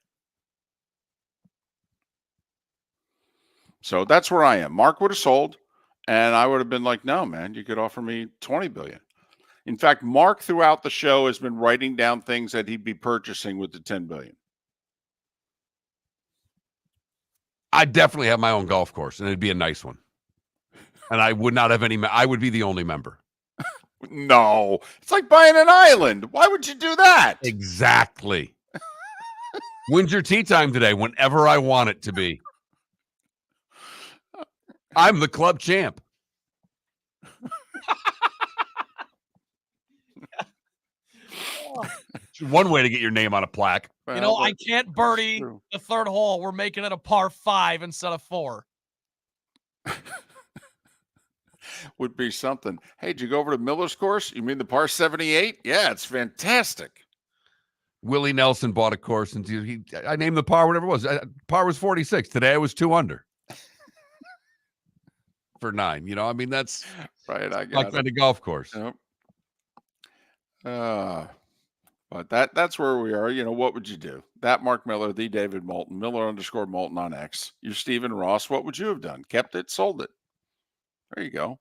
A: So that's where I am. Mark would have sold, and I would have been like, no, man, you could offer me $20 billion. In fact, Mark throughout the show has been writing down things that he'd be purchasing with the $10 billion.
B: I definitely have my own golf course, and it'd be a nice one. And I would not have any. I would be the only member.
A: No, it's like buying an island. Why would you do that?
B: Exactly. When's your tea time today? Whenever I want it to be. I'm the club champ. One way to get your name on a plaque.
C: I can't birdie the third hole. We're making it a par 5 instead of 4.
A: Would be something. Hey, did you go over to Miller's course? You mean the par 78? Yeah, it's fantastic.
B: Willie Nelson bought a course, and I named the par whatever it was. Par was 46. Today I was 2 under. For 9. That's
A: right. I got
B: my kind of golf course.
A: Yep. But that's where we are. What would you do? That Mark Miller, the David Moulton, Miller_Moulton on X. You're Stephen Ross. What would you have done? Kept it, sold it. There you go.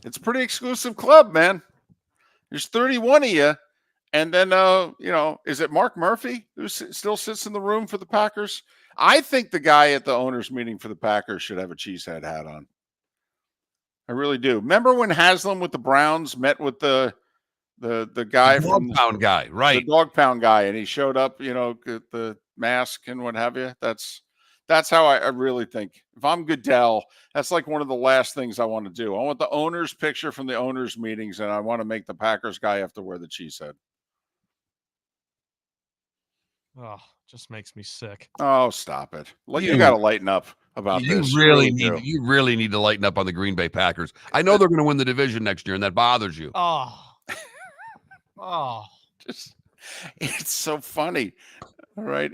A: It's a pretty exclusive club, man. There's 31 of you. And then, is it Mark Murphy who still sits in the room for the Packers? I think the guy at the owners meeting for the Packers should have a cheesehead hat on. I really do. Remember when Haslam with the Browns met with the guy from
B: the dog pound guy, right?
A: The dog pound guy, and he showed up, the mask and what have you. That's how I really think. If I'm Goodell, that's like one of the last things I want to do. I want the owner's picture from the owners' meetings, and I want to make the Packers guy have to wear the cheesehead.
C: Oh, just makes me sick.
A: Oh, stop it! You got to lighten up about this.
B: You really need to lighten up on the Green Bay Packers. I know they're going to win the division next year, and that bothers you.
A: It's so funny. All right.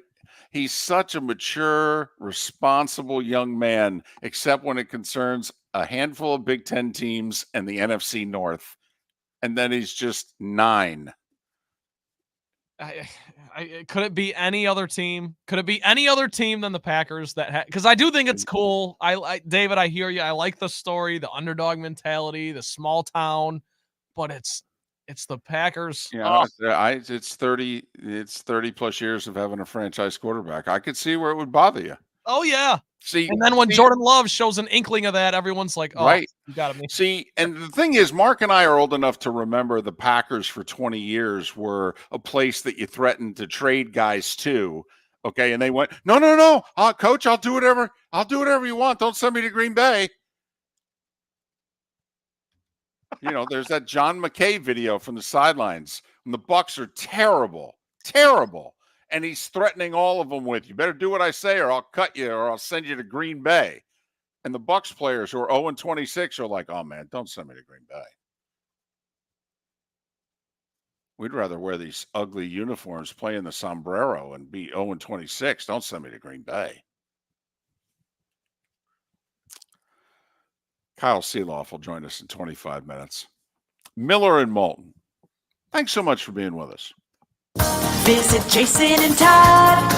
A: He's such a mature, responsible young man, except when it concerns a handful of Big Ten teams and the NFC North. And then he's just 9.
C: Could it be any other team? Could it be any other team than the Packers? Because I do think it's cool. David, I hear you. I like the story, the underdog mentality, the small town, but it's the Packers.
A: Yeah, it's 30 plus years of having a franchise quarterback. I could see where it would bother you.
C: Oh yeah. And then when Jordan Love shows an inkling of that, everyone's like, "Oh,
A: right.
C: You got me."
A: See, and the thing is, Mark and I are old enough to remember the Packers for 20 years were a place that you threatened to trade guys to. Okay, and they went, "No, Coach, I'll do whatever you want. Don't send me to Green Bay." There's that John McKay video from the sidelines, and the Bucs are terrible, and he's threatening all of them with, "You better do what I say, or I'll cut you, or I'll send you to Green Bay." And the Bucs players who are 0-26 are like, "Oh man, don't send me to Green Bay. We'd rather wear these ugly uniforms, play in the sombrero, and be 0-26. Don't send me to Green Bay." Kyle Sielaff will join us in 25 minutes. Miller and Moulton, thanks so much for being with us.
G: Visit Jason and Todd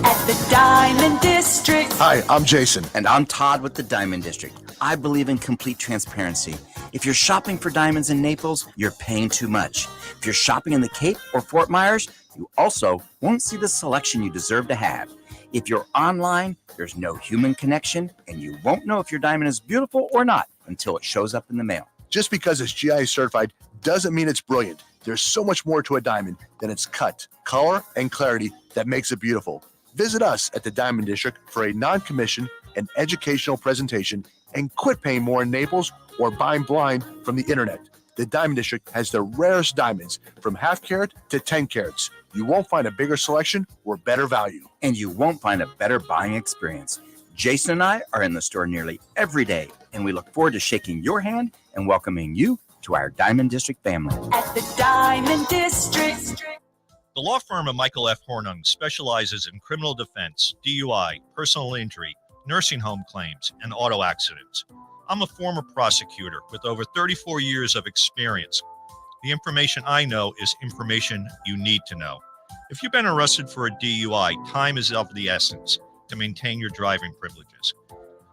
G: at the Diamond District.
I: Hi, I'm Jason. And I'm Todd with the Diamond District. I believe in complete transparency. If you're shopping for diamonds in Naples, you're paying too much. If you're shopping in the Cape or Fort Myers, you also won't see the selection you deserve to have. If you're online, there's no human connection, and you won't know if your diamond is beautiful or not until it shows up in the mail.
H: Just because it's GI certified doesn't mean it's brilliant. There's so much more to a diamond than its cut, color, and clarity that makes it beautiful. Visit us at the Diamond District for a non-commission and educational presentation, and quit paying more in Naples or buying blind from the internet. The Diamond District has the rarest diamonds from half carat to 10 carats. You won't find a bigger selection or better value.
I: And you won't find a better buying experience. Jason and I are in the store nearly every day, and we look forward to shaking your hand and welcoming you to our Diamond District family.
G: At the Diamond District.
F: The law firm of Michael F. Hornung specializes in criminal defense, DUI, personal injury, nursing home claims, and auto accidents. I'm a former prosecutor with over 34 years of experience. The information I know is information you need to know. If you've been arrested for a DUI, time is of the essence to maintain your driving privileges.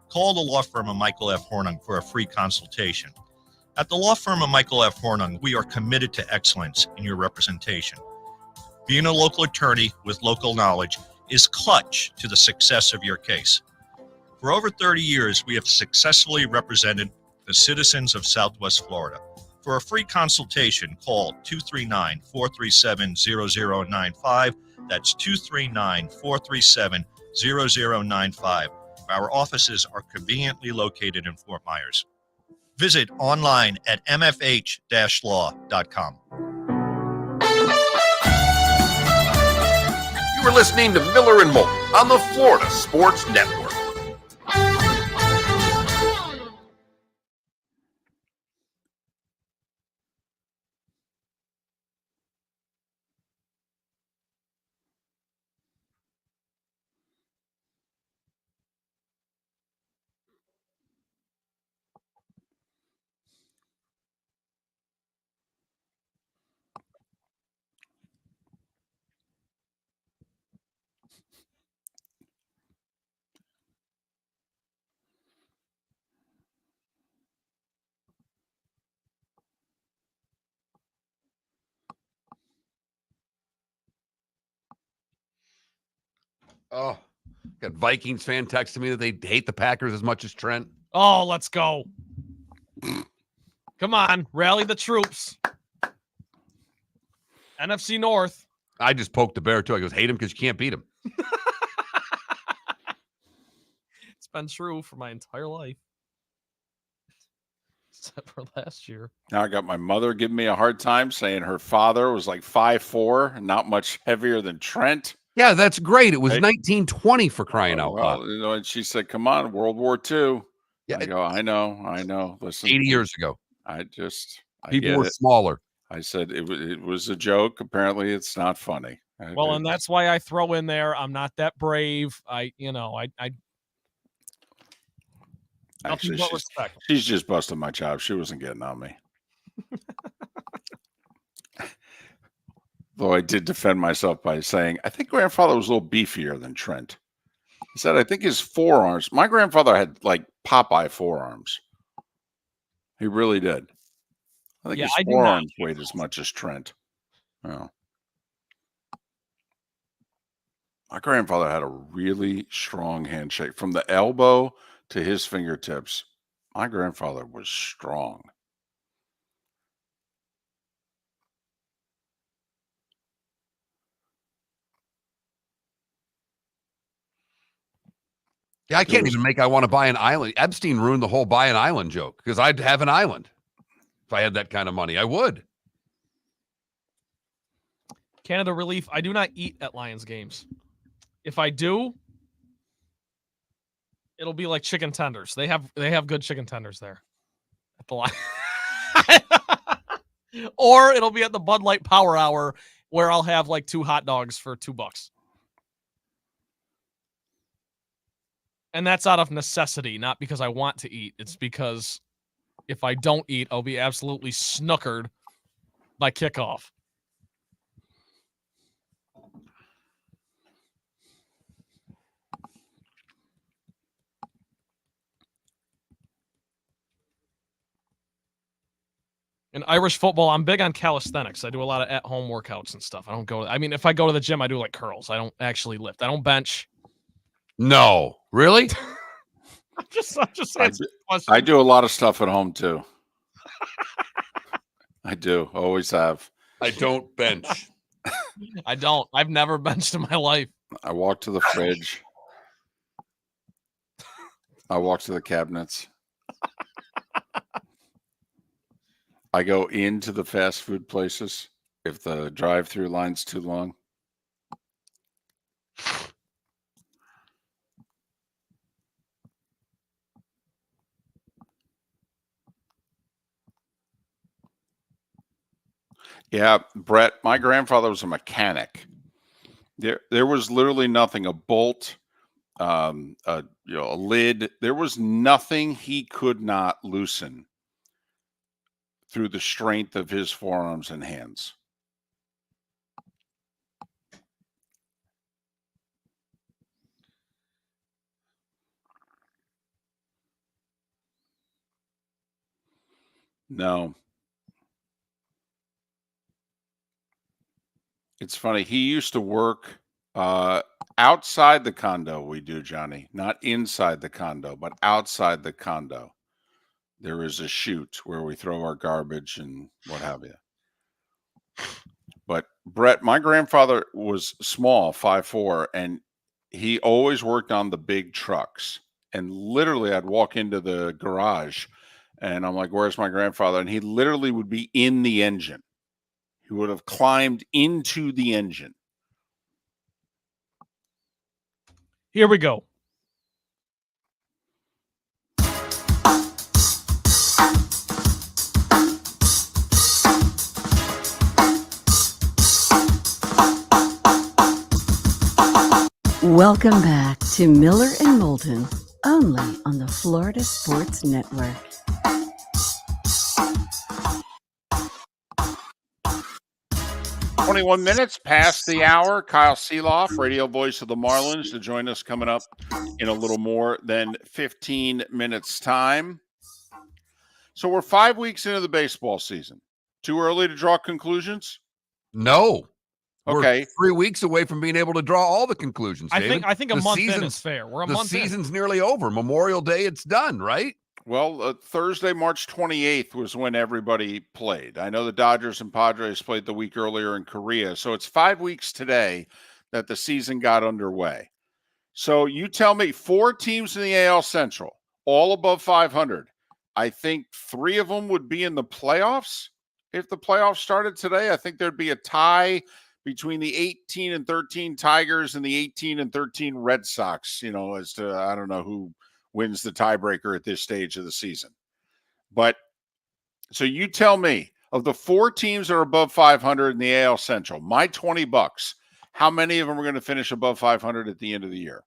F: Call the law firm of Michael F. Hornung for a free consultation. At the law firm of Michael F. Hornung, we are committed to excellence in your representation. Being a local attorney with local knowledge is clutch to the success of your case. For over 30 years, we have successfully represented the citizens of Southwest Florida. For a free consultation, call 239-437-0095. That's 239-437-0095. Our offices are conveniently located in Fort Myers. Visit online at mfh-law.com.
B: You are listening to Miller and Moulton on the Florida Sports Network. Oh, got Vikings fan texting me that they hate the Packers as much as Trent.
C: Oh, let's go. Come on, rally the troops. NFC North.
B: I just poked the bear too. I goes, hate him because you can't beat him.
C: It's been true for my entire life. Except for last year.
A: Now I got my mother giving me a hard time saying her father was like 5'4", not much heavier than Trent.
B: Yeah, that's great. It was
A: Right?
B: 1920 for crying out
A: Well,
B: loud.
A: you know, and she said, "Come on, World War II."
B: Yeah,
A: I go, I know. Listen,
B: 80 years ago.
A: I
B: People
A: get
B: were
A: it.
B: smaller.
A: I said it was a joke. Apparently, it's not funny.
C: Well, and that's why I throw in there. I'm not that brave. Nothing
A: Actually,
C: but respect.
A: she's just busting my chops. She wasn't getting on me. Though I did defend myself by saying, I think grandfather was a little beefier than Trent. He said, I think his forearms, my grandfather had like Popeye forearms. He really did. I think
C: Yeah,
A: his
C: I do
A: forearms
C: not.
A: weighed as much as Trent. Oh. My grandfather had a really strong handshake from the elbow to his fingertips. My grandfather was strong.
B: Yeah, I can't even make I want to buy an island. Epstein ruined the whole buy an island joke because I'd have an island. If I had that kind of money, I would.
C: Canada Relief. I do not eat at Lions games. If I do, it'll be like chicken tenders. They have good chicken tenders there at the Lions. Or it'll be at the Bud Light Power Hour where I'll have like 2 hot dogs for $2. And that's out of necessity, not because I want to eat. It's because if I don't eat, I'll be absolutely snookered by kickoff. In Irish football, I'm big on calisthenics. I do a lot of at-home workouts and stuff. If I go to the gym, I do like curls. I don't actually lift. I don't bench.
B: No, really?
C: I'm just
A: I
C: answering
A: do,
C: the question.
A: I do a lot of stuff at home too. I do. Always have.
B: I don't bench.
C: I don't. I've never benched in my life.
A: I walk to the fridge. I walk to the cabinets. I go into the fast food places if the drive-through line's too long. Yeah, Brett, my grandfather was a mechanic. There was literally nothing, a bolt, a lid. There was nothing he could not loosen through the strength of his forearms and hands. No. It's funny. He used to work outside the condo. We do, Johnny, not inside the condo, but outside the condo. There is a chute where we throw our garbage and what have you. But Brett, my grandfather was small, 5'4", and he always worked on the big trucks. And literally, I'd walk into the garage, and I'm like, "Where's my grandfather?" And he literally would be in the engine. He would have climbed into the engine.
C: Here we go.
D: Welcome back to Miller and Moulton, only on the Florida Sports Network.
A: "21 minutes past the hour. Kyle Sielaff, radio voice of the Marlins, to join us coming up in a little more than 15 minutes' time. So we're 5 weeks into the baseball season. Too early to draw conclusions?
B: No.
A: Okay.
B: We're 3 weeks away from being able to draw all the conclusions, David.
C: I think a
B: The
C: month in
B: season's-
C: is fair. We're a
B: the
C: month in.
B: season's nearly over. Memorial Day, it's done, right?
A: Well, Thursday, March 28th was when everybody played. I know the Dodgers and Padres played the week earlier in Korea. So it's 5 weeks today that the season got underway. So you tell me, 4 teams in the AL Central, all above 500. I think 3 of them would be in the playoffs. If the playoffs started today, I think there'd be a tie between the 18-13 Tigers and the 18-13 Red Sox, as to, I don't know who wins the tiebreaker at this stage of the season. But so you tell me, of the 4 teams that are above 500 in the AL Central, my $20, how many of them are going to finish above 500 at the end of the year?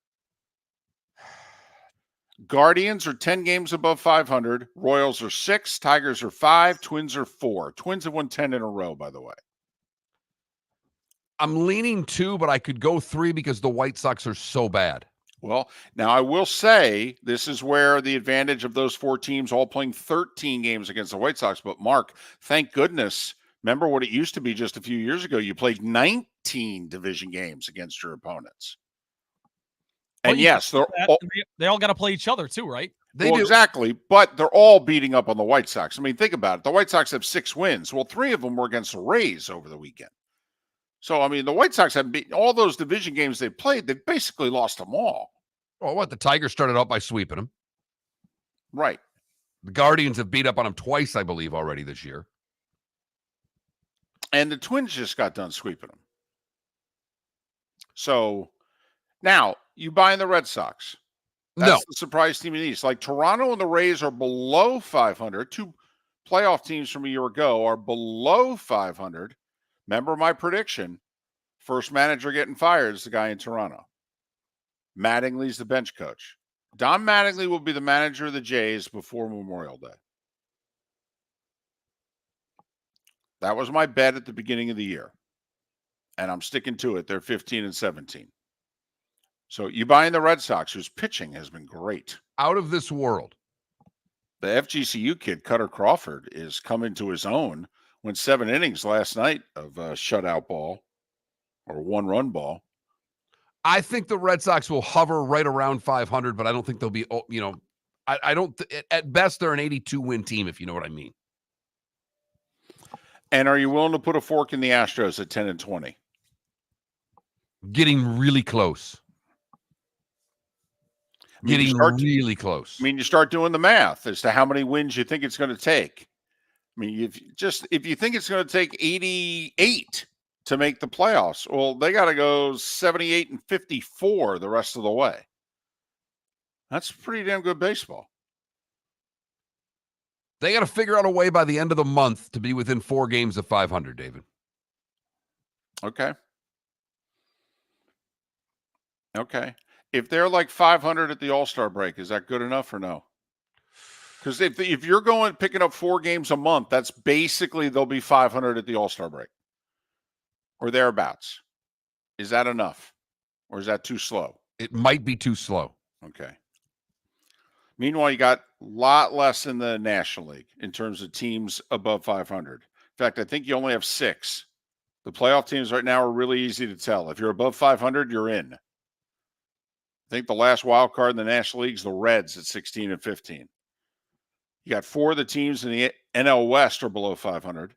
A: Guardians are 10 games above 500. Royals are 6. Tigers are 5. Twins are 4. Twins have won 10 in a row, by the way.
B: I'm leaning 2, but I could go 3 because the White Sox are so bad.
A: Well, now I will say this is where the advantage of those 4 teams all playing 13 games against the White Sox. But Mark, thank goodness, remember what it used to be just a few years ago. You played 19 division games against your opponents. And yes,
C: they all got to play each other too, right?
A: They do. Exactly, but they're all beating up on the White Sox. I mean, think about it. The White Sox have 6 wins. Well, 3 of them were against the Rays over the weekend. So, I mean, the White Sox have beaten all those division games they've played. They've basically lost them all.
B: Well, what? The Tigers started out by sweeping them.
A: Right.
B: The Guardians have beat up on them twice, I believe, already this year.
A: And the Twins just got done sweeping them. So, now, you buy in the Red Sox. That's the surprise team in the East. Like Toronto and the Rays are below 500. 2 playoff teams from a year ago are below 500. Remember my prediction. First manager getting fired is the guy in Toronto. Mattingly's the bench coach. Don Mattingly will be the manager of the Jays before Memorial Day. That was my bet at the beginning of the year. And I'm sticking to it. They're 15-17. So you buy in the Red Sox, whose pitching has been great.
B: Out of this world.
A: The FGCU kid, Cutter Crawford, is coming to his own. Went 7 innings last night of shutout ball or 1-run ball.
B: I think the Red Sox will hover right around 500, but I don't think they'll be, I don't, at best, they're an 82-win team, if you know what I mean.
A: And are you willing to put a fork in the Astros at 10-20?
B: Getting really close. Really close.
A: I mean, you start doing the math as to how many wins you think it's going to take. I mean, if you think it's going to take 88 to make the playoffs, well, they got to go 78 and 54 the rest of the way. That's pretty damn good baseball.
B: They got to figure out a way by the end of the month to be within 4 games of 500, David.
A: Okay. If they're like 500 at the All-Star break, is that good enough or no? Because if you're picking up 4 games a month, that's basically they'll be 500 at the All-Star break or thereabouts. Is that enough, or is that too slow?
B: It might be too slow.
A: Okay. Meanwhile, you got a lot less in the National League in terms of teams above 500. In fact, I think you only have 6. The playoff teams right now are really easy to tell. If you're above 500, you're in. I think the last wild card in the National League is the Reds at 16 and 15. You got 4 of the teams in the NL West are below 500.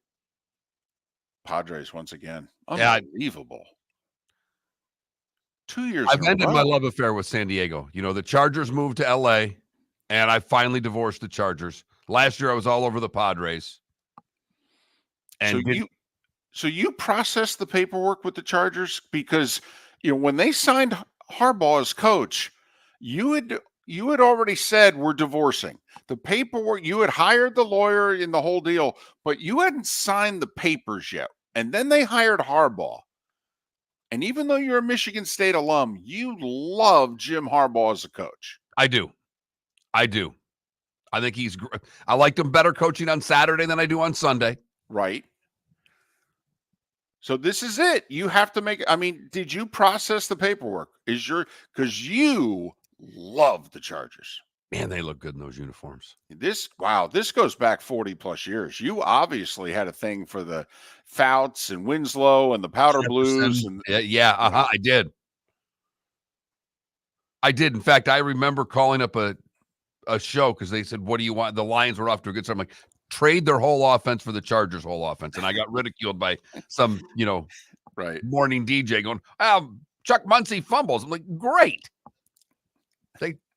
A: Padres once again. Unbelievable. 2 years
B: I've ended my love affair with San Diego. The Chargers moved to L.A., and I finally divorced the Chargers. Last year, I was all over the Padres. And
A: so you processed the paperwork with the Chargers? Because when they signed Harbaugh as coach, you had already said we're divorcing. The paperwork, you had hired the lawyer in the whole deal, but you hadn't signed the papers yet. And then they hired Harbaugh. And even though you're a Michigan State alum, you love Jim Harbaugh as a coach.
B: I do. I think I liked him better coaching on Saturday than I do on Sunday.
A: Right. So this is it. You have to did you process the paperwork? Because you love the Chargers.
B: Man, they look good in those uniforms.
A: This goes back 40 plus years. You obviously had a thing for the Fouts and Winslow and the Powder Blues.
B: I did. In fact, I remember calling up a show because they said, what do you want? The Lions were off to a good start. I'm like, trade their whole offense for the Chargers' whole offense. And I got ridiculed by some, morning DJ going, Chuck Muncie fumbles. I'm like, great.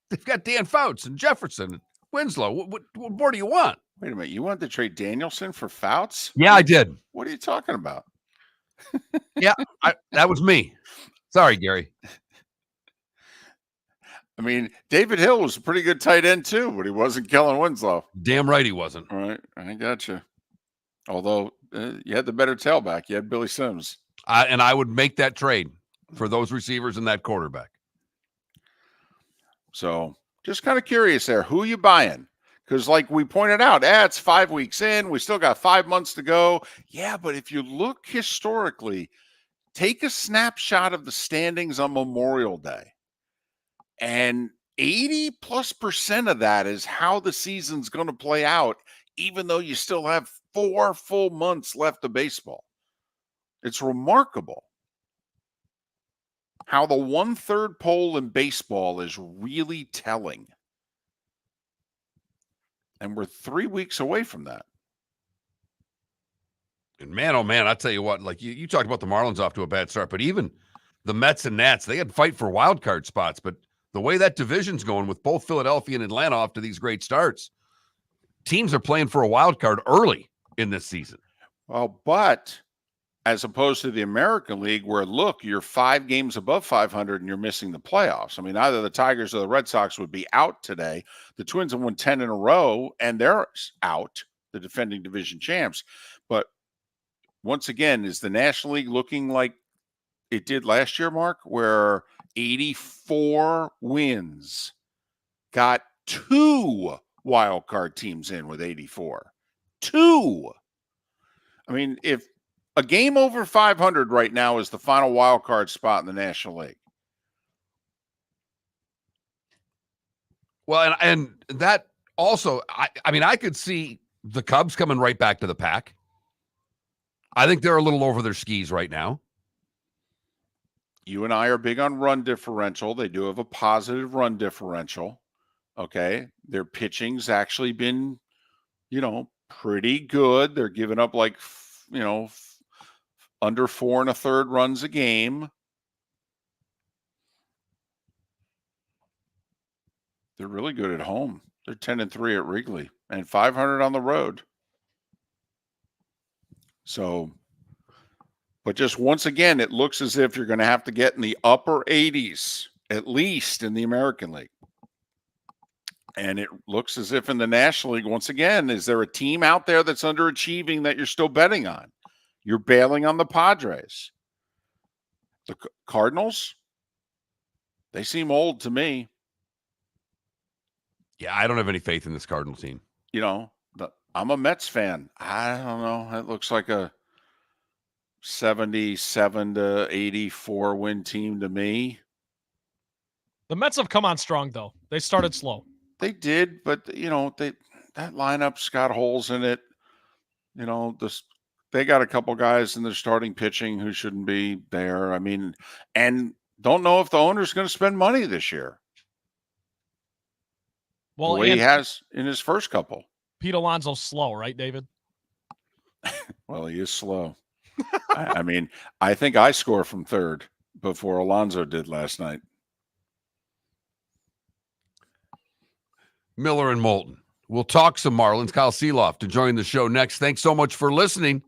B: They've got Dan Fouts and Jefferson and Winslow. What more do you want?
A: Wait a minute. You wanted to trade Danielson for Fouts?
B: Yeah, I did.
A: What are you talking about?
B: Yeah, that was me. Sorry, Gary.
A: David Hill was a pretty good tight end too, but he wasn't Kellen Winslow.
B: Damn right he wasn't.
A: All right, I got you. Although you had the better tailback. You had Billy Sims.
B: And I would make that trade for those receivers and that quarterback.
A: So just kind of curious there. Who are you buying? Because like we pointed out, it's 5 weeks in. We still got 5 months to go. Yeah, but if you look historically, take a snapshot of the standings on Memorial Day. And 80+% of that is how the season's going to play out, even though you still have 4 full months left of baseball. It's remarkable how the 1/3 poll in baseball is really telling. And we're 3 weeks away from that.
B: And man, oh man, I tell you what, like you talked about the Marlins off to a bad start, but even the Mets and Nats, they had to fight for wild card spots, but the way that division's going with both Philadelphia and Atlanta off to these great starts, teams are playing for a wild card early in this season.
A: Well, but as opposed to the American League where, look, you're 5 games above 500 and you're missing the playoffs. Either the Tigers or the Red Sox would be out today. The Twins have won 10 in a row and they're out, the defending division champs. But once again, is the National League looking like it did last year, Mark, where 84 wins got 2 wild card teams in with 84. 2. If a game over 500 right now is the final wild card spot in the National League.
B: Well, and that also, I could see the Cubs coming right back to the pack. I think they're a little over their skis right now.
A: you and I are big on run differential. They do have a positive run differential. Okay. Their pitching's actually been, pretty good. They're giving up like, under 4 1/3 runs a game. They're really good at home. They're 10-3 at Wrigley and 500 on the road. So, but just once again, it looks as if you're going to have to get in the upper 80s, at least in the American League. And it looks as if in the National League, once again, is there a team out there that's underachieving that you're still betting on? You're bailing on the Padres. The Cardinals, they seem old to me.
B: Yeah, I don't have any faith in this Cardinal team.
A: I'm a Mets fan. I don't know. It looks like a 77 to 84 win team to me.
C: The Mets have come on strong, though. They started slow.
A: They did, but that lineup's got holes in it. They got a couple guys in their starting pitching who shouldn't be there. I mean, and don't know if the owner's going to spend money this year.
C: Well,
A: the way he has in his first couple.
C: Pete Alonso's slow, right, David?
A: Well, he is slow. I mean, I think I score from third before Alonso did last night.
B: Miller and Moulton. We'll talk some Marlins. Kyle Sielaff to join the show next. Thanks so much for listening.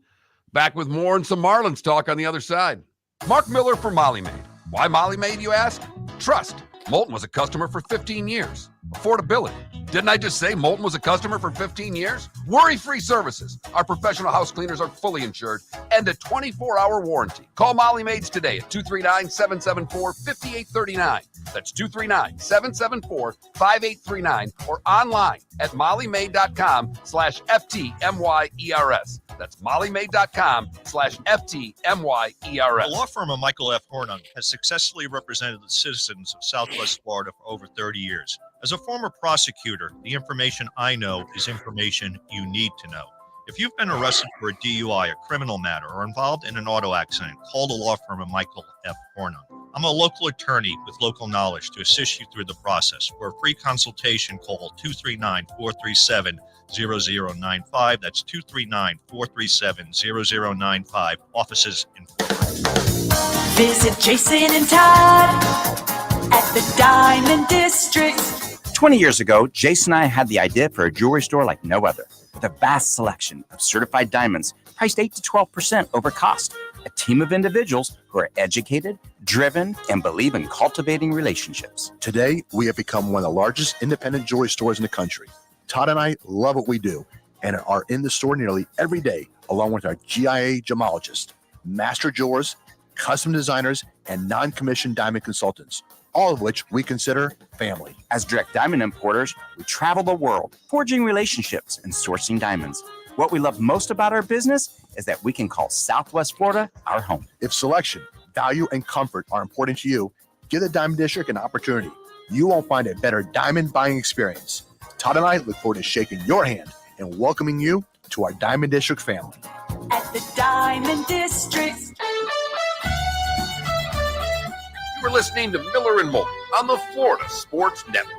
B: Back with more and some Marlins talk on the other side. Mark Miller for Molly Maid. Why Molly Maid, you ask? Trust. Moulton was a customer for 15 years. Affordability. Didn't I just say Moulton was a customer for 15 years? Worry-free services. Our professional house cleaners are fully insured and a 24-hour warranty. Call Molly Maids today at 239-774-5839. That's 239-774-5839 or online at mollymaid.com/FTMYERS. That's mollymaid.com/FTMYERS.
F: The law firm of Michael F. Hornung has successfully represented the citizens of Southwest Florida for over 30 years. As a former prosecutor, the information I know is information you need to know. If you've been arrested for a DUI, a criminal matter, or involved in an auto accident, call the law firm of Michael F. Hornung. I'm a local attorney with local knowledge to assist you through the process. For a free consultation, call 239-437-0095. That's 239-437-0095. Offices in Fort Worth.
G: Visit Jason and Todd at the Diamond District.
I: 20 years ago, Jason and I had the idea for a jewelry store like no other, with a vast selection of certified diamonds priced 8 to 12% over cost. A team of individuals who are educated, driven, and believe in cultivating relationships.
H: Today, we have become one of the largest independent jewelry stores in the country. Todd and I love what we do and are in the store nearly every day, along with our GIA gemologists, master jewelers, custom designers, and non-commissioned diamond consultants, all of which we consider family.
I: As direct diamond importers, we travel the world, forging relationships and sourcing diamonds. What we love most about our business is that we can call Southwest Florida our home.
H: If selection, value, and comfort are important to you, give the Diamond District an opportunity. You won't find a better diamond buying experience. Todd and I look forward to shaking your hand and welcoming you to our Diamond District family.
G: At the Diamond District.
B: You were listening to Miller and Moulton on the Florida Sports Network.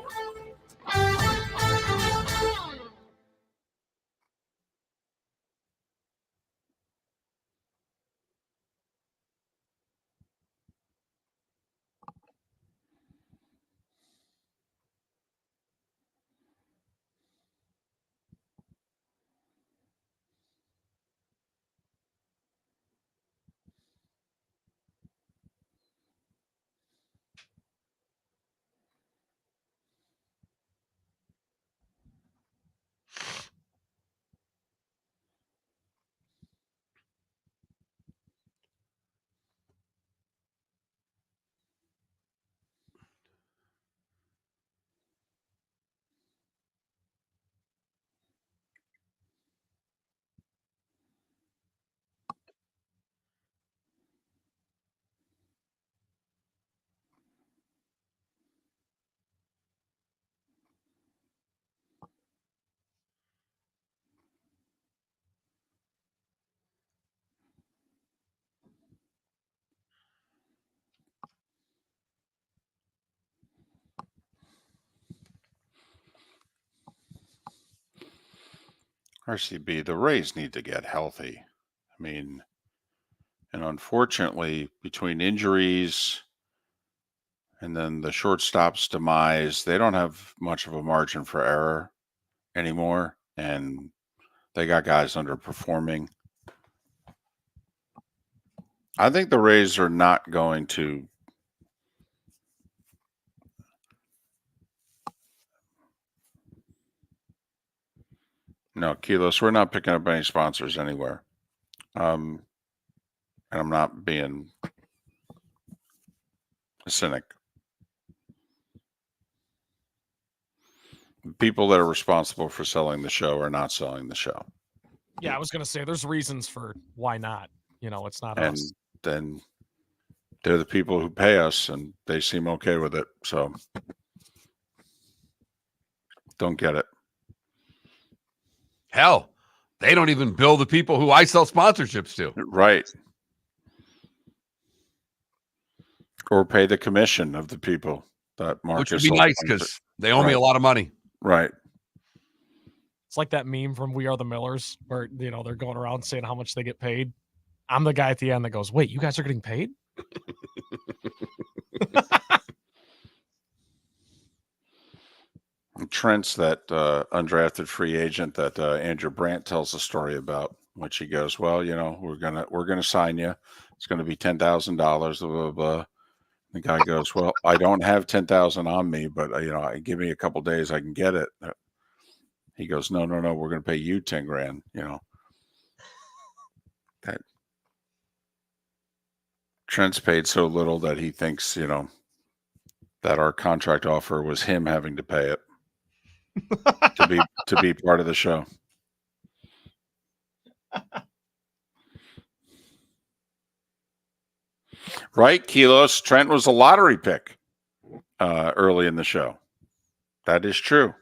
A: RCB, the Rays need to get healthy. I mean, and unfortunately, between injuries and then the shortstop's demise, they don't have much of a margin for error anymore. And they got guys underperforming. I think the Rays are not going to No, Kilos, we're not picking up any sponsors anywhere. And I'm not being a cynic. People that are responsible for selling the show are not selling the show.
C: Yeah, I was going to say there's reasons for why not. It's not
A: And
C: us.
A: then they're the people who pay us, and they seem okay with it. So don't get it.
B: Hell, they don't even bill the people who I sell sponsorships to.
A: Right. Or pay the commission of the people that Marcus.
B: Which would be nice because they owe me a lot of money.
A: Right.
C: It's like that meme from We Are the Millers where, they're going around saying how much they get paid. I'm the guy at the end that goes, wait, you guys are getting paid?
A: Trent's that undrafted free agent that Andrew Brandt tells a story about, which he goes, well, we're gonna sign you. It's gonna be $10,000. Blah, blah, blah. The guy goes, well, I don't have 10,000 on me, but give me a couple days, I can get it. He goes, no, we're gonna pay you 10 grand. That Trent's paid so little that he thinks, that our contract offer was him having to pay it. to be part of the show. Right, Kilos. Trent was a lottery pick early in the show. That is true.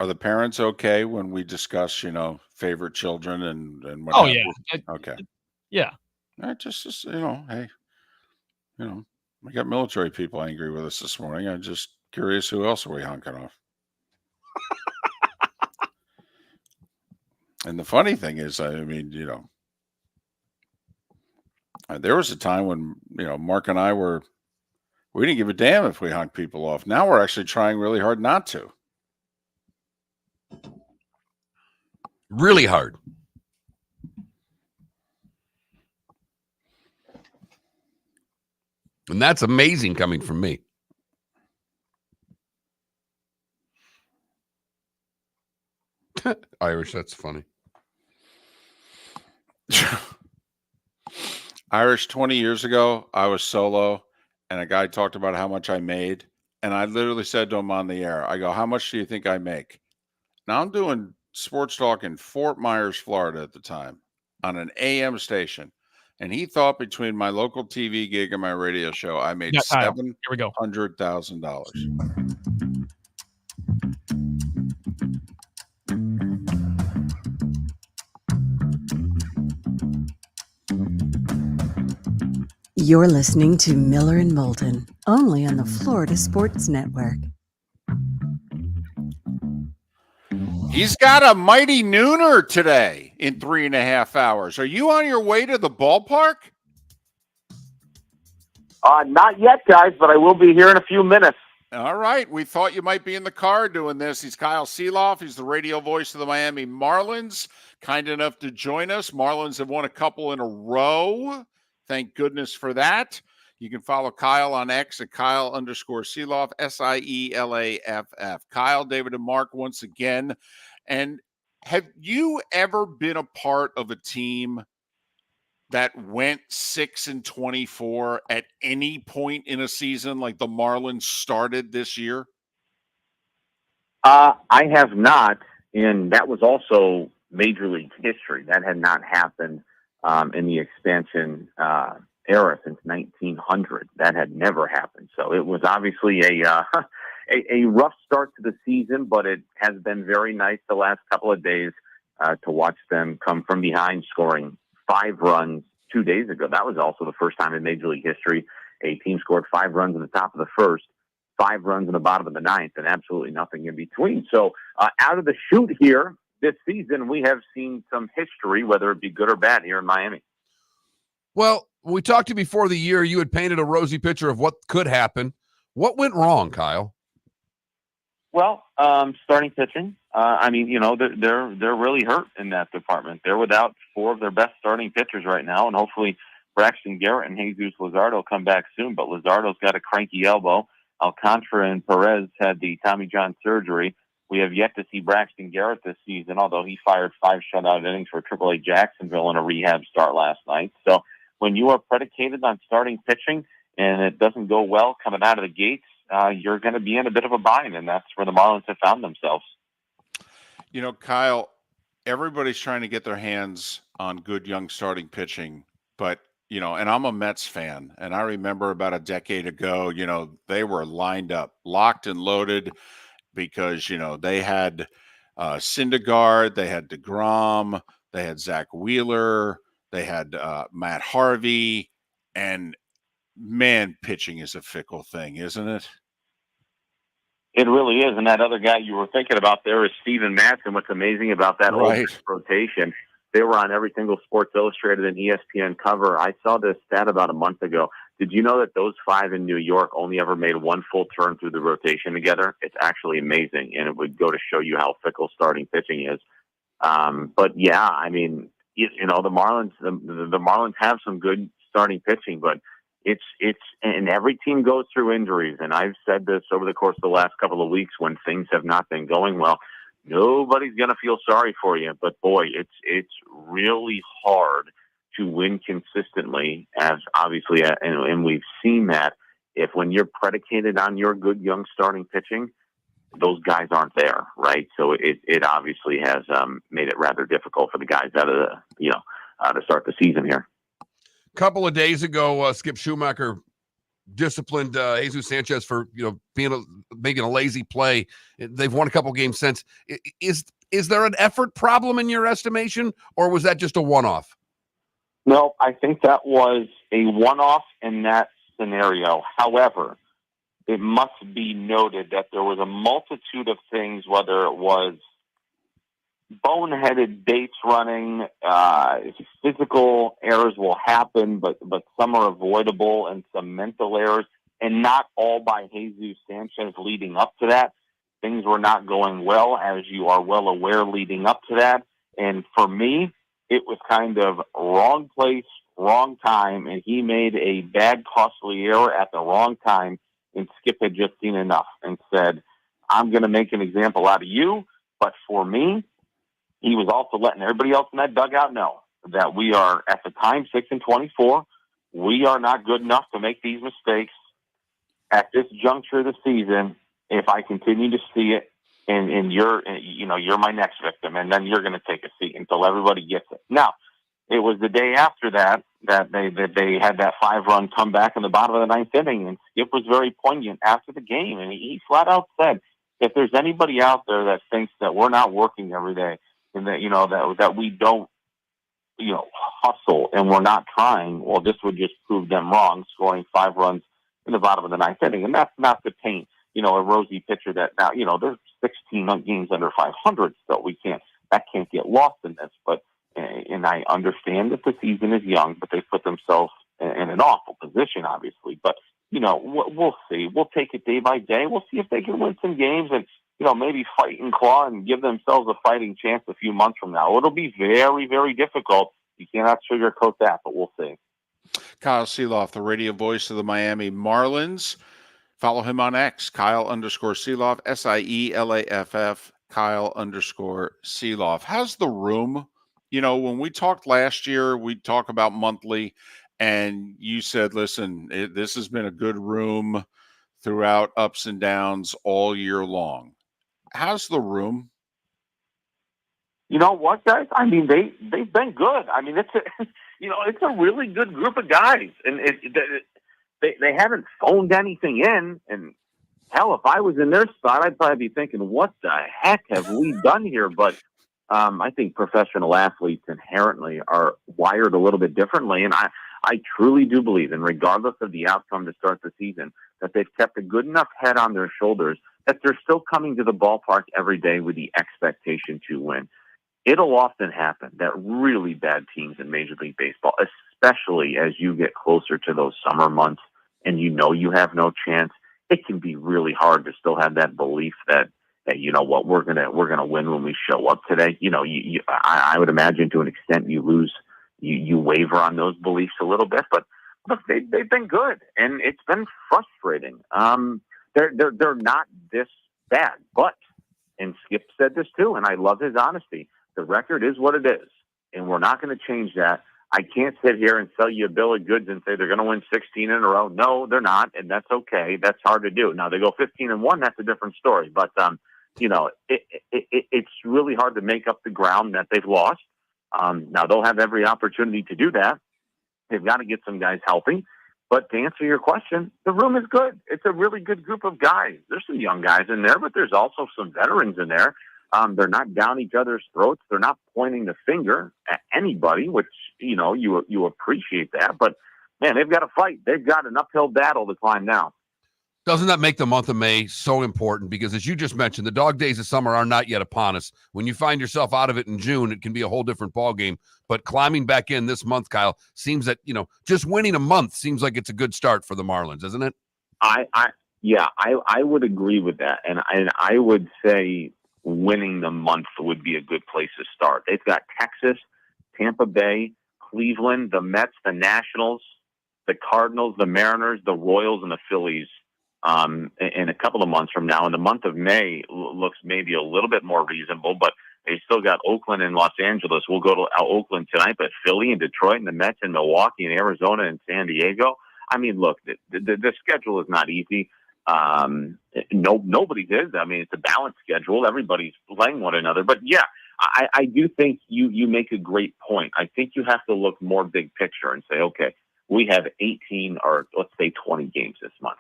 A: Are the parents okay when we discuss, favorite children and what?
C: Oh, yeah.
A: Okay.
C: Yeah.
A: Just hey, we got military people angry with us this morning. I'm just curious who else are we honking off? And the funny thing is, I mean, there was a time when, Mark and I we didn't give a damn if we honked people off. Now we're actually trying really hard not to.
B: Really hard. And that's amazing coming from me. Irish, that's funny.
A: Irish, 20 years ago, I was solo, and a guy talked about how much I made, and I literally said to him on the air, I go, how much do you think I make? Now I'm doing sports talk in Fort Myers, Florida at the time on an AM station, and he thought between my local TV gig and my radio show, I made $700,000.
D: You're listening to Miller and Moulton, only on the Florida Sports Network.
A: He's got a mighty nooner today in 3.5 hours. Are you on your way to the ballpark?
P: Not yet, guys, but I will be here in a few minutes.
A: All right. We thought you might be in the car doing this. He's Kyle Sielaff. He's the radio voice of the Miami Marlins. Kind enough to join us. Marlins have won a couple in a row. Thank goodness for that. You can follow Kyle on X at Kyle_Sielaff, Sielaff. Kyle, David, and Mark once again. And have you ever been a part of a team that went 6-24 at any point in a season like the Marlins started this year?
P: I have not, and that was also Major League history. That had not happened in the expansion era since 1900. That had never happened. So it was obviously a rough start to the season, but it has been very nice the last couple of days to watch them come from behind, scoring 5 runs 2 days ago. That was also the first time in Major League history a team scored 5 runs in the top of the first, 5 runs in the bottom of the ninth, and absolutely nothing in between. So out of the chute here this season, we have seen some history, whether it be good or bad, here in Miami.
B: Well, we talked to you before the year. You had painted a rosy picture of what could happen. What went wrong, Kyle?
P: Well, starting pitching. I mean, you know, they're really hurt in that department. They're without 4 of their best starting pitchers right now, and hopefully Braxton Garrett and Jesus Luzardo come back soon. But Luzardo's got a cranky elbow. Alcantara and Perez had the Tommy John surgery. We have yet to see Braxton Garrett this season, although he fired 5 shutout innings for AAA Jacksonville in a rehab start last night. So when you are predicated on starting pitching and it doesn't go well coming out of the gates, you're going to be in a bit of a bind, and that's where the Marlins have found themselves.
A: You know, Kyle, everybody's trying to get their hands on good young starting pitching, but, you know, and I'm a Mets fan, and I remember about a decade ago, you know, they were lined up, locked and loaded, because, you know, they had Syndergaard, they had DeGrom, they had Zach Wheeler, they had Matt Harvey, and man, pitching is a fickle thing, isn't it?
P: It really is. And that other guy you were thinking about there is Steven Matson. What's amazing about that whole rotation, they were on every single Sports Illustrated and ESPN cover. I saw this stat about a month ago. Did you know that those 5 in New York only ever made 1 full turn through the rotation together? It's actually amazing, and it would go to show you how fickle starting pitching is. But yeah, I mean, you know, the Marlins have some good starting pitching, but it's and every team goes through injuries. And I've said this over the course of the last couple of weeks when things have not been going well. Nobody's going to feel sorry for you, but boy, it's really hard to win consistently, as obviously, and we've seen that if when you're predicated on your good young starting pitching, those guys aren't there, right? So it obviously has made it rather difficult for the guys out of to start the season here.
B: A couple of days ago, Skip Schumacher disciplined Jesus Sanchez for making a lazy play. They've won a couple games since. Is there an effort problem in your estimation, or was that just a one-off?
P: No, I think that was a one-off in that scenario. However, it must be noted that there was a multitude of things, whether it was boneheaded base running, physical errors will happen, but some are avoidable, and some mental errors, and not all by Jesus Sanchez leading up to that. Things were not going well, as you are well aware, leading up to that. And for me, it was kind of wrong place, wrong time, and he made a bad, costly error at the wrong time, and Skip had just seen enough and said, I'm going to make an example out of you, but for me, he was also letting everybody else in that dugout know that we are, at the time, 6-24. We are not good enough to make these mistakes at this juncture of the season. If I continue to see it, and you're my next victim, and then you're going to take a seat until everybody gets it. Now, it was the day after that they had that 5-run comeback in the bottom of the 9th inning, and Skip was very poignant after the game, and he flat out said, if there's anybody out there that thinks that we're not working every day, and that that we don't hustle and we're not trying, well, this would just prove them wrong, scoring 5 runs in the bottom of the 9th inning, and that's not to paint a rosy picture that now there's 16 games under 500 still. That can't get lost in this, but and I understand that the season is young, but they put themselves in an awful position, obviously. But we'll see. We'll take it day by day. We'll see if they can win some games and maybe fight and claw and give themselves a fighting chance a few months from now. It'll be very, very difficult. You cannot sugarcoat that, but we'll see.
A: Kyle Sielaff, the radio voice of the Miami Marlins. Follow him on X, Kyle_Sielaff, SIELAFF, Kyle_Sielaff. How's the room? When we talked last year, we talk about monthly, and you said, listen, this has been a good room throughout ups and downs all year long. How's the room?
P: You know what, guys? I mean, they've been good. I mean, it's a really good group of guys, and they haven't phoned anything in. And hell, if I was in their spot, I'd probably be thinking, what the heck have we done here? But I think professional athletes inherently are wired a little bit differently. And I truly do believe, and regardless of the outcome to start the season, that they've kept a good enough head on their shoulders that they're still coming to the ballpark every day with the expectation to win. It'll often happen that really bad teams in Major League Baseball, especially as you get closer to those summer months and you know you have no chance, it can be really hard to still have that belief that you know what, we're gonna win when we show up today. You know, I would imagine to an extent you waver on those beliefs a little bit, but look, they've been good and it's been frustrating. They're not this bad, but, and Skip said this too, and I love his honesty. The record is what it is, and we're not going to change that. I can't sit here and sell you a bill of goods and say they're going to win 16 in a row. No, they're not, and that's okay. That's hard to do. Now, they go 15-1, that's a different story. But, you know, it's really hard to make up the ground that they've lost. Now, they'll have every opportunity to do that. They've got to get some guys healthy. But to answer your question, the room is good. It's a really good group of guys. There's some young guys in there, but there's also some veterans in there. They're not down each other's throats. They're not pointing the finger at anybody, which, you know, you appreciate that. But, man, they've got to fight. They've got an uphill battle to climb now.
B: Doesn't that make the month of May so important? Because as you just mentioned, the dog days of summer are not yet upon us. When you find yourself out of it in June, it can be a whole different ballgame. But climbing back in this month, Kyle, seems that, you know, just winning a month seems like it's a good start for the Marlins, isn't it?
P: I would agree with that. And I would say winning the month would be a good place to start. They've got Texas, Tampa Bay, Cleveland, the Mets, the Nationals, the Cardinals, the Mariners, the Royals, and the Phillies in a couple of months from now. And the month of May looks maybe a little bit more reasonable, but they still got Oakland and Los Angeles. We'll go to Oakland tonight, but Philly and Detroit and the Mets and Milwaukee and Arizona and San Diego. I mean, look, the schedule is not easy. Nobody's is. I mean, it's a balanced schedule. Everybody's playing one another. But yeah, I do think you make a great point. I think you have to look more big picture and say, okay, we have 18 or let's say 20 games this month.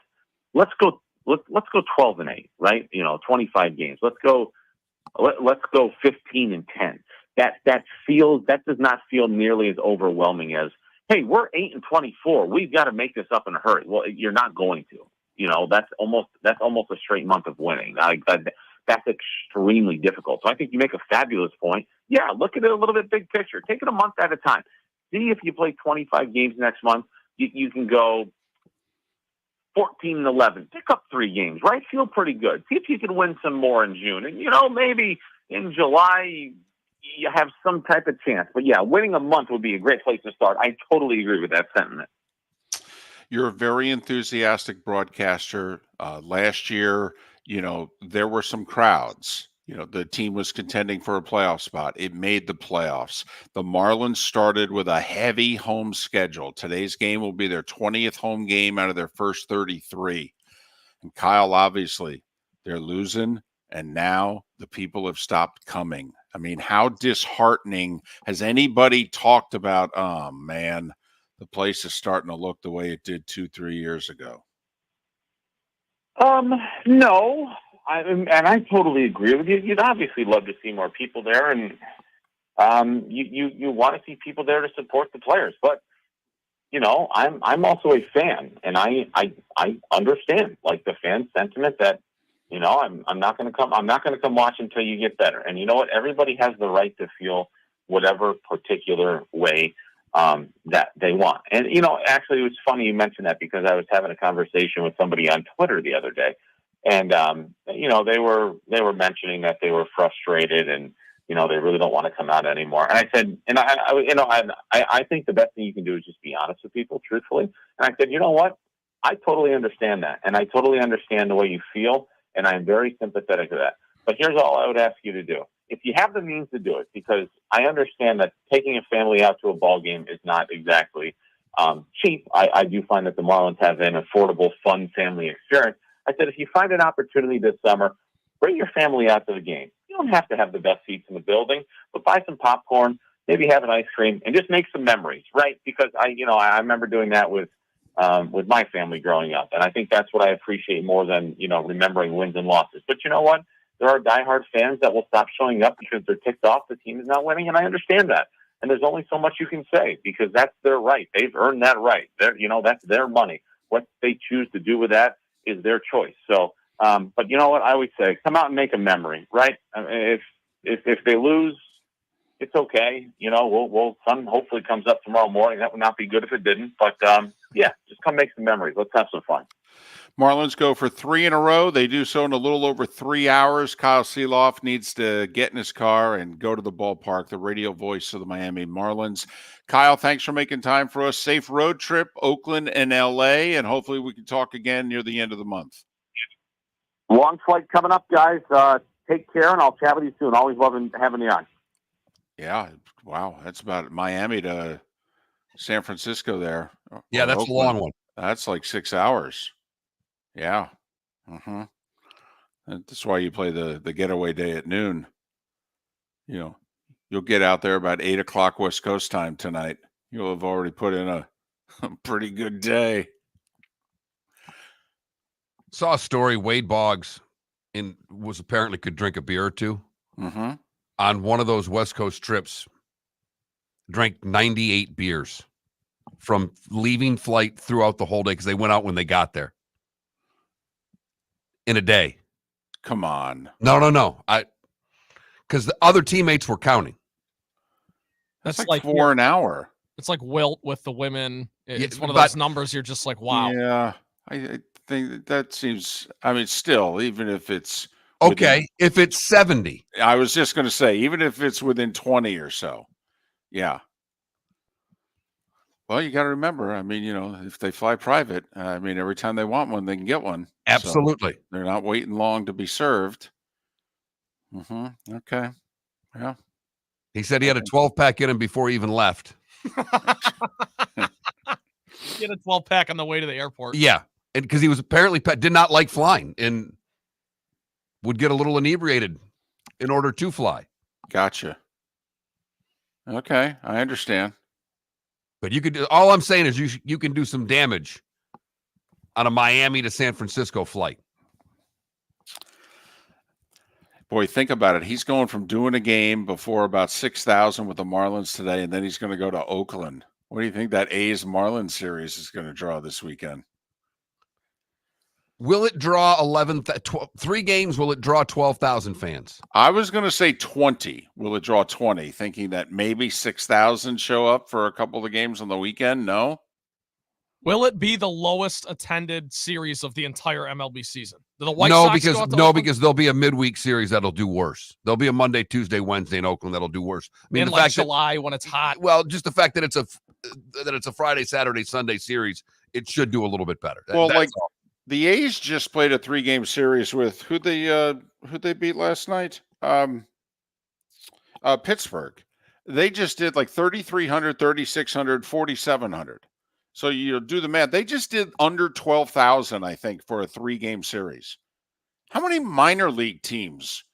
P: Let's go 12-8, right? You know, 25 games. Let's go 15-10. That does not feel nearly as overwhelming as, hey, we're 8-24. We've got to make this up in a hurry. Well, you're not going to. You know, that's almost a straight month of winning. That's extremely difficult. So I think you make a fabulous point. Yeah, look at it a little bit big picture. Take it a month at a time. See if you play 25 games next month, you can go 14-11. Pick up 3 games, right? Feel pretty good. See if you can win some more in June. And, you know, maybe in July you have some type of chance. But, yeah, winning a month would be a great place to start. I totally agree with that sentiment.
A: You're a very enthusiastic broadcaster. Last year, you know, there were some crowds. You know, the team was contending for a playoff spot. It made the playoffs. The Marlins started with a heavy home schedule. Today's game will be their 20th home game out of their first 33. And Kyle, obviously, they're losing, and now the people have stopped coming. I mean, how disheartening. Has anybody talked about, oh, man, the place is starting to look the way it did 2-3 years ago?
P: No. I totally agree with you. You'd obviously love to see more people there, and you want to see people there to support the players. But you know, I'm also a fan, and I understand like the fan sentiment that, you know, I'm not going to come watch until you get better. And you know what? Everybody has the right to feel whatever particular way that they want. And you know, actually, it was funny you mentioned that because I was having a conversation with somebody on Twitter the other day. And, you know, they were mentioning that they were frustrated and, you know, they really don't want to come out anymore. And I said, and I think the best thing you can do is just be honest with people, truthfully. And I said, you know what? I totally understand that. And I totally understand the way you feel. And I'm very sympathetic to that. But here's all I would ask you to do. If you have the means to do it, because I understand that taking a family out to a ball game is not exactly cheap. I do find that the Marlins have an affordable, fun family experience. I said, if you find an opportunity this summer, bring your family out to the game. You don't have to have the best seats in the building, but buy some popcorn, maybe have an ice cream, and just make some memories, right? Because I remember doing that with with my family growing up. And I think that's what I appreciate more than, remembering wins and losses. But you know what? There are diehard fans that will stop showing up because they're ticked off the team is not winning, and I understand that. And there's only so much you can say because that's their right. They've earned that right. That's their money. What they choose to do with that is their choice. So, but you know what I always say? Come out and make a memory, right? I mean, if they lose, it's okay. Sun hopefully comes up tomorrow morning. That would not be good if it didn't. But just come make some memories. Let's have some fun.
A: Marlins go for 3 in a row. They do so in a little over 3 hours. Kyle Sielaff needs to get in his car and go to the ballpark, the radio voice of the Miami Marlins. Kyle, thanks for making time for us. Safe road trip, Oakland and L.A., and hopefully we can talk again near the end of the month.
P: Long flight coming up, guys. Take care, and I'll chat with you soon. Always loving having you on.
A: Yeah, wow. That's about Miami to San Francisco there.
B: Yeah, that's
A: Oakland.
B: a long one.
A: That's like 6 hours. Yeah. That's why you play the getaway day at noon. You'll get out there about 8 o'clock West Coast time tonight. You'll have already put in a pretty good day.
B: Saw a story. Wade Boggs was apparently could drink a beer or two.
A: Mm-hmm.
B: On one of those West Coast trips, drank 98 beers from leaving flight throughout the whole day because they went out when they got there. In a day.
A: Come on.
B: No. Because the other teammates were counting.
A: That's like 4 an hour.
C: It's like Wilt with the women. It's one of
B: but-
C: those numbers you're just like, wow.
A: Yeah. I think that seems, still, even if it's
B: Okay, if it's 70.
A: I was just going to say, even if it's within 20 or so. Yeah. Well, you got to remember, if they fly private, every time they want one, they can get one.
B: Absolutely.
A: So they're not waiting long to be served. Okay. Yeah.
B: He said he had a 12-pack in him before he even left.
C: Get a 12-pack on the way to the airport.
B: Yeah, and because he was apparently did not like flying and would get a little inebriated in order to fly.
A: Gotcha. Okay, I understand.
B: But you could. All I'm saying is you can do some damage on a Miami to San Francisco flight.
A: Boy, think about it. He's going from doing a game before about 6,000 with the Marlins today, and then he's going to go to Oakland. What do you think that A's Marlins series is going to draw this weekend?
B: Will it draw 3 games? Will it draw 12,000 fans?
A: I was going to say 20. Will it draw 20? Thinking that maybe 6,000 show up for a couple of games on the weekend? No.
C: Will it be the lowest attended series of the entire MLB season? Do the White Sox go out to Oakland?
B: because there'll be a midweek series that'll do worse. There'll be a Monday, Tuesday, Wednesday in Oakland that'll do worse.
C: In like July when it's hot.
B: Well, just the fact that it's a Friday, Saturday, Sunday series, it should do a little bit better.
A: Well,
B: That's
A: like
B: all.
A: the A's just played a 3-game series with who they beat last night? Pittsburgh. They just did like 3,300, 3,600, 4,700. So you do the math. They just did under 12,000, I think, for a 3-game series. How many minor league teams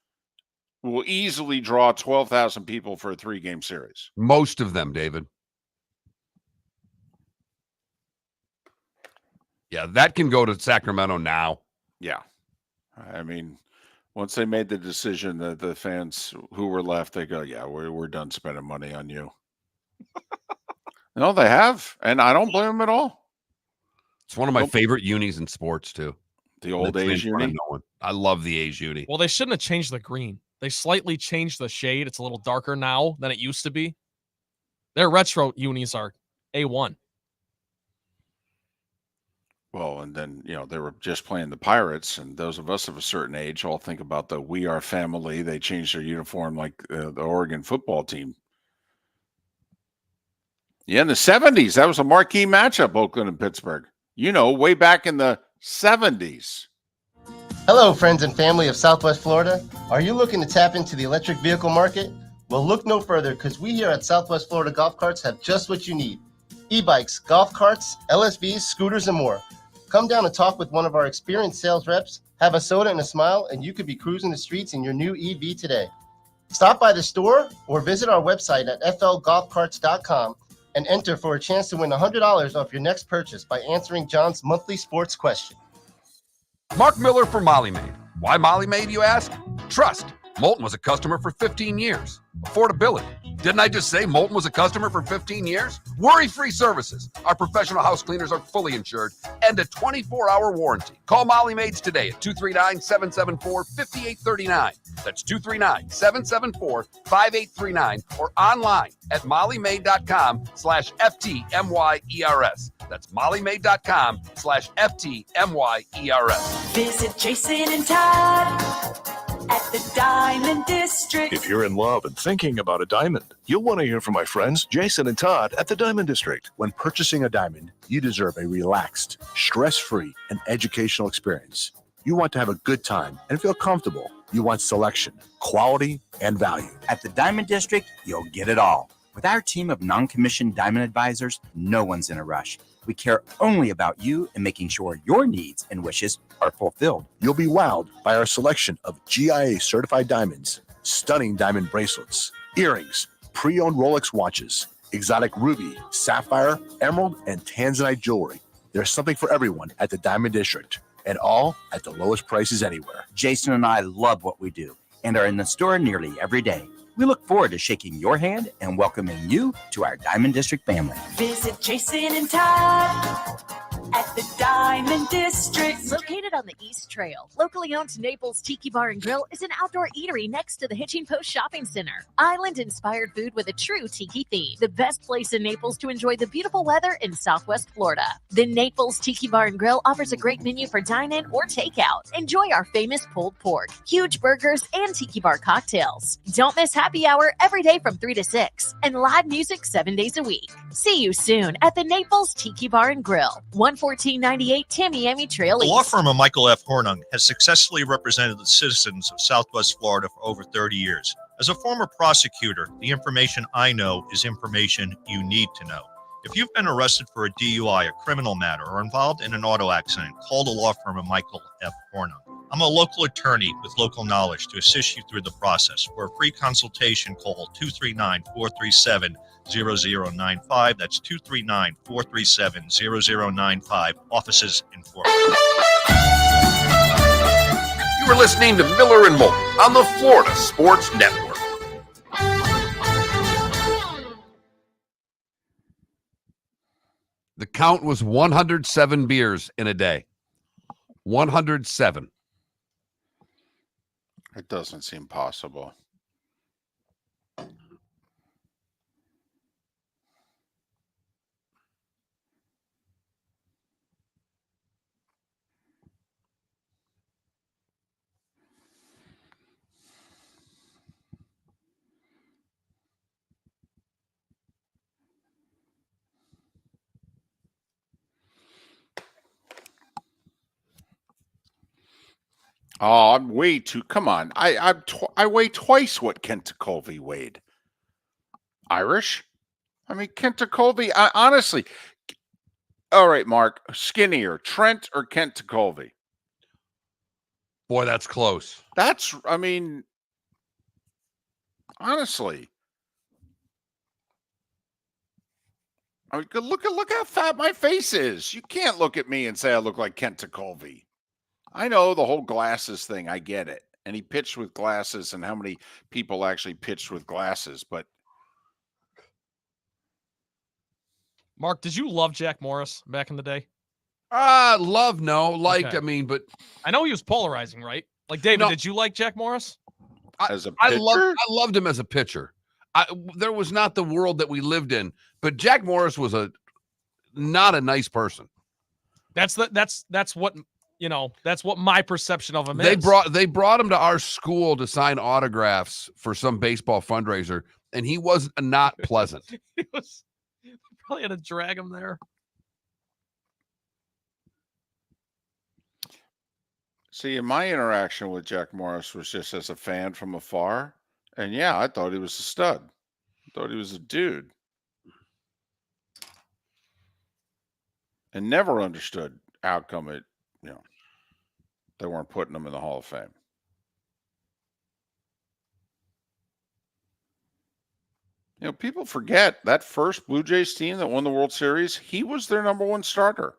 A: will easily draw 12,000 people for a 3-game series?
B: Most of them, David. Yeah, that can go to Sacramento now.
A: Yeah. Once they made the decision that the fans who were left, they go, yeah, we're done spending money on you. No, they have, and I don't blame them at all.
B: It's one of my favorite unis in sports, too.
A: The old A's uni?
B: I love the A's uni.
C: Well, they shouldn't have changed the green. They slightly changed the shade. It's a little darker now than it used to be. Their retro unis are A1.
A: Well, and then, they were just playing the Pirates, and those of us of a certain age all think about the We Are Family. They changed their uniform like the Oregon football team. Yeah, in the 70s, that was a marquee matchup, Oakland and Pittsburgh. Way back in the 70s.
J: Hello, friends and family of Southwest Florida. Are you looking to tap into the electric vehicle market? Well, look no further because we here at Southwest Florida Golf Carts have just what you need. E-bikes, golf carts, LSVs, scooters, and more. Come down and talk with one of our experienced sales reps, have a soda and a smile, and you could be cruising the streets in your new EV today. Stop by the store or visit our website at flgolfcarts.com and enter for a chance to win $100 off your next purchase by answering John's monthly sports question.
B: Mark Miller for Molly Maid. Why Molly Maid, you ask? Trust. Moulton was a customer for 15 years. Affordability. Didn't I just say Moulton was a customer for 15 years? Worry-free services. Our professional house cleaners are fully insured and a 24-hour warranty. Call Molly Maids today at 239-774-5839. That's 239-774-5839 or online at mollymaid.com/FTMYERS. That's mollymaid.com/FTMYERS.
G: Visit Jason and Todd at the Diamond District.
K: If you're in love and thinking about a diamond, you'll want to hear from my friends Jason and Todd at the Diamond District.
H: When purchasing a diamond, you deserve a relaxed, stress-free, and educational experience. You want to have a good time and feel comfortable. You want selection, quality, and value.
I: At the Diamond District, you'll get it all. With our team of non-commissioned diamond advisors, no one's in a rush. We care only about you and making sure your needs and wishes are fulfilled.
H: You'll be wowed by our selection of GIA certified diamonds, stunning diamond bracelets, earrings, pre-owned Rolex watches, exotic ruby, sapphire, emerald, and tanzanite jewelry. There's something for everyone at the Diamond District, and all at the lowest prices anywhere.
I: Jason and I love what we do and are in the store nearly every day. We look forward to shaking your hand and welcoming you to our Diamond District family.
G: Visit Jason and Todd at the Diamond District.
E: Located on the East Trail, locally owned Naples Tiki Bar and Grill is an outdoor eatery next to the Hitching Post Shopping Center. Island-inspired food with a true tiki theme. The best place in Naples to enjoy the beautiful weather in Southwest Florida. The Naples Tiki Bar and Grill offers a great menu for dine-in or takeout. Enjoy our famous pulled pork, huge burgers, and tiki bar cocktails. Don't miss happy hour every day from 3 to 6 and live music 7 days a week. See you soon at the Naples Tiki Bar and Grill, 11498 Tamiami Trail
F: The
E: East.
F: law firm of Michael F. Hornung has successfully represented the citizens of Southwest Florida for over 30 years. As a former prosecutor, the information I know is information you need to know. If you've been arrested for a DUI, a criminal matter, or involved in an auto accident, call the law firm of Michael F. Hornung. I'm a local attorney with local knowledge to assist you through the process. For a free consultation, call 239-437-0095. That's 239-437-0095. Offices in Fort Worth.
B: You were listening to Miller and Moulton on the Florida Sports Network. The count was 107 beers in a day. 107.
A: It doesn't seem possible. Oh, I'm way too. Come on, I weigh twice what Kent Colby weighed. Irish? I mean, Kent Colby. Honestly, all right, Mark, skinnier, Trent or Kent Colby?
B: Boy, that's close.
A: That's. I mean, honestly. I mean, look how fat my face is. You can't look at me and say I look like Kent Colby. I know the whole glasses thing. I get it. And he pitched with glasses, and how many people actually pitched with glasses. But
C: Mark, did you love Jack Morris back in the day?
B: Love, no. Liked,
C: Okay.
B: I mean, but
C: I know he was polarizing, right? Like, David,
B: No.
C: did you like Jack Morris?
A: as a
B: I
A: pitcher,
B: loved him as a pitcher. There was not the world that we lived in, but Jack Morris was not a nice person.
C: That's what that's what my perception of him
B: They
C: is.
B: brought him to our school to sign autographs for some baseball fundraiser, and he was not pleasant.
C: He was probably had to drag him there.
A: see, my interaction with Jack Morris was just as a fan from afar. And yeah, I thought he was a stud. I thought he was a dude. And never understood how come they weren't putting him in the Hall of Fame. You know, people forget that first Blue Jays team that won the World Series, he was their number one starter.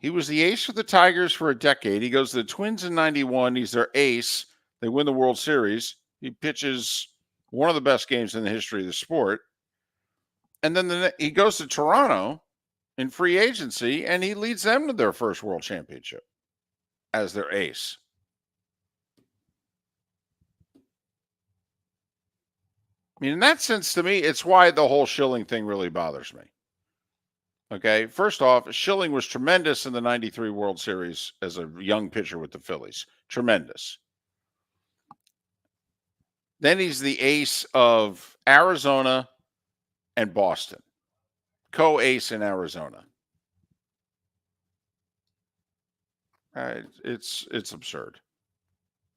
A: He was the ace of the Tigers for a decade. He goes to the Twins in 91. He's their ace. They win the World Series. He pitches one of the best games in the history of the sport. And then he goes to Toronto in free agency, and he leads them to their first World Championship as their ace. I mean, in that sense, to me, it's why the whole Schilling thing really bothers me. Okay, first off, Schilling was tremendous in the 93 World Series as a young pitcher with the Phillies. Tremendous. Then he's the ace of Arizona and Boston. Co-ace in Arizona. It's absurd.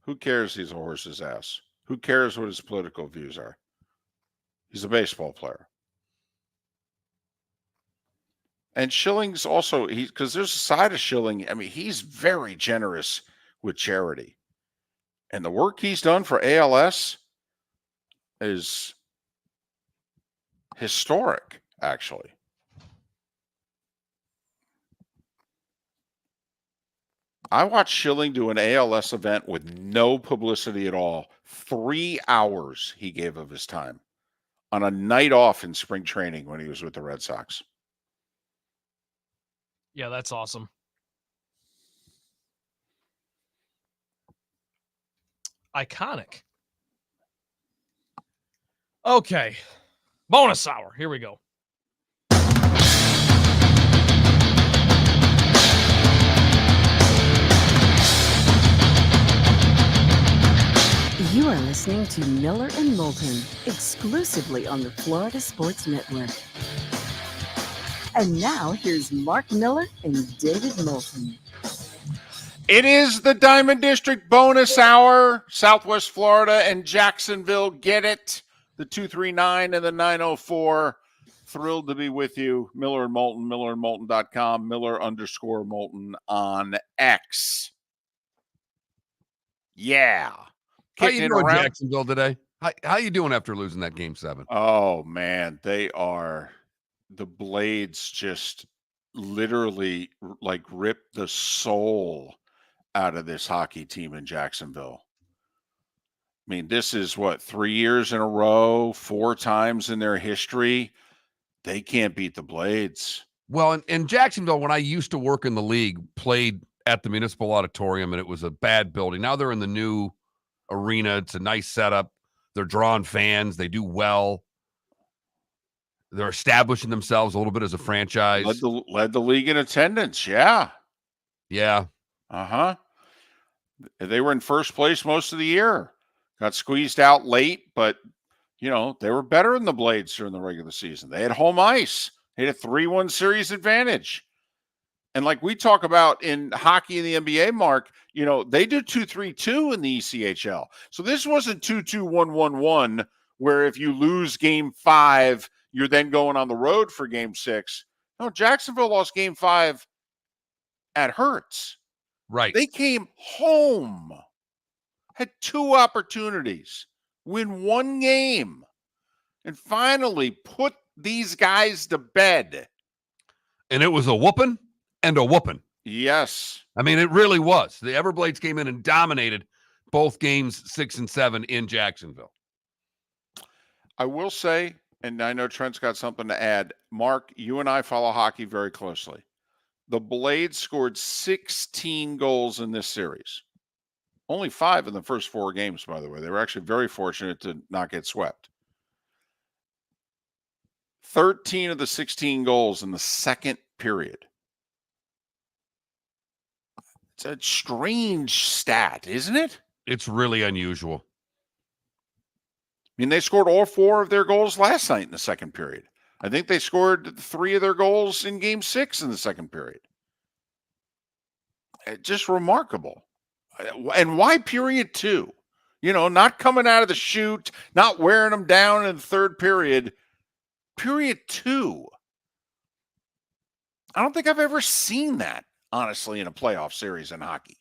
A: Who cares he's a horse's ass? Who cares what his political views are? He's a baseball player. And Schilling's also, because there's a side of Schilling, I mean, he's very generous with charity. And the work he's done for ALS is historic, actually. I watched Schilling do an ALS event with no publicity at all. 3 hours he gave of his time on a night off in spring training when he was with the Red Sox.
C: Yeah, that's awesome. Iconic. Okay. Bonus hour. Here we go.
D: You are listening to Miller and Moulton, exclusively on the Florida Sports Network. And now, here's Mark Miller and David Moulton.
A: It is the Diamond District bonus hour. Southwest Florida and Jacksonville get it. The 239 and the 904. Thrilled to be with you. Miller and Moulton, millerandmoulton.com, Miller_Moulton on X. Yeah.
B: How you
A: Kicking
B: doing,
A: around.
B: Jacksonville, today? How you doing after losing that Game 7?
A: Oh, man. The Blades just literally like ripped the soul out of this hockey team in Jacksonville. I mean, this is 3 years in a row, 4 times in their history. They can't beat the Blades.
B: Well, in Jacksonville, when I used to work in the league, played at the Municipal Auditorium, and it was a bad building. Now they're in the new arena. It's a nice setup. They're drawing fans. They do well. They're establishing themselves a little bit as a franchise.
A: Led the league in attendance. Yeah.
B: Yeah.
A: Uh-huh. They were in first place most of the year. Got squeezed out late, but, they were better than the Blades during the regular season. They had home ice. They had a 3-1 series advantage. And like we talk about in hockey in the NBA, Mark, they do 2-3-2 in the ECHL. So this wasn't 2-2-1-1-1, where if you lose game 5, you're then going on the road for game 6. No, Jacksonville lost game 5 at Hertz.
B: Right.
A: They came home, had 2 opportunities, win 1 game, and finally put these guys to bed.
B: And it was a whooping and a whooping.
A: Yes.
B: I mean, it really was. The Everblades came in and dominated both games 6 and 7 in Jacksonville.
A: I will say, and I know Trent's got something to add, Mark, you and I follow hockey very closely. The Blades scored 16 goals in this series. Only 5 in the first 4 games, by the way. They were actually very fortunate to not get swept. 13 of the 16 goals in the second period. It's a strange stat, isn't it?
B: It's really unusual.
A: I mean, they scored all 4 of their goals last night in the second period. I think they scored 3 of their goals in game 6 in the second period. Just remarkable. And why period 2? Not coming out of the chute, not wearing them down in the third period. Period 2. I don't think I've ever seen that, honestly, in a playoff series in hockey.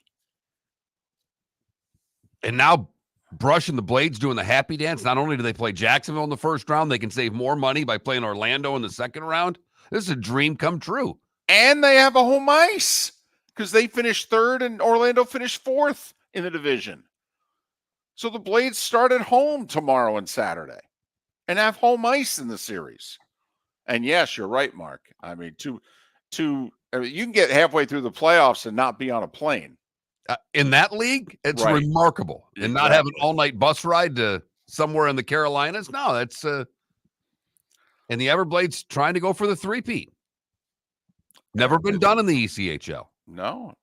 B: And now Brush and the Blades doing the happy dance. Not only do they play Jacksonville in the first round, they can save more money by playing Orlando in the second round. This is a dream come true.
A: And they have a home ice because they finished third and Orlando finished fourth in the division. So the Blades start at home tomorrow and Saturday and have home ice in the series. And yes, you're right, Mark. I mean, you can get halfway through the playoffs and not be on a plane.
B: In that league, it's
A: Right.
B: remarkable. And
A: Exactly.
B: not have an all-night bus ride to somewhere in the Carolinas. No, that's and the Everblades trying to go for the three-peat. Never been done in the ECHL.
A: No.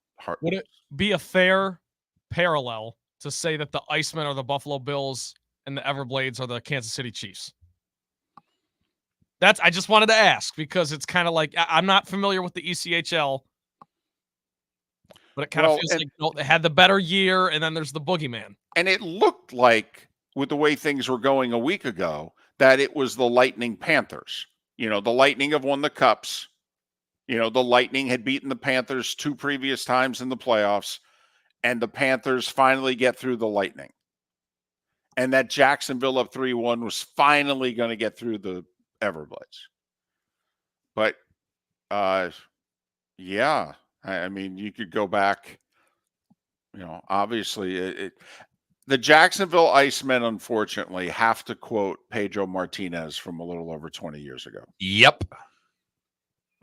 C: Would it be a fair parallel to say that the Icemen are the Buffalo Bills and the Everblades are the Kansas City Chiefs? I just wanted to ask because it's kind of like I'm not familiar with the ECHL, but it kind of feels like they had the better year, and then there's the boogeyman.
A: And it looked like, with the way things were going a week ago, that it was the Lightning Panthers. The Lightning have won the Cups. The Lightning had beaten the Panthers 2 previous times in the playoffs, and the Panthers finally get through the Lightning. And that Jacksonville up 3-1 was finally going to get through the Everblades. But, yeah, I mean, you could go back, obviously the Jacksonville Icemen, unfortunately, have to quote Pedro Martinez from a little over 20 years ago.
B: Yep.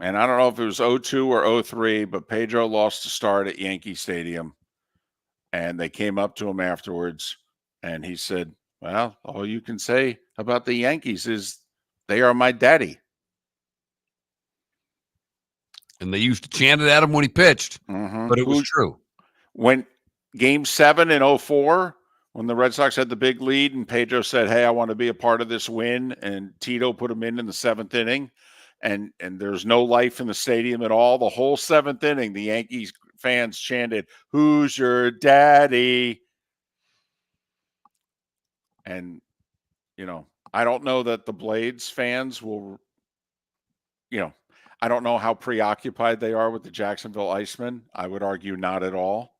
A: And I don't know if it was 0-2 or 0-3, but Pedro lost to start at Yankee Stadium. And they came up to him afterwards, and he said, well, all you can say about the Yankees is they are my daddy.
B: And they used to chant it at him when he pitched, but it was true.
A: When Game 7 in 2004, when the Red Sox had the big lead and Pedro said, hey, I want to be a part of this win, and Tito put him in the 7th inning, and there's no life in the stadium at all. The whole 7th inning, the Yankees fans chanted, who's your daddy? And, I don't know that the Blades fans will, I don't know how preoccupied they are with the Jacksonville Icemen. I would argue not at all.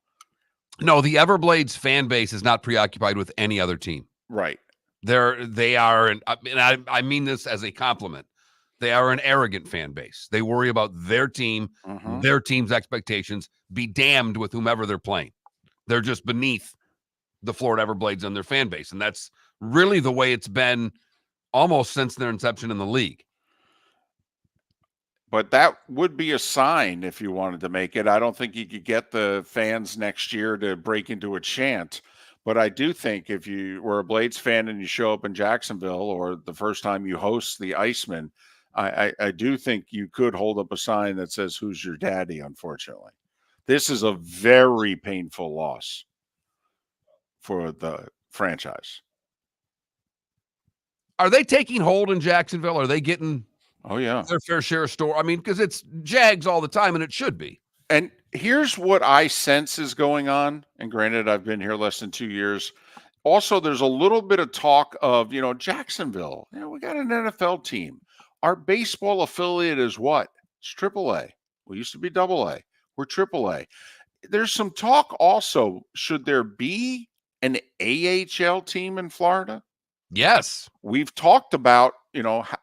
B: No, the Everblades fan base is not preoccupied with any other team.
A: Right.
B: They are, and I mean this as a compliment. They are an arrogant fan base. They worry about their team, their team's expectations, be damned with whomever they're playing. They're just beneath the Florida Everblades and their fan base. And that's really the way it's been almost since their inception in the league.
A: But that would be a sign if you wanted to make it. I don't think you could get the fans next year to break into a chant. But I do think if you were a Blades fan and you show up in Jacksonville, or the first time you host the Icemen, I do think you could hold up a sign that says, who's your daddy, unfortunately. This is a very painful loss for the franchise.
B: Are they taking hold in Jacksonville? Are they getting
A: their
B: fair share of store? I mean, because it's Jags all the time, and it should be.
A: And here's what I sense is going on. And granted, I've been here less than 2 years. Also, there's a little bit of talk of, Jacksonville. We got an NFL team. Our baseball affiliate is what? It's AAA. We used to be AA. We're AAA. There's some talk also. Should there be an AHL team in Florida?
B: Yes.
A: We've talked about,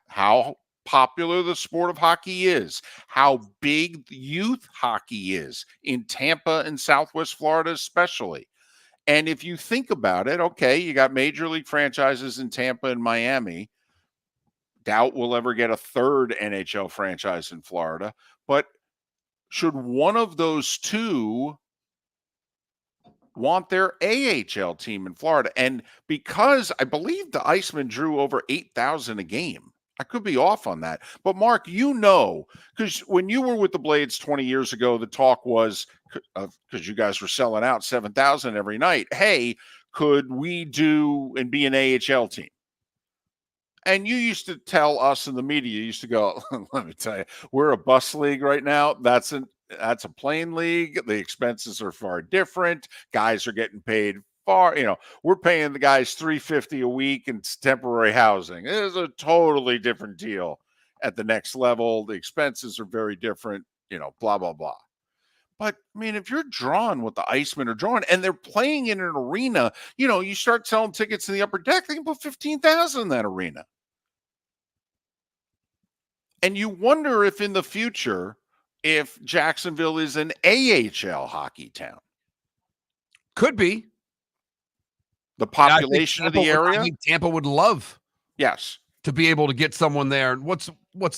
A: how popular the sport of hockey is, how big youth hockey is in Tampa and Southwest Florida especially. And if you think about it, okay, you got major league franchises in Tampa and Miami. Doubt we'll ever get a third NHL franchise in Florida. But should one of those two want their AHL team in Florida? And because I believe the Icemen drew over 8,000 a game. I could be off on that. But Mark, because when you were with the Blades 20 years ago, the talk was, because you guys were selling out 7,000 every night, hey, could we do and be an AHL team? And you used to tell us in the media, you used to go, let me tell you, we're a bus league right now. That's a plane league. The expenses are far different. Guys are getting paid far, we're paying the guys $350 a week in temporary housing. It is a totally different deal at the next level. The expenses are very different, blah, blah, blah. But I mean, if you're drawing what the Icemen are drawing, and they're playing in an arena, you start selling tickets in the upper deck, they can put 15,000 in that arena. And you wonder if in the future, if Jacksonville is an AHL hockey town.
B: Could be.
A: The population of the
B: I
A: area.
B: think Tampa would love,
A: yes,
B: to be able to get someone there. What's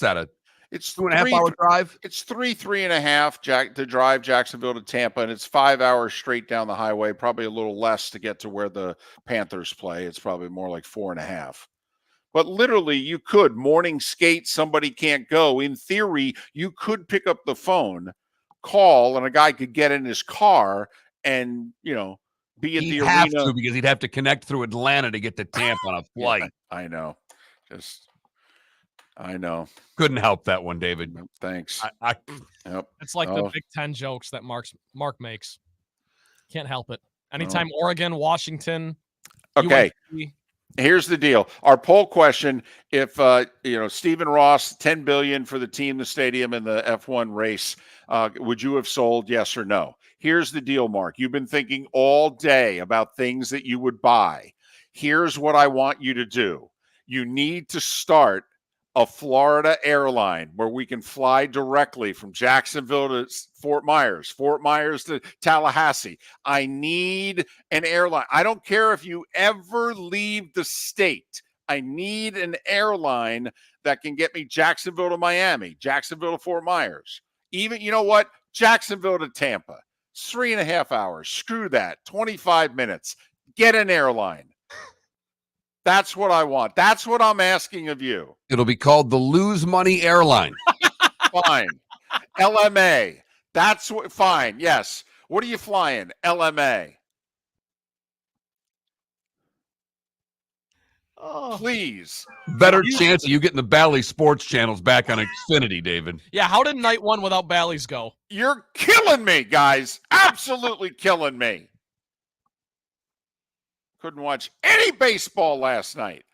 B: that?
A: It's
B: 2.5 hour drive.
A: It's 3.5 to drive Jacksonville to Tampa, and it's 5 hours straight down the highway. Probably a little less to get to where the Panthers play. It's probably more like 4.5. But literally, you could morning skate. Somebody can't go. In theory, you could pick up the phone, call, and a guy could get in his car and be at the arena.
B: Because he'd have to connect through Atlanta to get to Tampa on a flight.
A: Yeah, I know. I know.
B: Couldn't help that one, David.
A: Thanks.
C: Yep. It's like the Big Ten jokes that Mark makes. Can't help it. Anytime Oregon, Washington.
A: Okay.
C: USC.
A: Here's the deal. Our poll question: if Stephen Ross, $10 billion for the team, the stadium, and the F1 race, would you have sold? Yes or no? Here's the deal, Mark. You've been thinking all day about things that you would buy. Here's what I want you to do. You need to start a Florida airline where we can fly directly from Jacksonville to Fort Myers to Tallahassee. I need an airline. I don't care if you ever leave the state. I need an airline that can get me Jacksonville to Miami, Jacksonville to Fort Myers. Even, Jacksonville to Tampa. It's 3.5 hours. Screw that. 25 minutes. Get an airline. That's what I want. That's what I'm asking of you.
B: It'll be called the Lose Money Airline.
A: Fine. LMA. That's what. Fine. Yes. What are you flying? LMA.
C: Oh.
A: Please.
B: Better chance of you getting the Bally Sports channels back on Xfinity, David.
C: Yeah, how did night one without Bally's go?
A: You're killing me, guys. Absolutely killing me. Couldn't watch any baseball last night.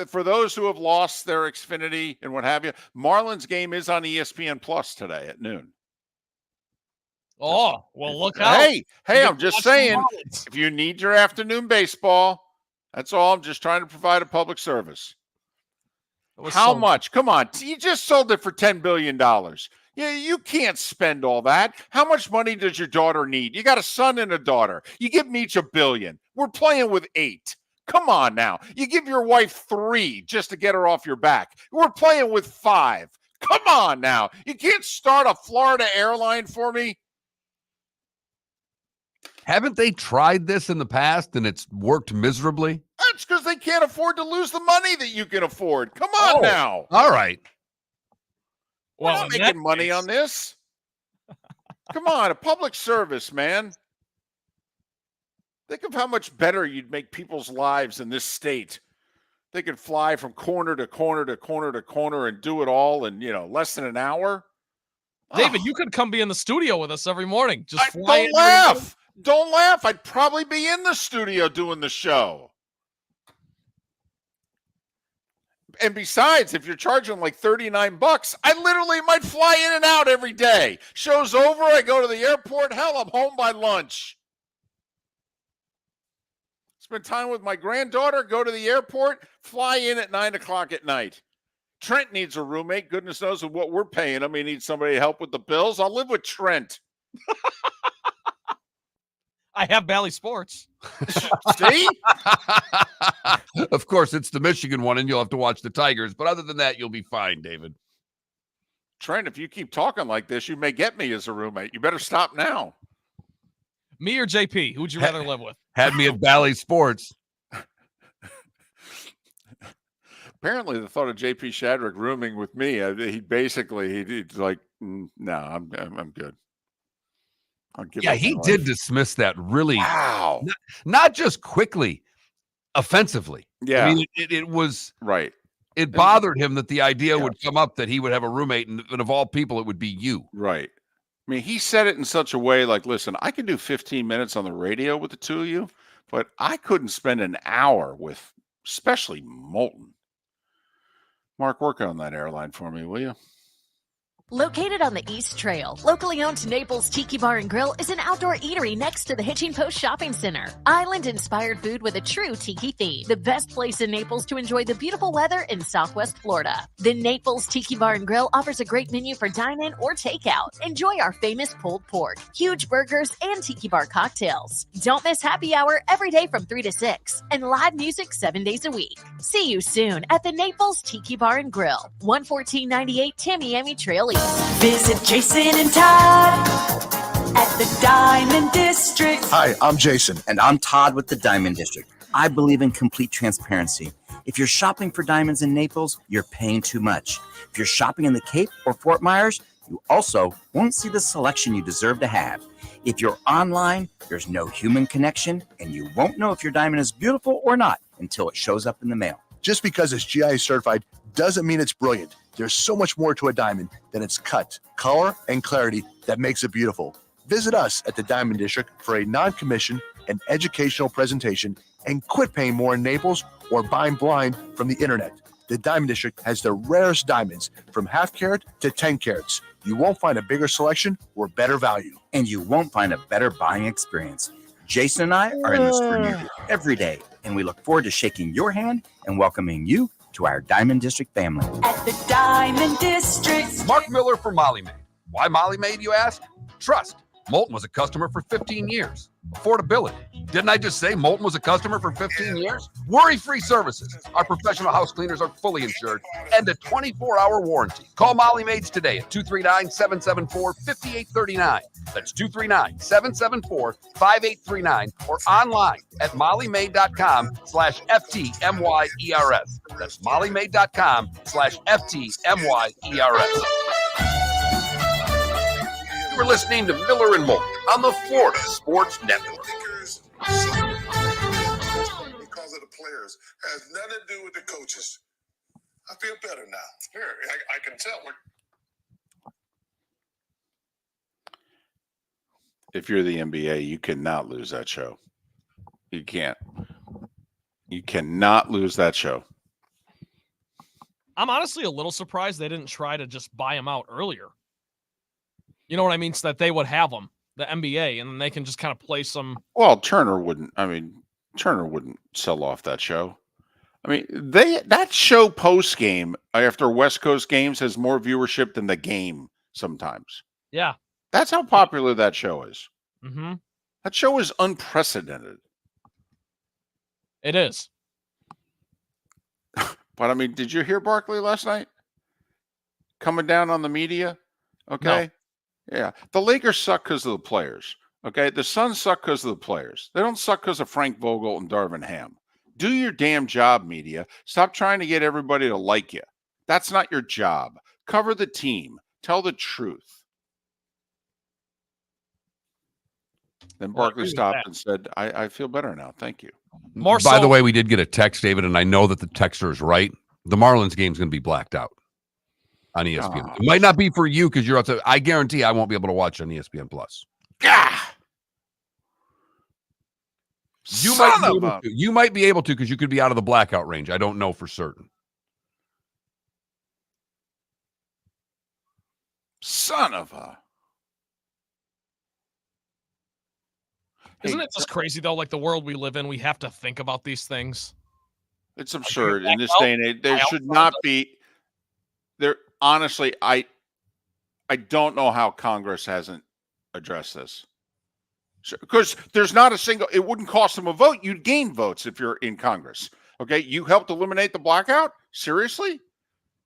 A: For those who have lost their Xfinity and what have you, Marlins game is on ESPN Plus today at noon.
C: Oh, well, look out.
A: Hey, I'm just saying, if you need your afternoon baseball, that's all. I'm just trying to provide a public service. How much? Come on. You just sold it for $10 billion. Yeah, you can't spend all that. How much money does your daughter need? You got a son and a daughter. You give them each $1 billion. We're playing with 8. Come on now. You give your wife 3 just to get her off your back. We're playing with 5. Come on now. You can't start a Florida airline for me.
B: Haven't they tried this in the past and it's worked miserably?
A: That's because they can't afford to lose the money that you can afford. Come on now.
B: All right.
A: We're not making money on this. Come on, a public service, man. Think of how much better you'd make people's lives in this state. They could fly from corner to corner to corner to corner and do it all in, less than an hour.
C: David, you could come be in the studio with us every morning. Just
A: don't laugh. Don't laugh. I'd probably be in the studio doing the show. And besides, if you're charging like $39, I literally might fly in and out every day. Show's over, I go to the airport. Hell, I'm home by lunch. Spend time with my granddaughter, go to the airport, fly in at 9 o'clock at night. Trent needs a roommate. Goodness knows what we're paying him. He needs somebody to help with the bills. I'll live with Trent.
C: I have Bally Sports.
A: See?
B: Of course, it's the Michigan one, and you'll have to watch the Tigers. But other than that, you'll be fine, David.
A: Trent, if you keep talking like this, you may get me as a roommate. You better stop now.
C: Me or JP? Who would you rather live with?
B: Had me at Bally Sports.
A: Apparently, the thought of JP Shadrick rooming with me, he's like, no, I'm good.
B: Yeah, he did dismiss that really.
A: Wow.
B: Not just quickly, offensively.
A: Yeah.
B: I mean, it was
A: right.
B: It bothered him that the idea would come up that he would have a roommate, and of all people, it would be you.
A: Right. I mean, he said it in such a way like, listen, I could do 15 minutes on the radio with the two of you, but I couldn't spend an hour with, especially Moulton. Mark, work on that airline for me, will you?
E: Located on the East Trail, locally owned Naples Tiki Bar and Grill is an outdoor eatery next to the Hitching Post Shopping Center. Island-inspired food with a true tiki theme. The best place in Naples to enjoy the beautiful weather in Southwest Florida. The Naples Tiki Bar and Grill offers a great menu for dine-in or takeout. Enjoy our famous pulled pork, huge burgers, and tiki bar cocktails. Don't miss happy hour every day from 3 to 6 and live music 7 days a week. See you soon at the Naples Tiki Bar and Grill, 11498 Tamiami Trail East.
G: Visit Jason and Todd at the Diamond District.
H: Hi, I'm Jason.
I: And I'm Todd with the Diamond District. I believe in complete transparency. If you're shopping for diamonds in Naples, you're paying too much. If you're shopping in the Cape or Fort Myers, you also won't see the selection you deserve to have. If you're online, there's no human connection, and you won't know if your diamond is beautiful or not until it shows up in the mail.
H: Just because it's GI certified doesn't mean it's brilliant. There's so much more to a diamond than its cut, color, and clarity that makes it beautiful. Visit us at the Diamond District for a non-commissioned and educational presentation and quit paying more in Naples or buying blind from the internet. The Diamond District has the rarest diamonds from half carat to 10 carats. You won't find a bigger selection or better value.
I: And you won't find a better buying experience. Jason and I are in the store near you every day, and we look forward to shaking your hand and welcoming you to our Diamond District family.
G: At the Diamond District.
B: Mark Miller for Molly Maid. Why Molly Maid, you ask? Trust. Moulton was a customer for 15 years. Affordability. Didn't I just say Moulton was a customer for 15 years? Worry-free services. Our professional house cleaners are fully insured and a 24-hour warranty. Call Molly Maids today at 239-774-5839. That's 239-774-5839 or online at mollymaid.com/FTMYERS. That's mollymaid.com/FTMYERS. We're listening to Miller and Moulton on the Florida Sports Network.
Q: Because of the players has nothing to do with the coaches. I feel better now. Here, I can tell.
A: If you're the NBA, you cannot lose that show. You can't. You cannot lose that show.
C: I'm honestly a little surprised they didn't try to just buy him out earlier. You know what I mean? So that they would have them, the NBA, and then they can just kind of play some.
A: Well, Turner wouldn't sell off that show. I mean, that show post game after West Coast games has more viewership than the game sometimes.
C: Yeah.
A: That's how popular that show is.
C: Mm-hmm.
A: That show is unprecedented.
C: It is.
A: But I mean, did you hear Barkley last night? Coming down on the media? Okay. No. Yeah. The Lakers suck because of the players. Okay. The Suns suck because of the players. They don't suck because of Frank Vogel and Darvin Ham. Do your damn job, media. Stop trying to get everybody to like you. That's not your job. Cover the team. Tell the truth. Then Barkley stopped and said, I feel better now. Thank you.
B: By the way, we did get a text, David, and I know that the texter is right. The Marlins game's going to be blacked out on ESPN. It might not be for you because you're outside. I guarantee I won't be able to watch on ESPN Plus. You might be able to because you could be out of the blackout range. I don't know for certain.
A: Son of a.
C: Isn't it just crazy, though? Like the world we live in, we have to think about these things.
A: It's absurd in this day and age. There should not be. There, honestly, I don't know how Congress hasn't addressed this. Because there's not a single. It wouldn't cost them a vote. You'd gain votes if you're in Congress. Okay, you helped eliminate the blackout. Seriously,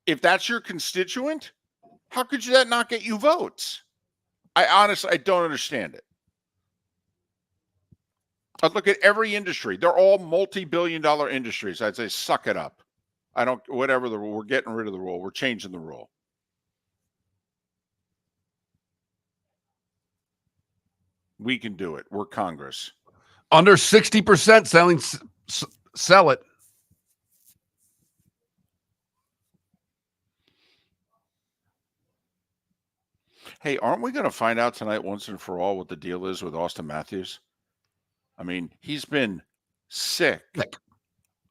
A: if that's your constituent, how could that not get you votes? I don't understand it. I'd look at every industry. They're all multi-billion-dollar industries. I'd say, suck it up. Whatever the rule, we're getting rid of the rule. We're changing the rule. We can do it. We're Congress.
B: Under 60% selling, sell it.
A: Hey, aren't we going to find out tonight once and for all what the deal is with Austin Matthews? I mean, he's been sick.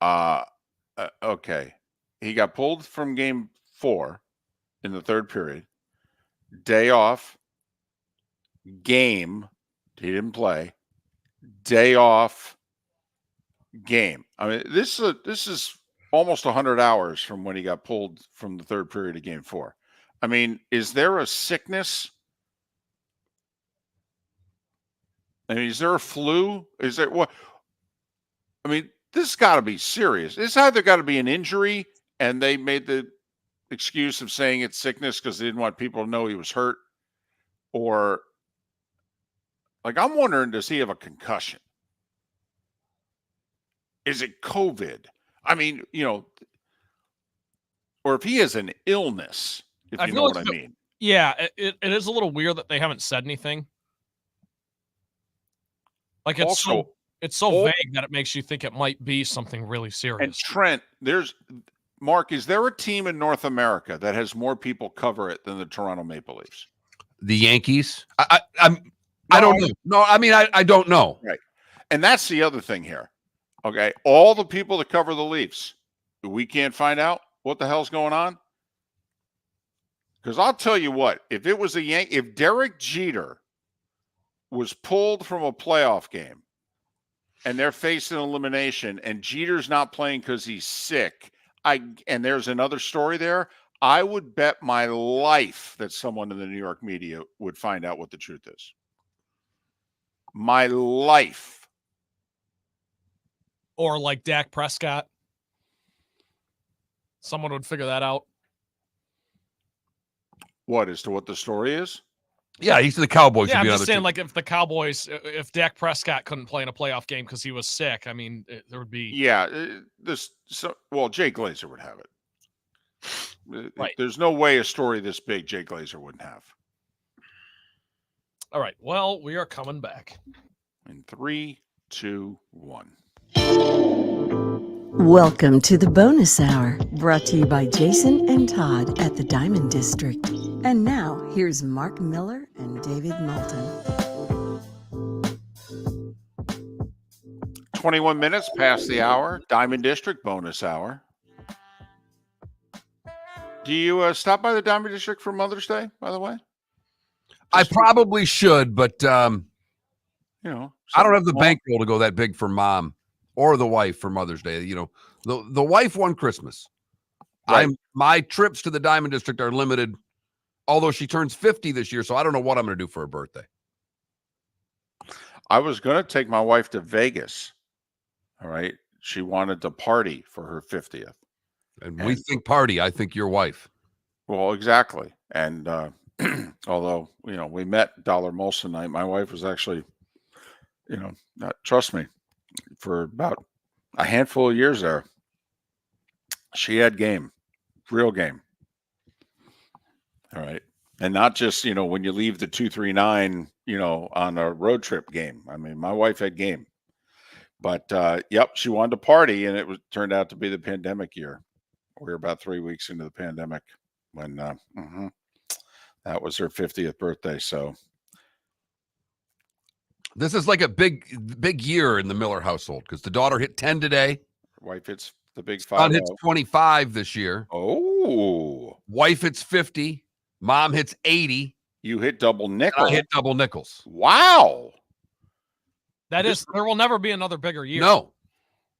A: Okay. He got pulled from game 4 in the third period. day off, game. He didn't play. Day off, game. I mean, this is almost 100 hours from when he got pulled from the third period of Game 4. I mean, is there a sickness? I mean, is there a flu? Is there what? I mean, this has got to be serious. It's either got to be an injury, and they made the excuse of saying it's sickness because they didn't want people to know he was hurt, or like I'm wondering, does he have a concussion? Is it COVID? I mean, or if he has an illness, if you know what I mean.
C: Yeah, it is a little weird that they haven't said anything. Like it's so vague that it makes you think it might be something really serious.
A: And Trent, Mark, is there a team in North America that has more people cover it than the Toronto Maple Leafs?
B: The Yankees? I don't know. No, I mean, I don't know.
A: Right. And that's the other thing here. Okay. All the people that cover the Leafs, we can't find out what the hell's going on. Because I'll tell you what, if it was if Derek Jeter was pulled from a playoff game and they're facing elimination and Jeter's not playing because he's sick, and there's another story there, I would bet my life that someone in the New York media would find out what the truth is. My life.
C: Or like Dak Prescott. Someone would figure that out.
A: What, as to what the story is?
B: Yeah, he's the Cowboys.
C: Yeah, I'm just saying, like, if the Cowboys, if Dak Prescott couldn't play in a playoff game because he was sick, I mean, there would be.
A: Yeah, Jay Glazer would have it.
C: Right.
A: There's no way a story this big Jay Glazer wouldn't have.
C: All right. Well, we are coming back.
A: In 3, 2, 1.
D: Welcome to the bonus hour, brought to you by Jason and Todd at the Diamond District. And now, here's Mark Miller and David Moulton.
A: 21 minutes past the hour, Diamond District bonus hour. Do you stop by the Diamond District for Mother's Day, by the way?
B: I probably should, but
A: I
B: don't have the bankroll to go that big for Mom or the wife for Mother's Day. The wife won Christmas.
A: Right.
B: My trips to the Diamond District are limited, although she turns 50 this year, so I don't know what I'm going to do for her birthday.
A: I was going to take my wife to Vegas. All right. She wanted to party for her 50th.
B: And we think party. I think your wife.
A: Well, exactly. And although, we met Dollar Molson night, my wife was actually, trust me, for about a handful of years there, she had game, real game. All right. And not just, when you leave the 239, on a road trip game. I mean, my wife had game. But, yep, she wanted to party, and it turned out to be the pandemic year. We were about 3 weeks into the pandemic when that was her 50th birthday. So
B: this is like a big year in the Miller household because the daughter hit 10 today.
A: Wife hits the big 5.
B: Son hits 25 this year.
A: Oh.
B: Wife hits 50. Mom hits 80.
A: You hit double nickel.
B: I hit double nickels.
A: Wow.
C: There will never be another bigger year.
B: No.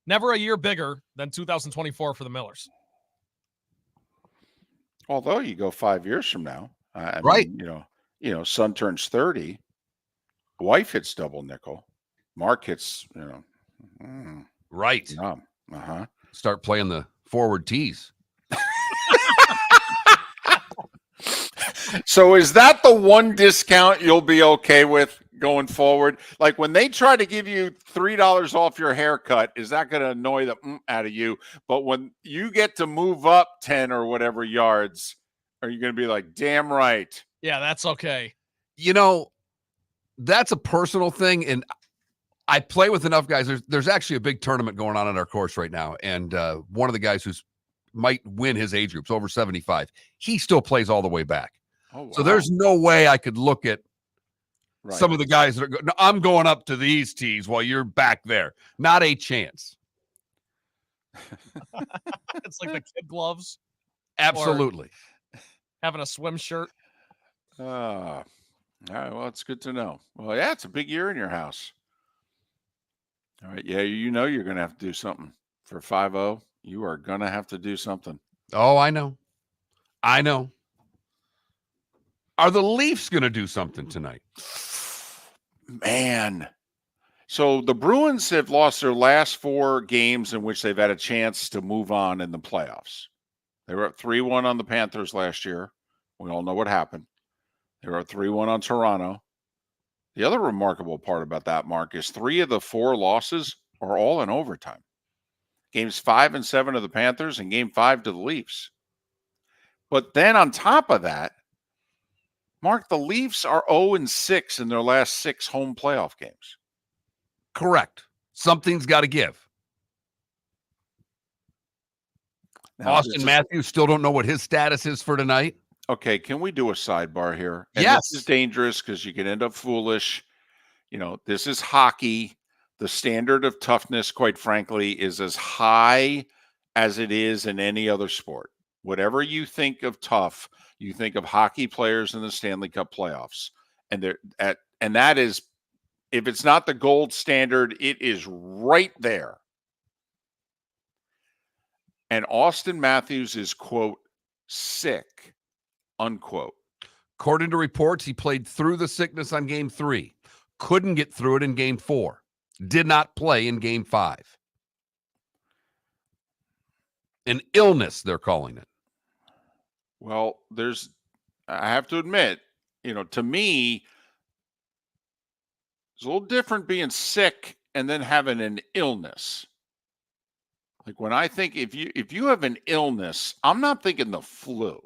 C: Never a year bigger than 2024 for the Millers.
A: Although you go 5 years from now, I
B: right?
A: Mean, son turns 30, wife hits double nickel, Mark hits,
B: right. Start playing the forward tees.
A: So is that the one discount you'll be okay with going forward? Like when they try to give you $3 off your haircut, is that going to annoy the out of you? But when you get to move up 10 or whatever yards, are you going to be like, damn right?
C: Yeah, that's okay.
B: That's a personal thing. And I play with enough guys. There's actually a big tournament going on at our course right now. And one of the guys who's might win his age groups over 75, he still plays all the way back.
A: Oh, wow.
B: So there's no way I could look at some of the guys that are I'm going up to these tees while you're back there. Not a chance.
C: It's like the kid gloves.
B: Absolutely.
C: Having a swim shirt.
A: All right. Well, it's good to know. Well, yeah, it's a big year in your house. All right. Yeah, you know you're going to have to do something for 5-0. You are going to have to do something.
B: Oh, I know. I know. Are the Leafs going to do something tonight?
A: Man. So the Bruins have lost their last 4 games in which they've had a chance to move on in the playoffs. They were up 3-1 on the Panthers last year. We all know what happened. They were up 3-1 on Toronto. The other remarkable part about that, Mark, is 3 of the 4 losses are all in overtime. Games 5 and 7 to the Panthers and game 5 to the Leafs. But then on top of that, Mark, the Leafs are 0-6 in their last 6 home playoff games.
B: Correct. Something's got to give.
A: Now,
B: Austin Matthews still don't know what his status is for tonight.
A: Okay, can we do a sidebar here? And
B: yes.
A: This is dangerous because you can end up foolish. You know, this is hockey. The standard of toughness, quite frankly, is as high as it is in any other sport. Whatever you think of tough, you think of hockey players in the Stanley Cup playoffs. And that is, if it's not the gold standard, it is right there. And Austin Matthews is, quote, sick, unquote.
B: According to reports, he played through the sickness on game 3. Couldn't get through it in game 4. Did not play in game 5. An illness, they're calling it.
A: Well, I have to admit, to me, it's a little different being sick and then having an illness. Like when I think if you have an illness, I'm not thinking the flu,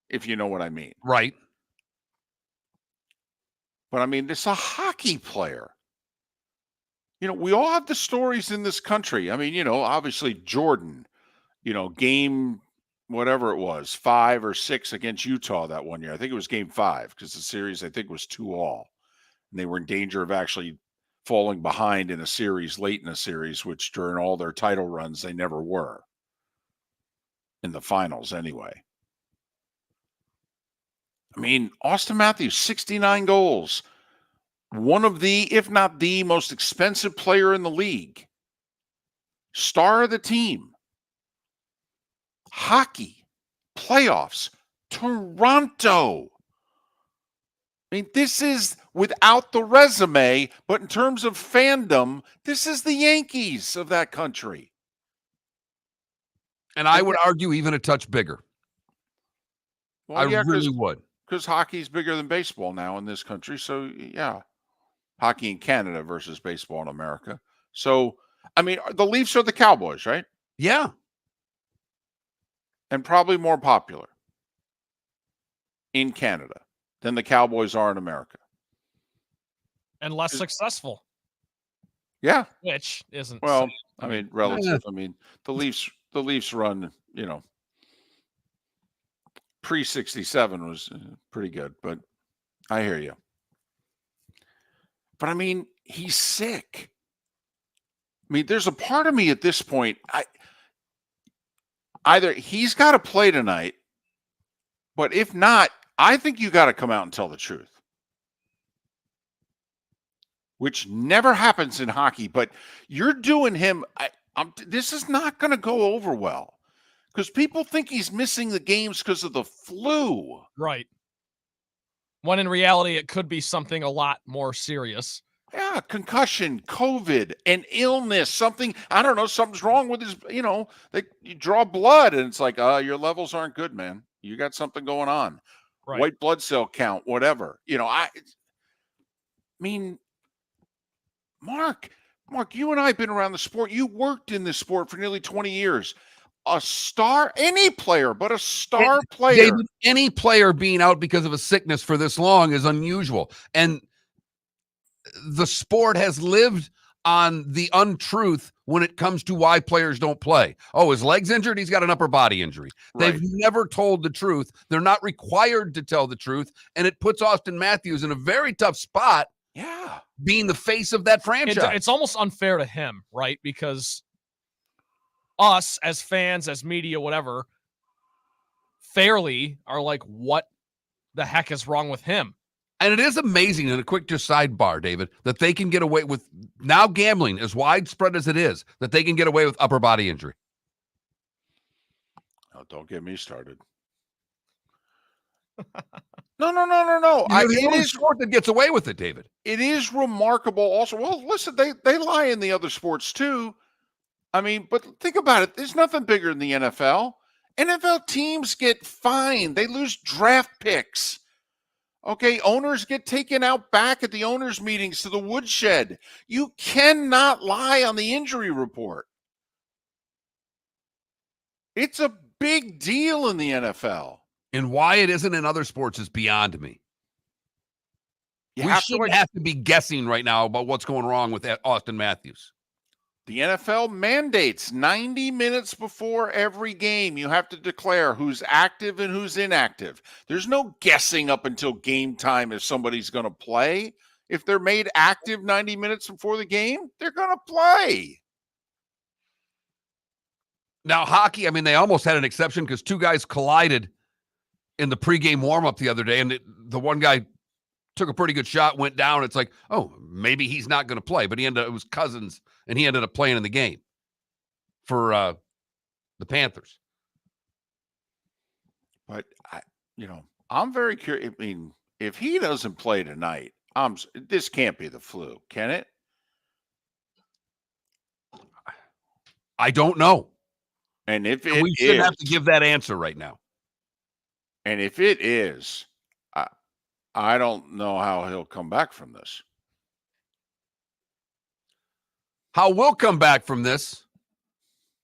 A: if you know what I mean.
B: Right.
A: But I mean, it's a hockey player. We all have the stories in this country. I mean, obviously Jordan, game whatever it was, 5 or 6 against Utah that one year. I think it was game 5 because the series, I think, was 2-2. And they were in danger of actually falling behind in a series, late in a series, which during all their title runs, they never were. In the finals, anyway. I mean, Austin Matthews, 69 goals. One of the, if not the most expensive player in the league. Star of the team. Hockey. Playoffs. Toronto. I mean, this is without the resume, but in terms of fandom, this is the Yankees of that country.
B: And I would argue even a touch bigger.
A: Well,
B: I really would.
A: Because hockey's bigger than baseball now in this country. So, yeah. Hockey in Canada versus baseball in America. So, I mean, the Leafs are the Cowboys, right?
B: Yeah.
A: And probably more popular in Canada than the Cowboys are in America.
C: And less successful.
A: Yeah.
C: Which isn't.
A: Well, I mean, relative. I mean, the Leafs run, pre-67 was pretty good, but I hear you. But I mean, he's sick. I mean, there's a part of me at this point, either he's got to play tonight, but if not, I think you got to come out and tell the truth. Which never happens in hockey, but you're doing him. This is not going to go over well because people think he's missing the games because of the flu.
C: Right. When in reality, it could be something a lot more serious.
A: Yeah, concussion, COVID, an illness, something, I don't know, something's wrong with his, you draw blood and it's like, your levels aren't good, man. You got something going on. Right. White blood cell count, whatever. I mean, Mark, you and I have been around the sport. You worked in this sport for nearly 20 years. A star, any player, but a star player.
B: David, any player being out because of a sickness for this long is unusual. And the sport has lived on the untruth when it comes to why players don't play. Oh, his leg's injured? He's got an upper body injury. Right. They've never told the truth. They're not required to tell the truth. And it puts Austin Matthews in a very tough spot.
A: Yeah.
B: Being the face of that franchise.
C: It's almost unfair to him, right? Because us as fans, as media, whatever, fairly are like, what the heck is wrong with him?
B: And it is amazing, in a quick just sidebar, David, that they can get away with, now gambling as widespread as it is, that they can get away with upper body injury.
A: Oh, don't get me started. No.
B: It is sport that gets away with it, David.
A: It is remarkable also. Well, listen, they lie in the other sports too. I mean, but think about it. There's nothing bigger than the NFL. NFL teams get fined. They lose draft picks. Okay, owners get taken out back at the owners' meetings to the woodshed. You cannot lie on the injury report. It's a big deal in the NFL.
B: And why it isn't in other sports is beyond me. We shouldn't have to be guessing right now about what's going wrong with Austin Matthews.
A: The NFL mandates 90 minutes before every game, you have to declare who's active and who's inactive. There's no guessing up until game time if somebody's going to play. If they're made active 90 minutes before the game, they're going to play.
B: Now, hockey, I mean, they almost had an exception because two guys collided in the pregame warm-up the other day, and the one guy took a pretty good shot, went down. It's like, oh, maybe he's not going to play. But it was Cousins, and he ended up playing in the game for the Panthers.
A: But, I'm very curious. I mean, if he doesn't play tonight, this can't be the flu, can it?
B: I don't know.
A: And if
B: we shouldn't have to give that answer right now.
A: And if it is, I don't know how he'll come back from this.
B: How we'll come back from this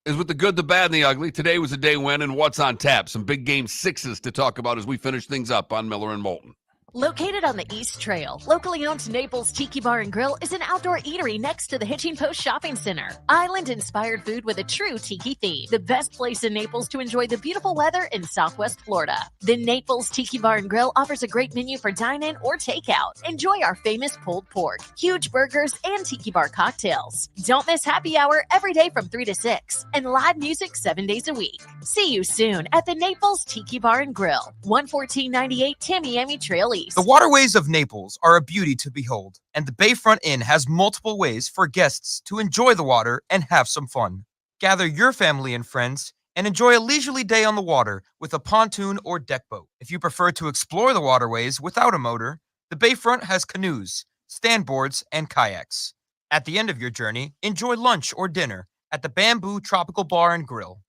B: is with the good, the bad, and the ugly. Today was a day when and what's on tap. Some big game sixes to talk about as we finish things up on Miller and Moulton.
E: Located on the East Trail, locally owned Naples Tiki Bar and Grill is an outdoor eatery next to the Hitching Post Shopping Center. Island-inspired food with a true tiki theme. The best place in Naples to enjoy the beautiful weather in Southwest Florida. The Naples Tiki Bar and Grill offers a great menu for dine-in or takeout. Enjoy our famous pulled pork, huge burgers, and tiki bar cocktails. Don't miss happy hour every day from 3 to 6 and live music 7 days a week. See you soon at the Naples Tiki Bar and Grill, 11498 Tamiami Trail East.
N: The waterways of Naples are a beauty to behold, and the Bayfront Inn has multiple ways for guests to enjoy the water and have some fun. Gather your family and friends and enjoy a leisurely day on the water with a pontoon or deck boat. If you prefer to explore the waterways without a motor, the Bayfront has canoes, standboards, and kayaks. At the end of your journey, enjoy lunch or dinner at the Bamboo Tropical Bar and Grill.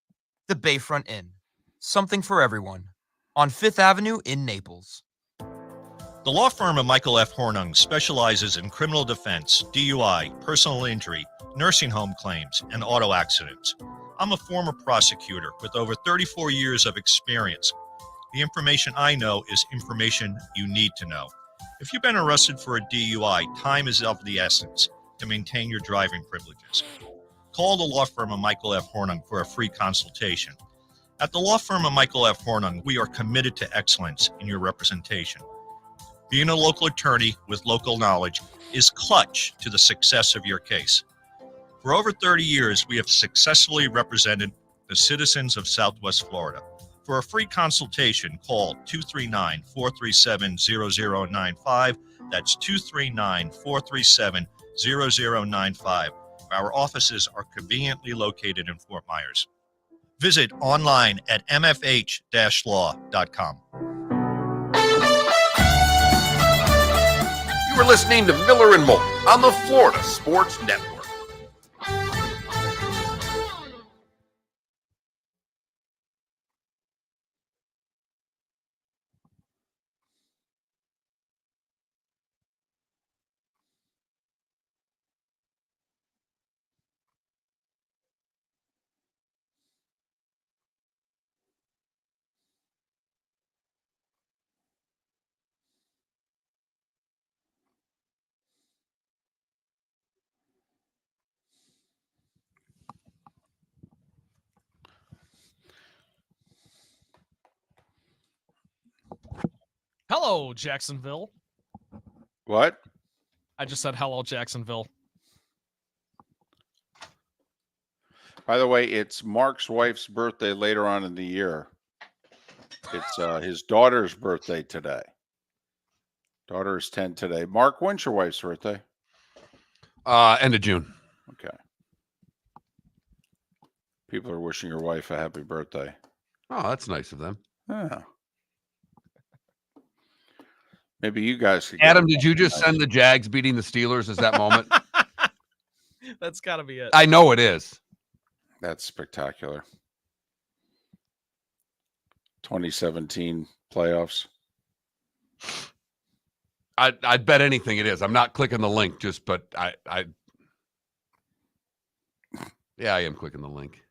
N: The Bayfront Inn, something for everyone, on 5th Avenue in Naples.
F: The law firm of Michael F. Hornung specializes in criminal defense, DUI, personal injury, nursing home claims, and auto accidents. I'm a former prosecutor with over 34 years of experience. The information I know is information you need to know. If you've been arrested for a DUI, time is of the essence to maintain your driving privileges. Call the law firm of Michael F. Hornung for a free consultation. At the law firm of Michael F. Hornung, we are committed to excellence in your representation. Being a local attorney with local knowledge is clutch to the success of your case. For over 30 years, we have successfully represented the citizens of Southwest Florida. For a free consultation, call 239-437-0095. That's 239-437-0095. Our offices are conveniently located in Fort Myers. Visit online at mfh-law.com.
B: You are listening to Miller and Moulton on the Florida Sports Network.
C: Hello, Jacksonville.
A: What?
C: I just said hello, Jacksonville.
A: By the way, it's Mark's wife's birthday later on in the year. It's his daughter's birthday today. Daughter is 10 today. Mark, when's your wife's birthday?
B: End of June.
A: Okay. People are wishing your wife a happy birthday.
B: Oh, that's nice of them.
A: Yeah. Maybe you guys could
B: Adam, did you just send the Jags beating the Steelers as that moment?
C: That's got to be it.
B: I know it is.
A: That's spectacular. 2017 playoffs.
B: I'd bet anything it is. I'm not clicking the link, but I am clicking the link.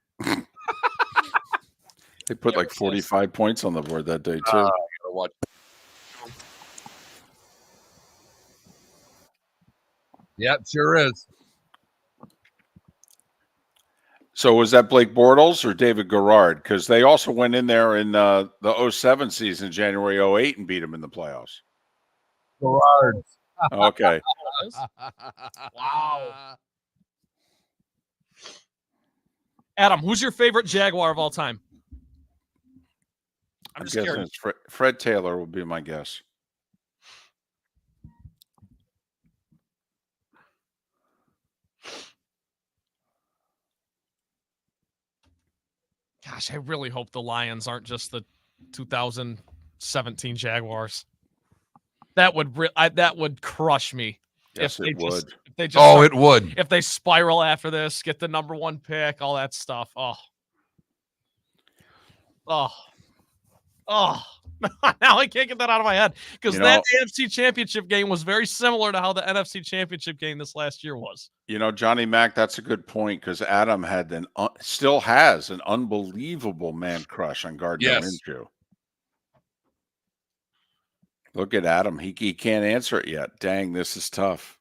A: They put like 45 points on the board that day, too.
B: I gotta watch. Yep, sure is.
A: So was that Blake Bortles or David Garrard? Because they also went in there in the 07 season, January 08, and beat them in the playoffs.
B: Garrard.
A: Okay.
C: Wow. Adam, who's your favorite Jaguar of all time? I'm just
A: guessing
C: curious.
A: it's Fred Taylor will be my guess.
C: Gosh, I really hope the Lions aren't just the 2017 Jaguars. That would crush me.
A: Yes, it would.
C: If they just
B: it would.
C: If they spiral after this, get the number 1 pick, all that stuff. Oh. Now I can't get that out of my head because that AFC Championship game was very similar to how the NFC Championship game this last year was.
A: You know, Johnny Mac, that's a good point because Adam had still has an unbelievable man crush on Gardner Minshew. Look at Adam. He can't answer it yet. Dang, this is tough.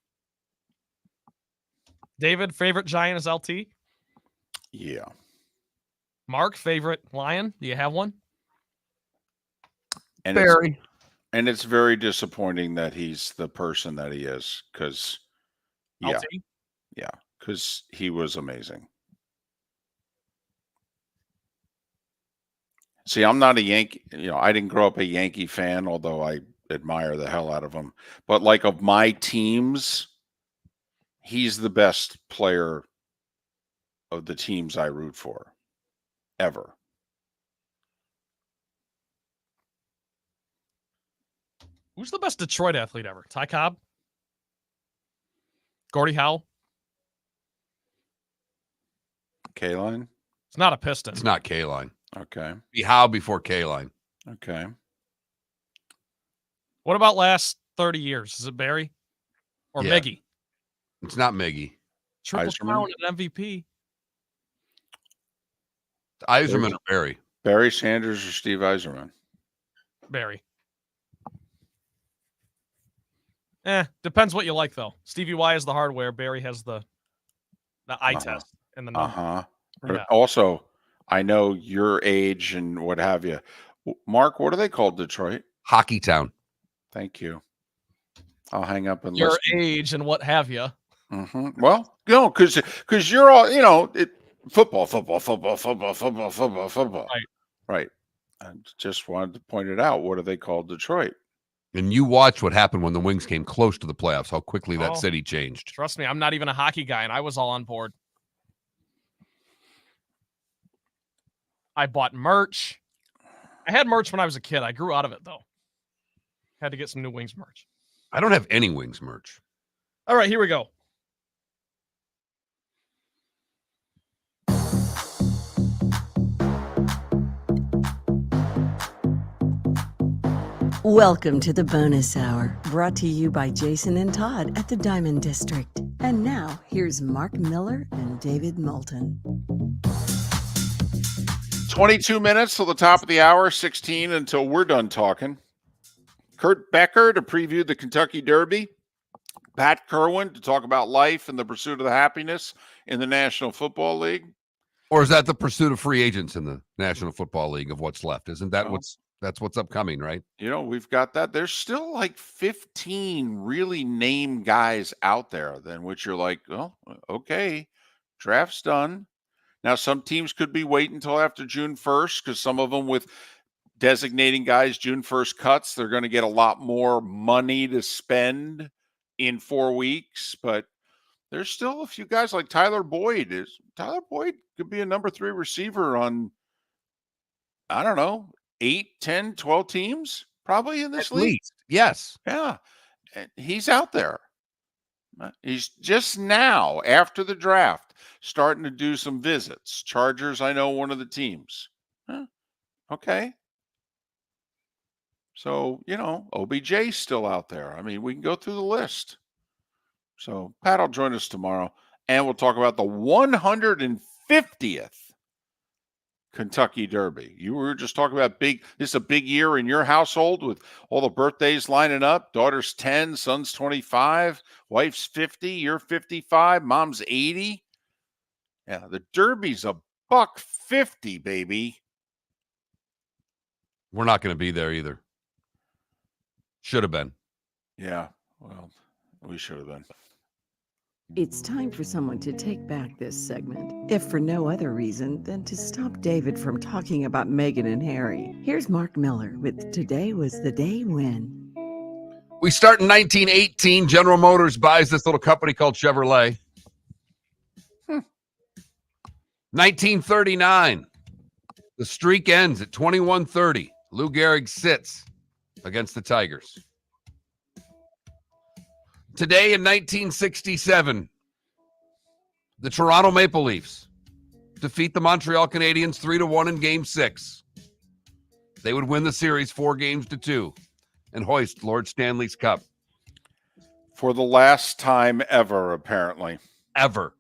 C: David, favorite Giant is LT?
A: Yeah.
C: Mark, favorite Lion? Do you have one?
A: And
B: Barry.
A: It's very disappointing that he's the person that he is because,
C: LT?
A: Yeah, because he was amazing. See, I'm not a Yankee. I didn't grow up a Yankee fan, although I admire the hell out of him. But like of my teams, he's the best player of the teams I root for ever.
C: Who's the best Detroit athlete ever? Ty Cobb? Gordie Howe?
A: K-Line?
C: It's not a Piston.
B: It's not K-Line.
A: Okay.
B: Be Howe before K-Line.
A: Okay.
C: What about last 30 years? Is it Barry or Miggy?
B: It's not Miggy.
C: Triple Crown and MVP.
B: Iserman or Barry?
A: Barry Sanders or Steve Iserman?
C: Barry. Depends what you like, though. Stevie Y has the hardware. Barry has the eye test and the number. Yeah.
A: Also, I know your age and what have you. Mark, what are they called, Detroit?
B: Hockey Town.
A: Thank you. I'll hang up and
C: your
A: listen.
C: age and what have you.
A: Mm-hmm. Well, because you're all, football. Right. I just wanted to point it out. What are they called, Detroit?
B: And you watch what happened when the Wings came close to the playoffs, how quickly that city changed.
C: Trust me, I'm not even a hockey guy, and I was all on board. I bought merch. I had merch when I was a kid. I grew out of it, though. Had to get some new Wings merch.
B: I don't have any Wings merch.
C: All right, here we go.
D: Welcome to the bonus hour, brought to you by Jason and Todd at the Diamond District. And now, here's Mark Miller and David Moulton.
A: 22 minutes till the top of the hour, 16 until we're done talking. Kurt Becker to preview the Kentucky Derby. Pat Kerwin to talk about life and the pursuit of the happiness in the National Football League.
B: Or is that the pursuit of free agents in the National Football League of what's left? Isn't that that's what's upcoming, right?
A: We've got that. There's still like 15 really named guys out there than which you're like, well, okay, draft's done. Now, some teams could be waiting until after June 1st because some of them with designating guys June 1st cuts. They're going to get a lot more money to spend in 4 weeks, but there's still a few guys like Tyler Boyd. Tyler Boyd could be a number 3 receiver on, I don't know, 8, 10, 12 teams probably in this
B: At
A: league.
B: least, yes.
A: Yeah. And he's out there. He's just now, after the draft, starting to do some visits. Chargers, I know, one of the teams. Huh, okay. So, OBJ's still out there. I mean, we can go through the list. So Pat will join us tomorrow, and we'll talk about the 150th Kentucky Derby. You were just talking about this is a big year in your household with all the birthdays lining up. Daughter's 10, son's 25, wife's 50, you're 55, mom's 80. Yeah, the Derby's $150, baby.
B: We're not going to be there either. Should have been.
A: Yeah, well, we should have been.
D: It's time for someone to take back this segment, if for no other reason than to stop David from talking about Meghan and Harry. Here's Mark Miller with Today Was the Day When.
B: We start in 1918. General Motors buys this little company called Chevrolet. 1939. The streak ends at 21-30. Lou Gehrig sits against the Tigers. Today in 1967, the Toronto Maple Leafs defeat the Montreal Canadiens 3-1 in Game 6. They would win the series 4-2 and hoist Lord Stanley's Cup.
A: For the last time ever, apparently.
B: Ever.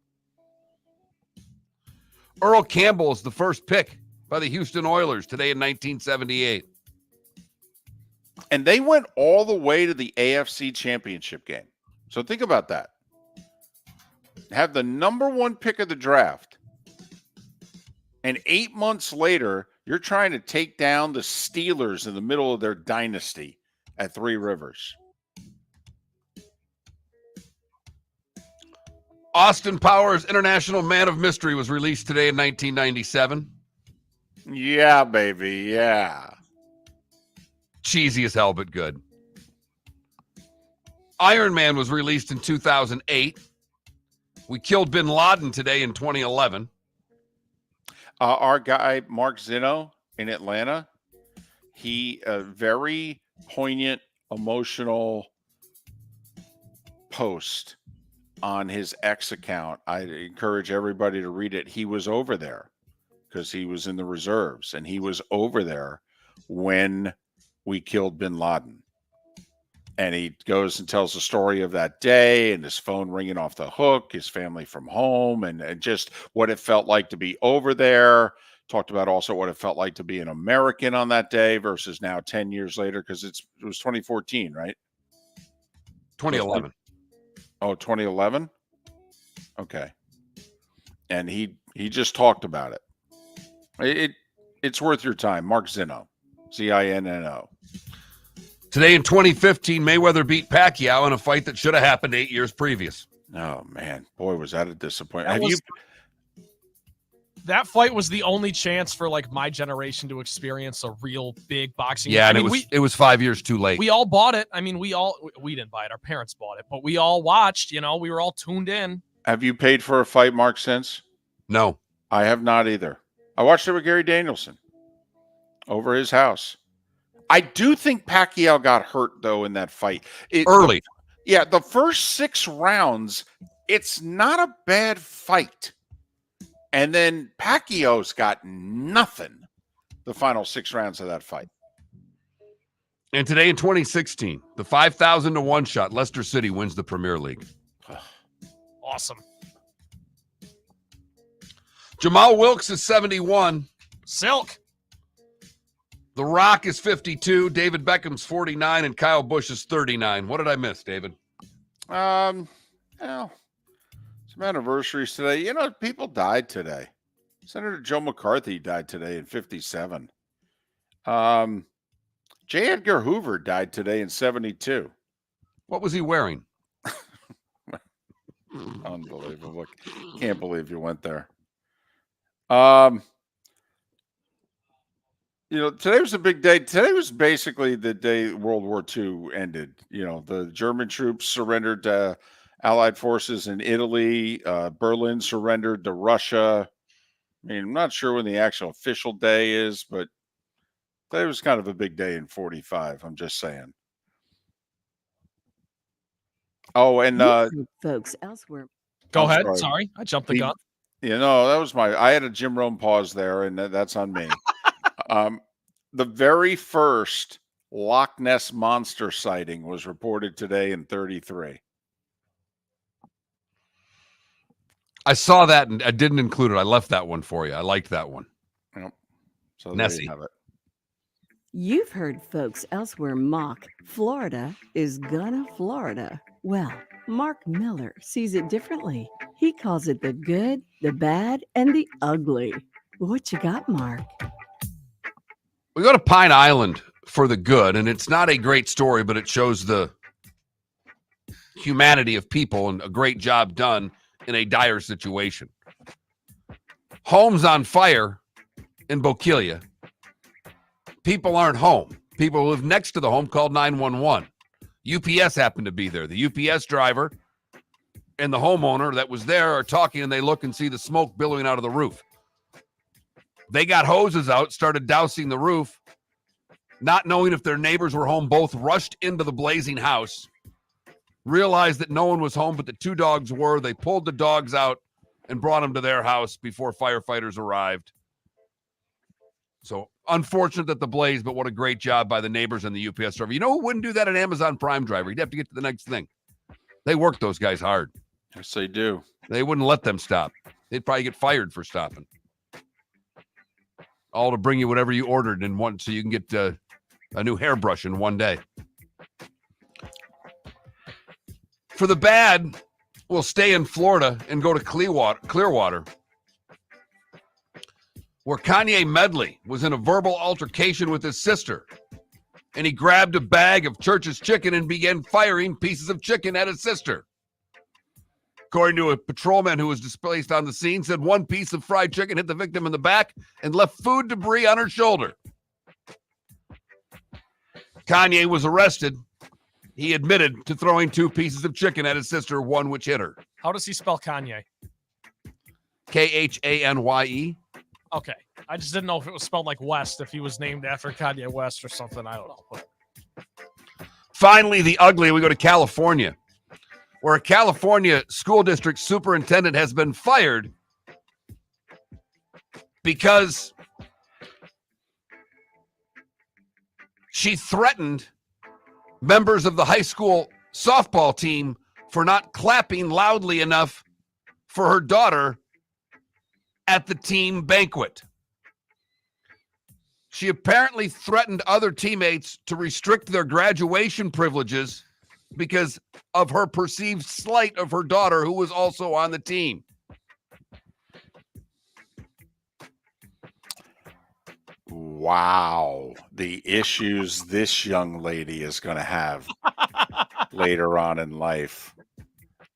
B: Earl Campbell is the first pick by the Houston Oilers today in 1978.
A: And they went all the way to the AFC Championship game. So think about that. Have the number 1 pick of the draft. And 8 months later, you're trying to take down the Steelers in the middle of their dynasty at Three Rivers.
B: Austin Powers International Man of Mystery was released today in 1997.
A: Yeah, baby. Yeah.
B: Cheesy as hell, but good. Iron Man was released in 2008. We killed Bin Laden today in 2011.
A: Our guy, Mark Zinno in Atlanta, he very poignant, emotional post on his X account. I encourage everybody to read it. He was over there because he was in the reserves, and he was over there when we killed Bin Laden. And he goes and tells the story of that day and his phone ringing off the hook, his family from home, and just what it felt like to be over there. Talked about also what it felt like to be an American on that day versus now 10 years later, because it was 2014, right?
B: 2011.
A: Oh, 2011? Okay. And he just talked about it. It's worth your time. Mark Zinno, Zinno.
B: Today in 2015, Mayweather beat Pacquiao in a fight that should have happened 8 years previous.
A: Oh, man. Boy, was that a disappointment.
C: That fight was the only chance for like my generation to experience a real big boxing.
B: Yeah, and it was 5 years too late.
C: We all bought it. I mean, we didn't buy it. Our parents bought it, but we all watched, we were all tuned in.
A: Have you paid for a fight, Mark, since?
B: No.
A: I have not either. I watched it with Gary Danielson over his house. I do think Pacquiao got hurt, though, in that fight.
B: Early.
A: The first 6 rounds, it's not a bad fight. And then Pacquiao's got nothing the final 6 rounds of that fight.
B: And today in 2016, the 5,000 to 1 shot, Leicester City wins the Premier League.
C: Awesome.
B: Jamal Wilkes is 71.
C: Silk.
B: The Rock is 52. David Beckham's 49, and Kyle Busch is 39. What did I miss, David?
A: Well, some anniversaries today. People died today. Senator Joe McCarthy died today in 57. J. Edgar Hoover died today in 72.
B: What was he wearing?
A: Unbelievable. Can't believe you went there. Today was a big day. Today was basically the day World War II ended. The German troops surrendered to Allied forces in Italy. Berlin surrendered to Russia. I mean, I'm not sure when the actual official day is, but today was kind of a big day in 45. I'm just saying. Oh, and
D: folks elsewhere.
C: Go
A: I'm
C: ahead. Sorry, I jumped the gun.
A: That was I had a Jim Rome pause there, and that's on me. The very first Loch Ness monster sighting was reported today in 33.
B: I saw that and I didn't include it. I left that one for you. I liked that one.
A: Yep. So there
B: Nessie.
A: you have it.
D: You've heard folks elsewhere mock Florida is gonna Florida. Well, Mark Miller sees it differently. He calls it the good, the bad, and the ugly. What you got, Mark?
B: We go to Pine Island for the good, and it's not a great story, but it shows the humanity of people and a great job done in a dire situation. Homes on fire in Bokeelia. People aren't home. People who live next to the home called 911. UPS happened to be there. The UPS driver and the homeowner that was there are talking, and they look and see the smoke billowing out of the roof. They got hoses out, started dousing the roof, not knowing if their neighbors were home. Both rushed into the blazing house, realized that no one was home, but the two dogs were. They pulled the dogs out and brought them to their house before firefighters arrived. So unfortunate that the blaze, but what a great job by the neighbors and the UPS driver. You know who wouldn't do that? An Amazon Prime driver. You'd have to get to the next thing. They work those guys hard.
A: Yes, they do.
B: They wouldn't let them stop. They'd probably get fired for stopping. All to bring you whatever you ordered in one, so you can get a new hairbrush in one day. For the bad, we'll stay in Florida and go to Clearwater, where Kanye Medley was in a verbal altercation with his sister, and he grabbed a bag of Church's chicken and began firing pieces of chicken at his sister. According to a patrolman who was displaced on the scene, said one piece of fried chicken hit the victim in the back and left food debris on her shoulder. Kanye was arrested. He admitted to throwing two pieces of chicken at his sister, one which hit her.
C: How does he spell Kanye?
B: Khanye.
C: Okay. I just didn't know if it was spelled like West, if he was named after Kanye West or something. I don't know. But...
B: Finally, the ugly, we go to California, where a California school district superintendent has been fired because she threatened members of the high school softball team for not clapping loudly enough for her daughter at the team banquet. She apparently threatened other teammates to restrict their graduation privileges because of her perceived slight of her daughter, who was also on the team.
A: Wow. The issues this young lady is going to have later on in life.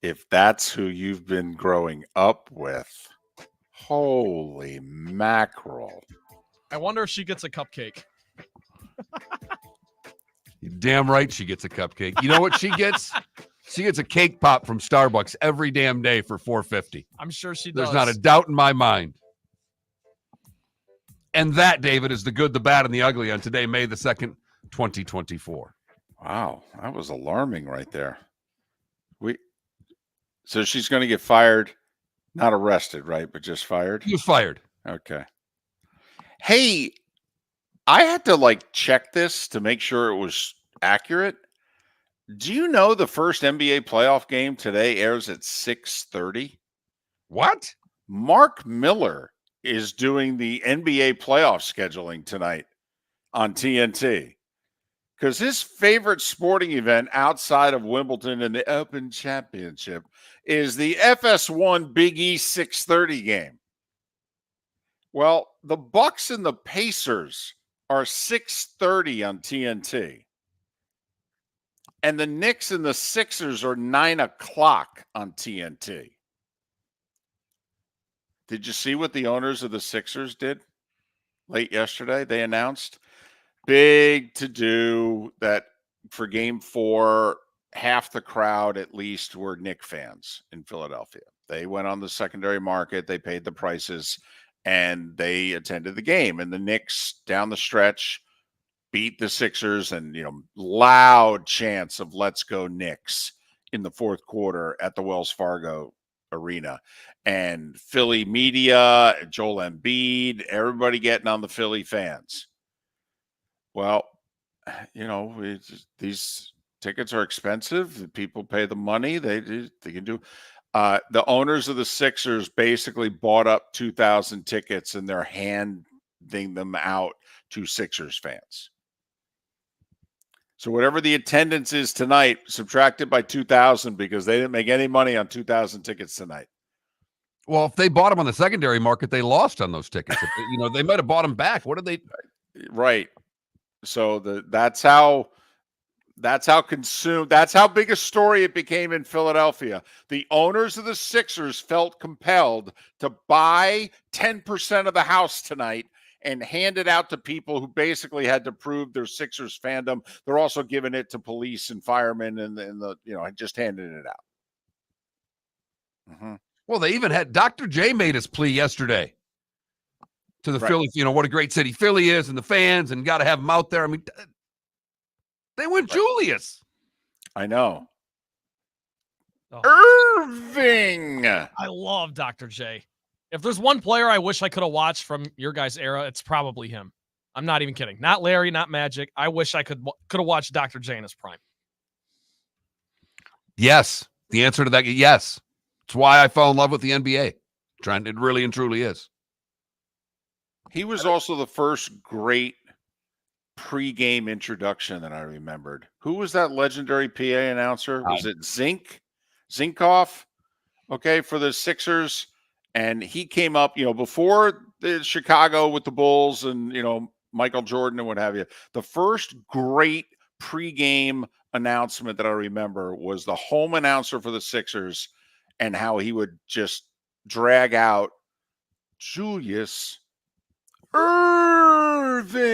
A: If that's who you've been growing up with, holy mackerel.
C: I wonder if she gets a cupcake.
B: You're damn right she gets a cupcake. You know what she gets? She gets a cake pop from Starbucks every damn day for $4.50.
C: I'm sure she does.
B: There's not a doubt in my mind. And that, David, is the good, the bad, and the ugly on today, May the 2nd, 2024.
A: Wow, that was alarming right there. So she's going to get fired, not arrested, right? But just fired?
B: You're fired.
A: Okay. Hey, I had to check this to make sure it was accurate. Do you know the first NBA playoff game today airs at 6:30?
B: What?
A: Mark Miller is doing the NBA playoff scheduling tonight on TNT. Because his favorite sporting event outside of Wimbledon and the Open Championship is the FS1 Big East 6:30 game. Well, the Bucks and the Pacers are 6:30 on TNT. And the Knicks and the Sixers are 9 o'clock on TNT. Did you see what the owners of the Sixers did? late yesterday, they announced big to do that for game 4, half the crowd at least were Knicks fans in Philadelphia. They went on the secondary market, they paid the prices, and they attended the game. And the Knicks down the stretch beat the Sixers, and loud chants of "Let's go Knicks" in the fourth quarter at the Wells Fargo Arena. And Philly media, Joel Embiid, everybody getting on the Philly fans. Well, these tickets are expensive. The people pay the money. They can do. The owners of the Sixers basically bought up 2,000 tickets, and they're handing them out to Sixers fans. So whatever the attendance is tonight, subtracted by 2,000 because they didn't make any money on 2,000 tickets tonight.
B: Well, if they bought them on the secondary market, they lost on those tickets. They might have bought them back. What did they?
A: Right. So that's how big a story it became in Philadelphia. The owners of the Sixers felt compelled to buy 10% of the house tonight and hand it out to people who basically had to prove their Sixers fandom. They're also giving it to police and firemen and just handing it out. Mm-hmm.
B: Well, they even had Dr. J made his plea yesterday to the Philly. What a great city Philly is, and the fans, and got to have them out there. I mean, they went Julius.
A: I know.
C: Oh.
A: Irving.
C: I love Dr. J. If there's one player I wish I could have watched from your guys' era, it's probably him. I'm not even kidding. Not Larry, not Magic. I wish I could have watched Dr. J in his prime.
B: Yes. The answer to that, yes. It's why I fell in love with the NBA. It really and truly is.
A: He was also the first great pregame introduction that I remembered. Who was that legendary PA announcer? Was it Zinkoff? Okay, for the Sixers. And he came up, before the Chicago with the Bulls and, Michael Jordan and what have you. The first great pregame announcement that I remember was the home announcer for the Sixers and how he would just drag out Julius Irving.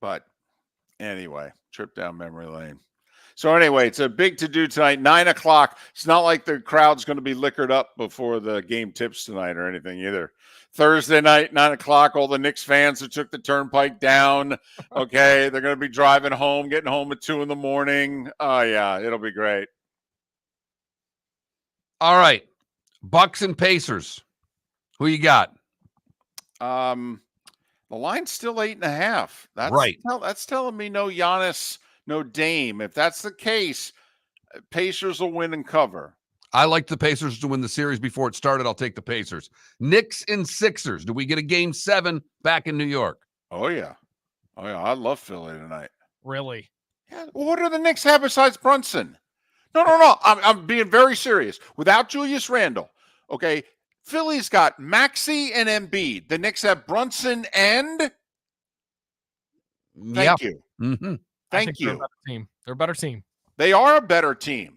A: But anyway, trip down memory lane. So anyway, it's a big to-do tonight, 9 o'clock. It's not like the crowd's going to be liquored up before the game tips tonight or anything either. Thursday night, 9 o'clock, all the Knicks fans who took the turnpike down, okay, they're going to be driving home, getting home at 2 a.m. Oh, yeah, it'll be great.
B: All right, Bucks and Pacers. Who you got?
A: The line's still 8.5. That's
B: right.
A: That's telling me no Giannis, no Dame. If that's the case, Pacers will win and cover.
B: I like the Pacers to win the series before it started. I'll take the Pacers. Knicks and Sixers. Do we get a game 7 back in New York?
A: Oh, yeah. I love Philly tonight.
C: Really?
A: Yeah. What do the Knicks have besides Brunson? No. I'm being very serious. Without Julius Randle, okay, Philly's got Maxey and Embiid. The Knicks have Brunson and Thank you.
B: Mm-hmm.
A: Thank you.
C: They're a better team. They're a better team.
A: They are a better team.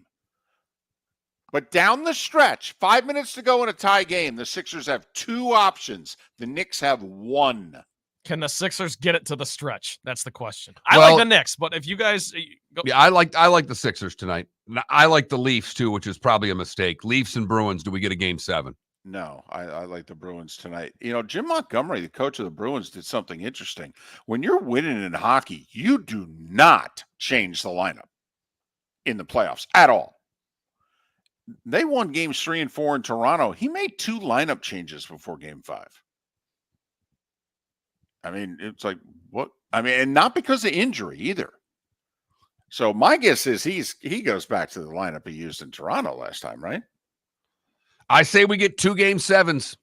A: But down the stretch, 5 minutes to go in a tie game, the Sixers have 2 options. The Knicks have 1.
C: Can the Sixers get it to the stretch? That's the question. I like the Knicks, but if you guys go.
B: Yeah, I like the Sixers tonight. I like the Leafs too, which is probably a mistake. Leafs and Bruins, do we get a game 7?
A: No, I like the Bruins tonight. Jim Montgomery, the coach of the Bruins, did something interesting. When you're winning in hockey, you do not change the lineup in the playoffs at all. They won games 3 and 4 in Toronto. He made 2 lineup changes before game 5. I mean, it's like, what? I mean, and not because of injury either. So my guess is he goes back to the lineup he used in Toronto last time, right?
B: I say we get 2 game 7s.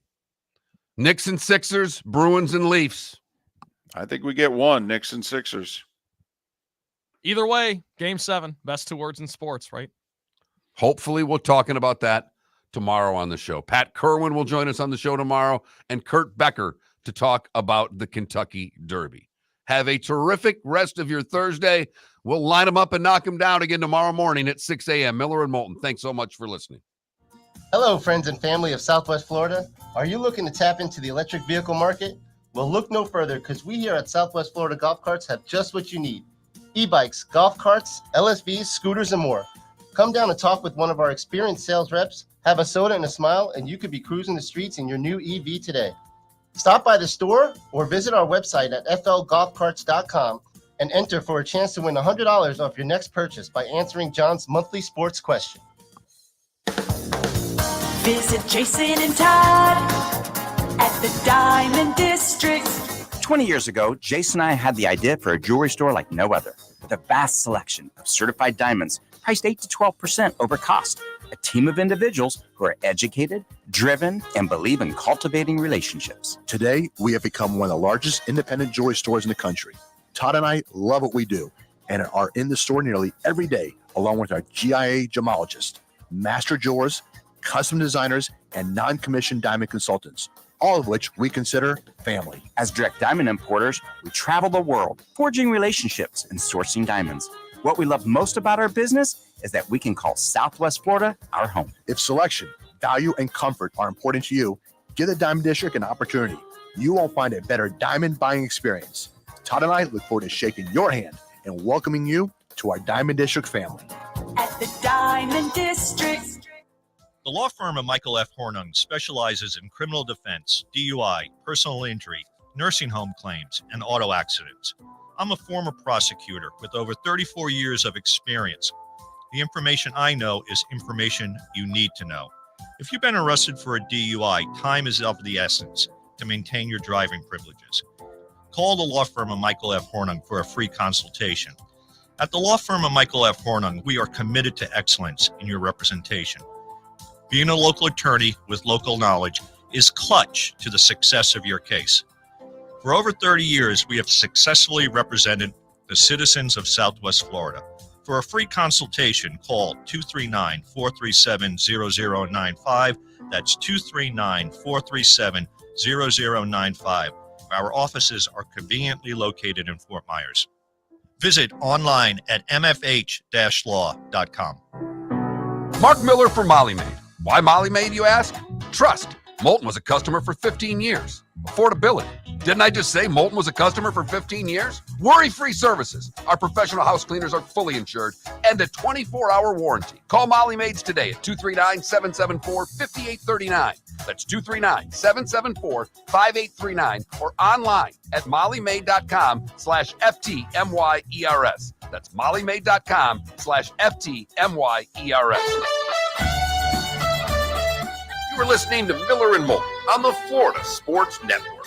B: Knicks and Sixers, Bruins and Leafs.
A: I think we get 1, Knicks and Sixers.
C: Either way, game 7, best 2 words in sports, right?
B: Hopefully we're talking about that tomorrow on the show. Pat Kerwin will join us on the show tomorrow, and Kurt Becker to talk about the Kentucky Derby. Have a terrific rest of your Thursday. We'll line them up and knock them down again tomorrow morning at 6 a.m. Miller and Moulton. Thanks so much for listening.
J: Hello, friends and family of Southwest Florida. Are you looking to tap into the electric vehicle market? Well, look no further because we here at Southwest Florida Golf Carts have just what you need. E-bikes, golf carts, LSVs, scooters, and more. Come down and talk with one of our experienced sales reps, have a soda and a smile, and you could be cruising the streets in your new EV today. Stop by the store or visit our website at flgolfcarts.com and enter for a chance to win $100 off your next purchase by answering John's monthly sports question.
G: Visit Jason and Todd at the Diamond District.
I: 20 years ago, Jason and I had the idea for a jewelry store like no other, with a vast selection of certified diamonds priced 8 to 12% over cost. A team of individuals who are educated, driven, and believe in cultivating relationships.
H: Today, we have become one of the largest independent jewelry stores in the country. Todd and I love what we do and are in the store nearly every day, along with our GIA gemologists, master jewelers, custom designers, and non-commissioned diamond consultants, all of which we consider family.
I: As direct diamond importers, we travel the world, forging relationships and sourcing diamonds. What we love most about our business is that we can call Southwest Florida our home.
H: If selection, value, and comfort are important to you, give the Diamond District an opportunity. You won't find a better diamond buying experience. Todd and I look forward to shaking your hand and welcoming you to our Diamond District family.
G: At the Diamond District.
F: The law firm of Michael F. Hornung specializes in criminal defense, DUI, personal injury, nursing home claims, and auto accidents. I'm a former prosecutor with over 34 years of experience. The information I know is information you need to know. If you've been arrested for a DUI, time is of the essence to maintain your driving privileges. Call the law firm of Michael F. Hornung for a free consultation. At the law firm of Michael F. Hornung, we are committed to excellence in your representation. Being a local attorney with local knowledge is clutch to the success of your case. For over 30 years, we have successfully represented the citizens of Southwest Florida. For a free consultation, call 239-437-0095. That's 239-437-0095. Our offices are conveniently located in Fort Myers. Visit online at mfh-law.com.
B: Mark Miller for Molly Maid. Why Molly Maid, you ask? Trust. Moulton was a customer for 15 years. Affordability. Didn't I just say Moulton was a customer for 15 years? Worry-free services. Our professional house cleaners are fully insured and a 24-hour warranty. Call Molly Maids today at 239-774-5839. That's 239-774-5839 or online at mollymaid.com/FTMYERS. That's mollymaid.com/FTMYERS. You are listening to Miller and Moulton on the Florida Sports Network.